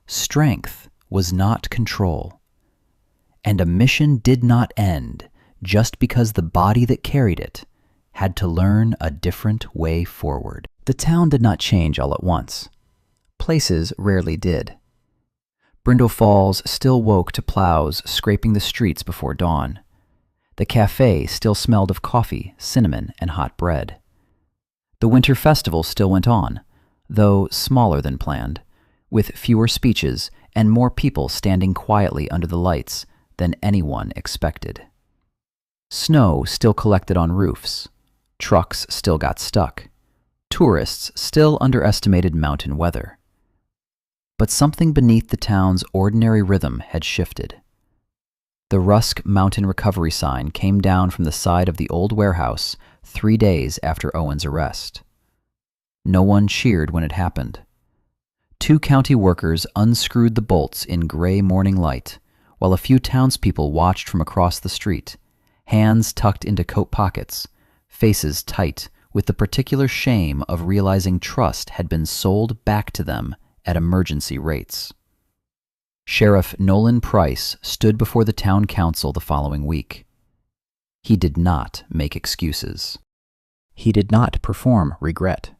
Strength was not control. And a mission did not end just because the body that carried it had to learn a different way forward. The town did not change all at once. Places rarely did. Brindle Falls still woke to plows scraping the streets before dawn. The cafe still smelled of coffee, cinnamon, and hot bread. The winter festival still went on, though smaller than planned, with fewer speeches and more people standing quietly under the lights than anyone expected. Snow still collected on roofs. Trucks still got stuck. Tourists still underestimated mountain weather. But something beneath the town's ordinary rhythm had shifted. The Rusk Mountain Recovery sign came down from the side of the old warehouse 3 days after Owen's arrest. No one cheered when it happened. 2 county workers unscrewed the bolts in gray morning light, while a few townspeople watched from across the street, hands tucked into coat pockets, faces tight with the particular shame of realizing trust had been sold back to them at emergency rates. Sheriff Nolan Price stood before the town council the following week. He did not make excuses. He did not perform regret.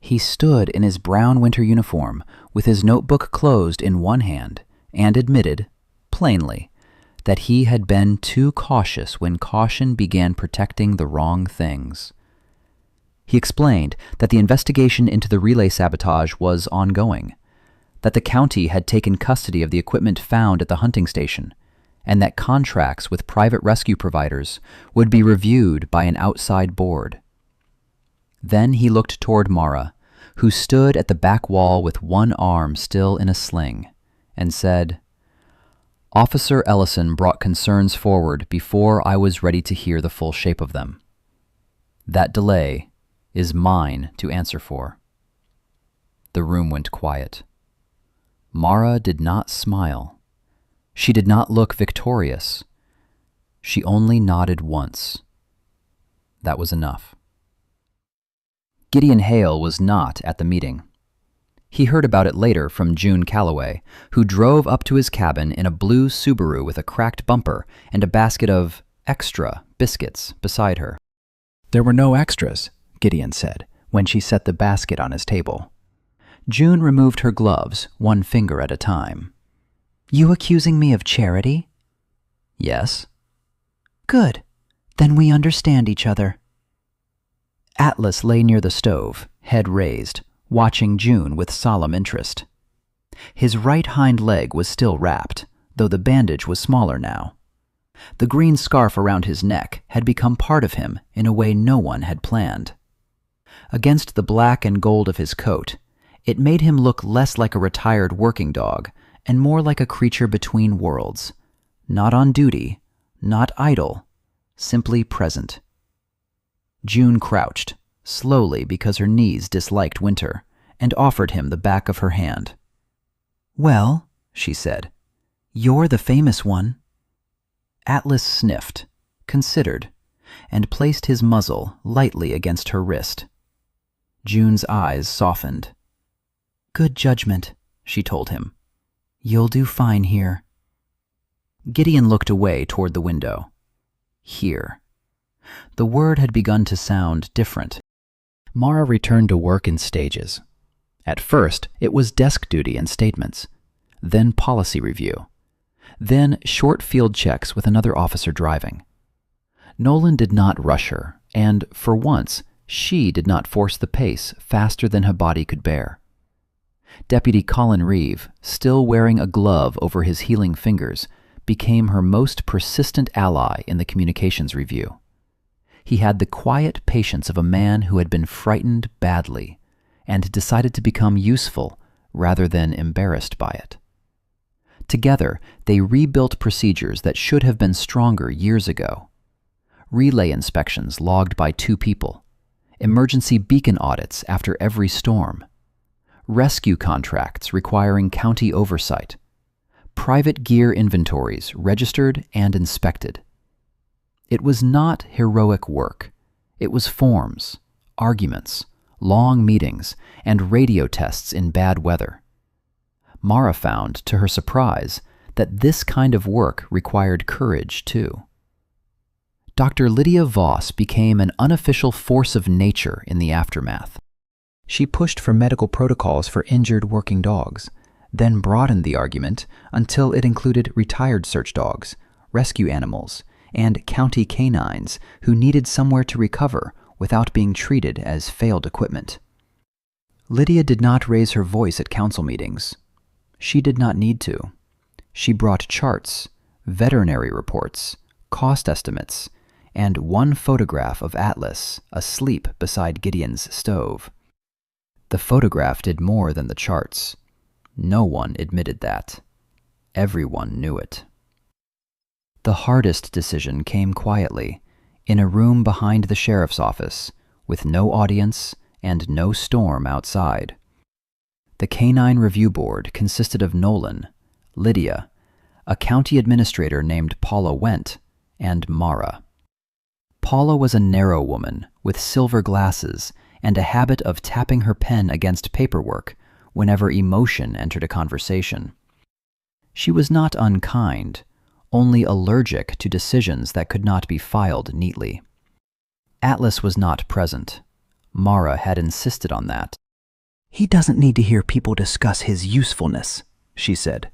He stood in his brown winter uniform with his notebook closed in one hand and admitted, plainly, that he had been too cautious when caution began protecting the wrong things. He explained that the investigation into the relay sabotage was ongoing, that the county had taken custody of the equipment found at the hunting station, and that contracts with private rescue providers would be reviewed by an outside board. Then he looked toward Mara, who stood at the back wall with one arm still in a sling, and said, "Officer Ellison brought concerns forward before I was ready to hear the full shape of them. That delay is mine to answer for." The room went quiet. Mara did not smile. She did not look victorious. She only nodded once. That was enough. Gideon Hale was not at the meeting. He heard about it later from June Calloway, who drove up to his cabin in a blue Subaru with a cracked bumper and a basket of extra biscuits beside her. "There were no extras," Gideon said, when she set the basket on his table. June removed her gloves, one finger at a time. "You accusing me of charity?" "Yes." "Good. Then we understand each other." Atlas lay near the stove, head raised, watching June with solemn interest. His right hind leg was still wrapped, though the bandage was smaller now. The green scarf around his neck had become part of him in a way no one had planned. Against the black and gold of his coat, it made him look less like a retired working dog and more like a creature between worlds, not on duty, not idle, simply present. June crouched, slowly because her knees disliked winter, and offered him the back of her hand. "Well," she said, "you're the famous one." Atlas sniffed, considered, and placed his muzzle lightly against her wrist. June's eyes softened. "Good judgment," she told him. "You'll do fine here." Gideon looked away toward the window. Here. The word had begun to sound different. Mara returned to work in stages. At first, it was desk duty and statements, then policy review, then short field checks with another officer driving. Nolan did not rush her, and, for once, she did not force the pace faster than her body could bear. Deputy Colin Reeve, still wearing a glove over his healing fingers, became her most persistent ally in the communications review. He had the quiet patience of a man who had been frightened badly and decided to become useful rather than embarrassed by it. Together, they rebuilt procedures that should have been stronger years ago. Relay inspections logged by 2 people, emergency beacon audits after every storm, rescue contracts requiring county oversight, private gear inventories registered and inspected. It was not heroic work. It was forms, arguments, long meetings, and radio tests in bad weather. Mara found, to her surprise, that this kind of work required courage, too. Dr. Lydia Voss became an unofficial force of nature in the aftermath. She pushed for medical protocols for injured working dogs, then broadened the argument until it included retired search dogs, rescue animals, and county canines who needed somewhere to recover without being treated as failed equipment. Lydia did not raise her voice at council meetings. She did not need to. She brought charts, veterinary reports, cost estimates, and one photograph of Atlas asleep beside Gideon's stove. The photograph did more than the charts. No one admitted that. Everyone knew it. The hardest decision came quietly, in a room behind the sheriff's office, with no audience and no storm outside. The Canine Review Board consisted of Nolan, Lydia, a county administrator named Paula Wendt, and Mara. Paula was a narrow woman with silver glasses and a habit of tapping her pen against paperwork whenever emotion entered a conversation. She was not unkind, only allergic to decisions that could not be filed neatly. Atlas was not present. Mara had insisted on that. "He doesn't need to hear people discuss his usefulness," she said.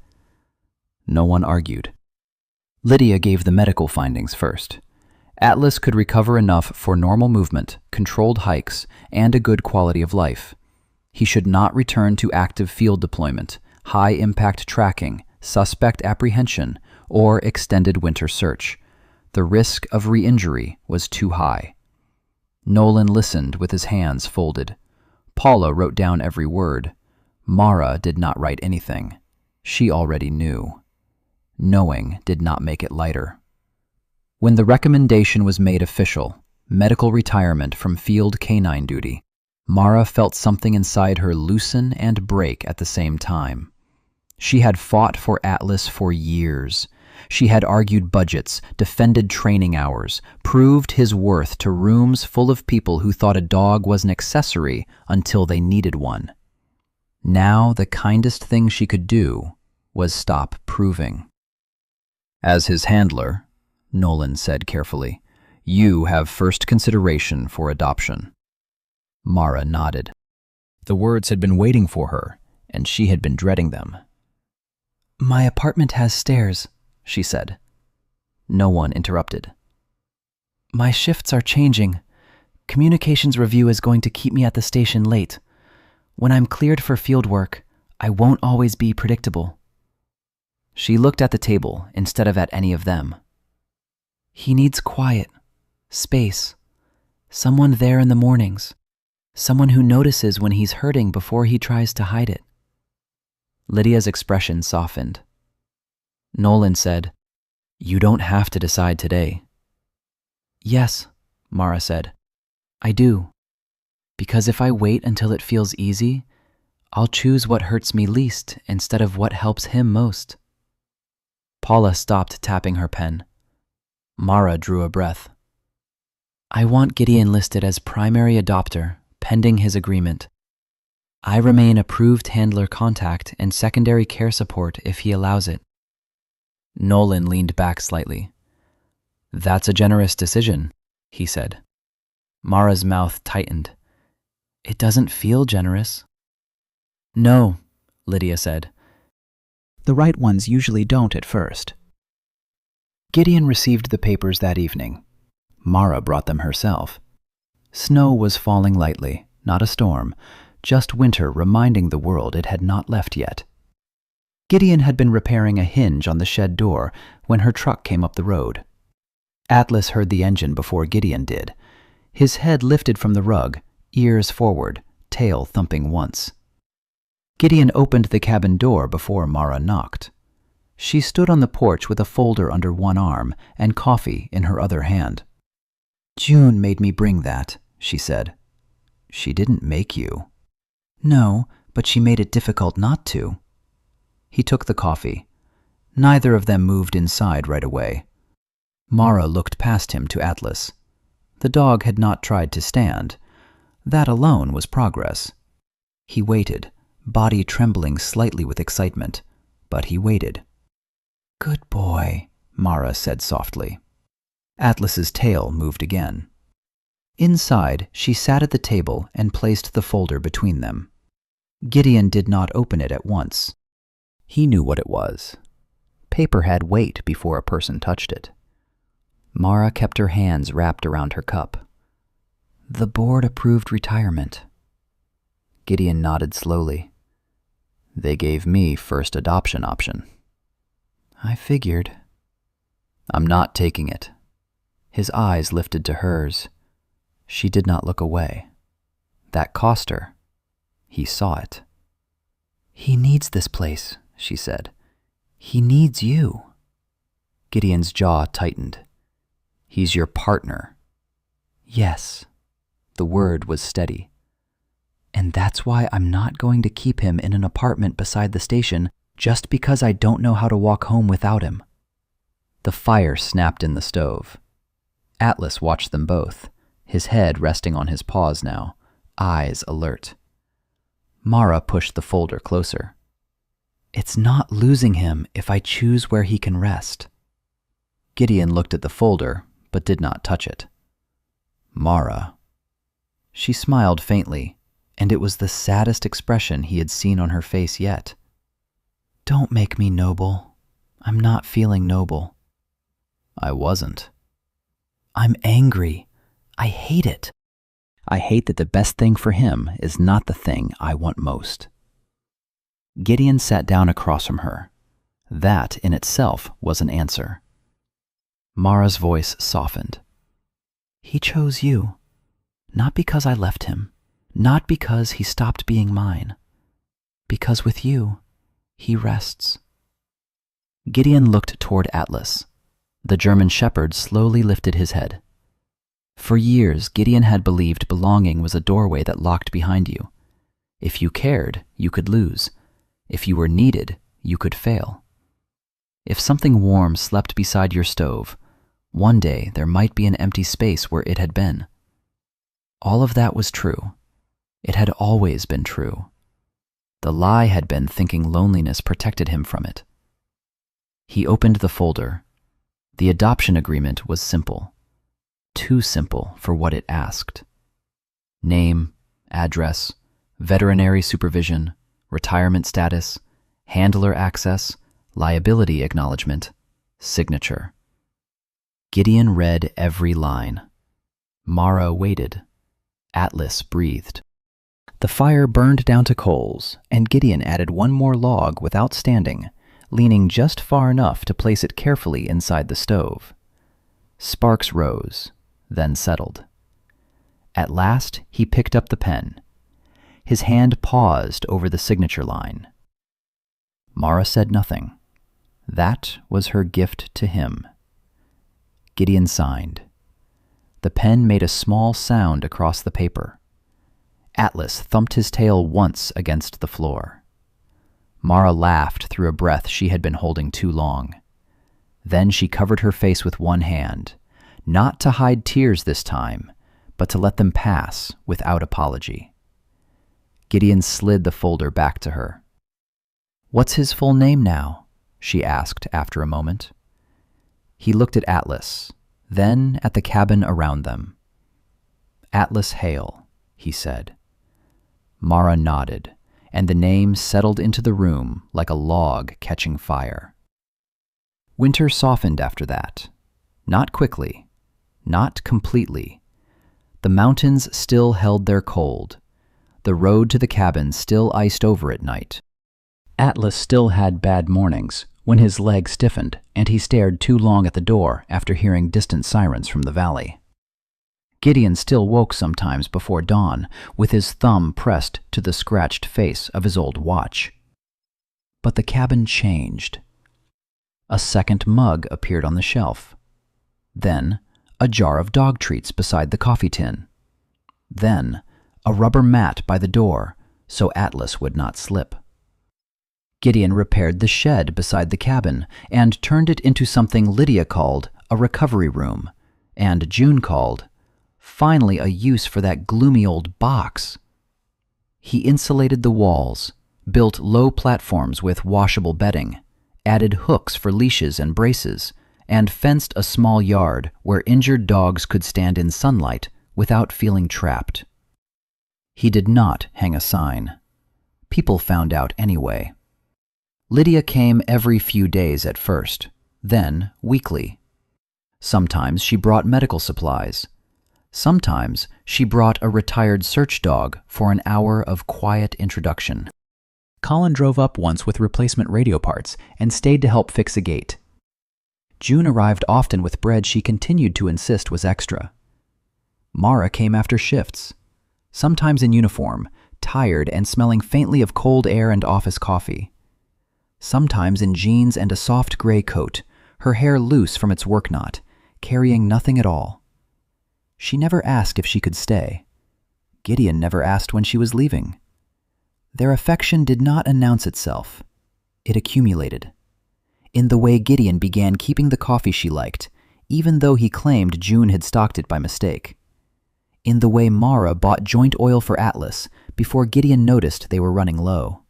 No one argued. Lydia gave the medical findings first. Atlas could recover enough for normal movement, controlled hikes, and a good quality of life. He should not return to active field deployment, high-impact tracking, suspect apprehension, or extended winter search. The risk of re-injury was too high. Nolan listened with his hands folded. Paula wrote down every word. Mara did not write anything. She already knew. Knowing did not make it lighter. When the recommendation was made official, medical retirement from field canine duty, Mara felt something inside her loosen and break at the same time. She had fought for Atlas for years. She had argued budgets, defended training hours, proved his worth to rooms full of people who thought a dog was an accessory until they needed one. Now the kindest thing she could do was stop proving. "As his handler," Nolan said carefully, "you have first consideration for adoption." Mara nodded. The words had been waiting for her, and she had been dreading them. "My apartment has stairs," she said. No one interrupted. "My shifts are changing. Communications review is going to keep me at the station late. When I'm cleared for field work, I won't always be predictable." She looked at the table instead of at any of them. He needs quiet, space, someone there in the mornings, someone who notices when he's hurting before he tries to hide it. Lydia's expression softened. Nolan said, "You don't have to decide today." "Yes," Mara said, "I do. Because if I wait until it feels easy, I'll choose what hurts me least instead of what helps him most." Paula stopped tapping her pen. Mara drew a breath. "I want Gideon listed as primary adopter, pending his agreement. I remain approved handler contact and secondary care support if he allows it." Nolan leaned back slightly. "That's a generous decision," he said. Mara's mouth tightened. "It doesn't feel generous." "No," Lydia said. The right ones usually don't at first. Gideon received the papers that evening. Mara brought them herself. Snow was falling lightly, not a storm, just winter reminding the world it had not left yet. Gideon had been repairing a hinge on the shed door when her truck came up the road. Atlas heard the engine before Gideon did. His head lifted from the rug, ears forward, tail thumping once. Gideon opened the cabin door before Mara knocked. She stood on the porch with a folder under one arm and coffee in her other hand. "June made me bring that," she said. "She didn't make you." "No, but she made it difficult not to." He took the coffee. Neither of them moved inside right away. Mara looked past him to Atlas. The dog had not tried to stand. That alone was progress. He waited, body trembling slightly with excitement, but he waited. "Good boy," Mara said softly. Atlas's tail moved again. Inside, she sat at the table and placed the folder between them. Gideon did not open it at once. He knew what it was. Paper had weight before a person touched it. Mara kept her hands wrapped around her cup. "The board approved retirement." Gideon nodded slowly. "They gave me first adoption option." "I figured." "I'm not taking it." His eyes lifted to hers. She did not look away. That cost her. He saw it. "He needs this place," she said. "He needs you." Gideon's jaw tightened. "He's your partner." "Yes." The word was steady. "And that's why I'm not going to keep him in an apartment beside the station just because I don't know how to walk home without him." The fire snapped in the stove. Atlas watched them both, his head resting on his paws now, eyes alert. Mara pushed the folder closer. "It's not losing him if I choose where he can rest." Gideon looked at the folder, but did not touch it. "Mara." She smiled faintly, and it was the saddest expression he had seen on her face yet. "Don't make me noble. I'm not feeling noble." "I wasn't." "I'm angry. I hate it. I hate that the best thing for him is not the thing I want most." Gideon sat down across from her. That in itself was an answer. Mara's voice softened. "He chose you. Not because I left him. Not because he stopped being mine. Because with you, he rests." Gideon looked toward Atlas. The German shepherd slowly lifted his head. For years, Gideon had believed belonging was a doorway that locked behind you. If you cared, you could lose. If you were needed, you could fail. If something warm slept beside your stove, one day there might be an empty space where it had been. All of that was true. It had always been true. The lie had been thinking loneliness protected him from it. He opened the folder. The adoption agreement was simple. Too simple for what it asked. Name, address, veterinary supervision, retirement status, handler access, liability acknowledgement, signature. Gideon read every line. Mara waited. Atlas breathed. The fire burned down to coals, and Gideon added one more log without standing, leaning just far enough to place it carefully inside the stove. Sparks rose, then settled. At last, he picked up the pen. His hand paused over the signature line. Mara said nothing. That was her gift to him. Gideon signed. The pen made a small sound across the paper. Atlas thumped his tail once against the floor. Mara laughed through a breath she had been holding too long. Then she covered her face with one hand, not to hide tears this time, but to let them pass without apology. Gideon slid the folder back to her. "What's his full name now?" she asked after a moment. He looked at Atlas, then at the cabin around them. "Atlas Hale," he said. Mara nodded, and the name settled into the room like a log catching fire. Winter softened after that. Not quickly, not completely. The mountains still held their cold. The road to the cabin still iced over at night. Atlas still had bad mornings, when his leg stiffened and he stared too long at the door after hearing distant sirens from the valley. Gideon still woke sometimes before dawn, with his thumb pressed to the scratched face of his old watch. But the cabin changed. A second mug appeared on the shelf. Then, a jar of dog treats beside the coffee tin. Then, a rubber mat by the door, so Atlas would not slip. Gideon repaired the shed beside the cabin and turned it into something Lydia called a recovery room, and June called, finally, a use for that gloomy old box. He insulated the walls, built low platforms with washable bedding, added hooks for leashes and braces, and fenced a small yard where injured dogs could stand in sunlight without feeling trapped. He did not hang a sign. People found out anyway. Lydia came every few days at first, then weekly. Sometimes she brought medical supplies. Sometimes she brought a retired search dog for an hour of quiet introduction. Colin drove up once with replacement radio parts and stayed to help fix a gate. June arrived often with bread she continued to insist was extra. Mara came after shifts, sometimes in uniform, tired and smelling faintly of cold air and office coffee. Sometimes in jeans and a soft gray coat, her hair loose from its work knot, carrying nothing at all. She never asked if she could stay. Gideon never asked when she was leaving. Their affection did not announce itself. It accumulated. In the way Gideon began keeping the coffee she liked, even though he claimed June had stocked it by mistake. In the way Mara bought joint oil for Atlas before Gideon noticed they were running low.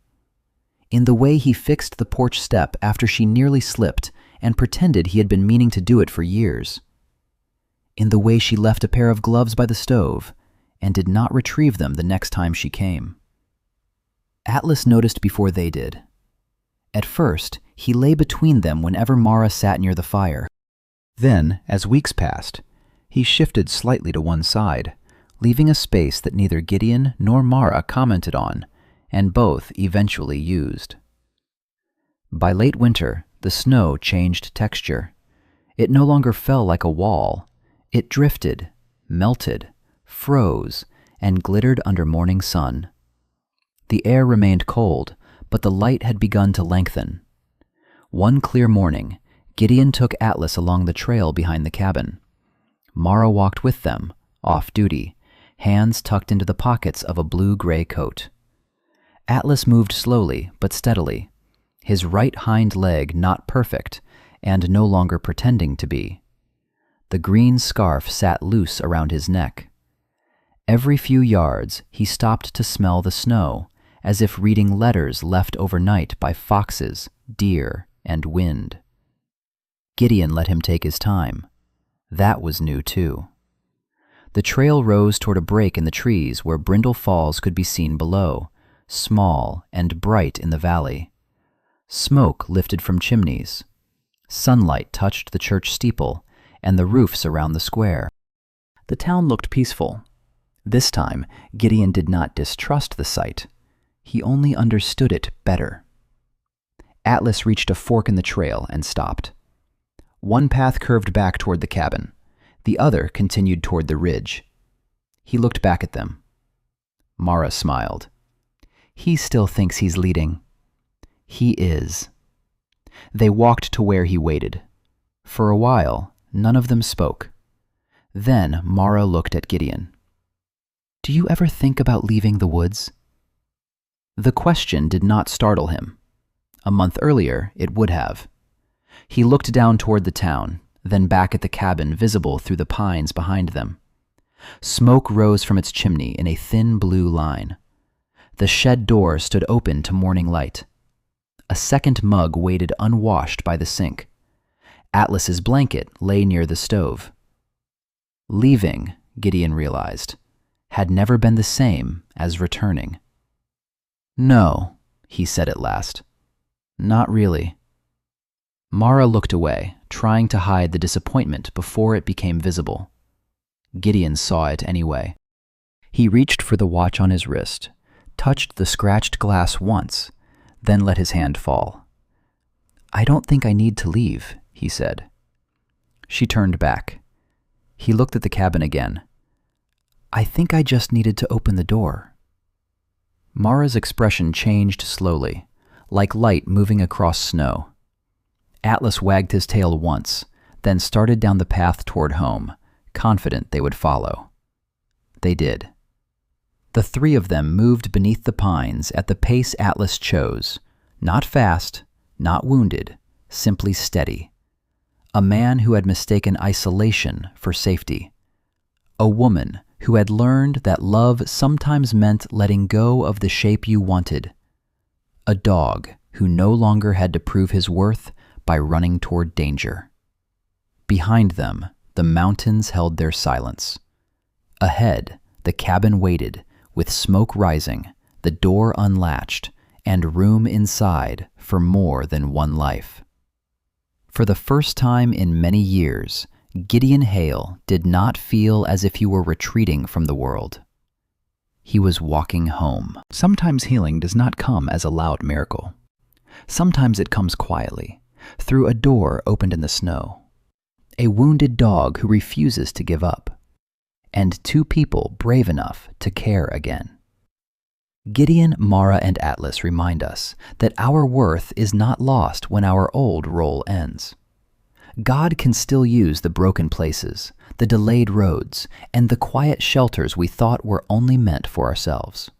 In the way he fixed the porch step after she nearly slipped and pretended he had been meaning to do it for years. In the way she left a pair of gloves by the stove and did not retrieve them the next time she came. Atlas noticed before they did. At first, he lay between them whenever Mara sat near the fire. Then, as weeks passed, he shifted slightly to one side, leaving a space that neither Gideon nor Mara commented on, and both eventually used. By late winter, the snow changed texture. It no longer fell like a wall. It drifted, melted, froze, and glittered under morning sun. The air remained cold, but the light had begun to lengthen. One clear morning, Gideon took Atlas along the trail behind the cabin. Mara walked with them, off duty, hands tucked into the pockets of a blue-gray coat. Atlas moved slowly but steadily, his right hind leg not perfect and no longer pretending to be. The green scarf sat loose around his neck. Every few yards, he stopped to smell the snow, as if reading letters left overnight by foxes, deer, and wind. Gideon let him take his time. That was new, too. The trail rose toward a break in the trees where Brindle Falls could be seen below, small and bright in the valley. Smoke lifted from chimneys. Sunlight touched the church steeple and the roofs around the square. The town looked peaceful. This time, Gideon did not distrust the sight. He only understood it better. Atlas reached a fork in the trail and stopped. One path curved back toward the cabin. The other continued toward the ridge. He looked back at them. Mara smiled. He still thinks he's leading. He is. They walked to where he waited. For a while, none of them spoke. Then Mara looked at Gideon. Do you ever think about leaving the woods? The question did not startle him. A month earlier, it would have. He looked down toward the town, then back at the cabin visible through the pines behind them. Smoke rose from its chimney in a thin blue line. The shed door stood open to morning light. A second mug waited unwashed by the sink. Atlas's blanket lay near the stove. Leaving, Gideon realized, had never been the same as returning. No, he said at last. Not really. Mara looked away, trying to hide the disappointment before it became visible. Gideon saw it anyway. He reached for the watch on his wrist, touched the scratched glass once, then let his hand fall. I don't think I need to leave, he said. She turned back. He looked at the cabin again. I think I just needed to open the door. Mara's expression changed slowly, like light moving across snow. Atlas wagged his tail once, then started down the path toward home, confident they would follow. They did. The three of them moved beneath the pines at the pace Atlas chose, not fast, not wounded, simply steady. A man who had mistaken isolation for safety. A woman who had learned that love sometimes meant letting go of the shape you wanted. A dog who no longer had to prove his worth by running toward danger. Behind them, the mountains held their silence. Ahead, the cabin waited, with smoke rising, the door unlatched, and room inside for more than one life. For the first time in many years, Gideon Hale did not feel as if he were retreating from the world. He was walking home. Sometimes healing does not come as a loud miracle. Sometimes it comes quietly, through a door opened in the snow. A wounded dog who refuses to give up. And two people brave enough to care again. Gideon, Mara, and Atlas remind us that our worth is not lost when our old role ends. God can still use the broken places, the delayed roads, and the quiet shelters we thought were only meant for ourselves.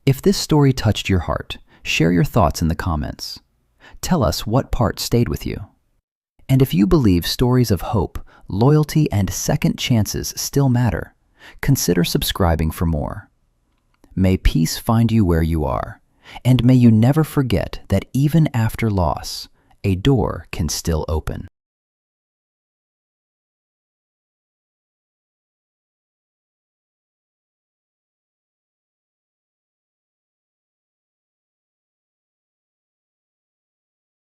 If this story touched your heart, share your thoughts in the comments. Tell us what part stayed with you. And if you believe stories of hope, loyalty, and second chances still matter, consider subscribing for more. May peace find you where you are, and may you never forget that even after loss, a door can still open.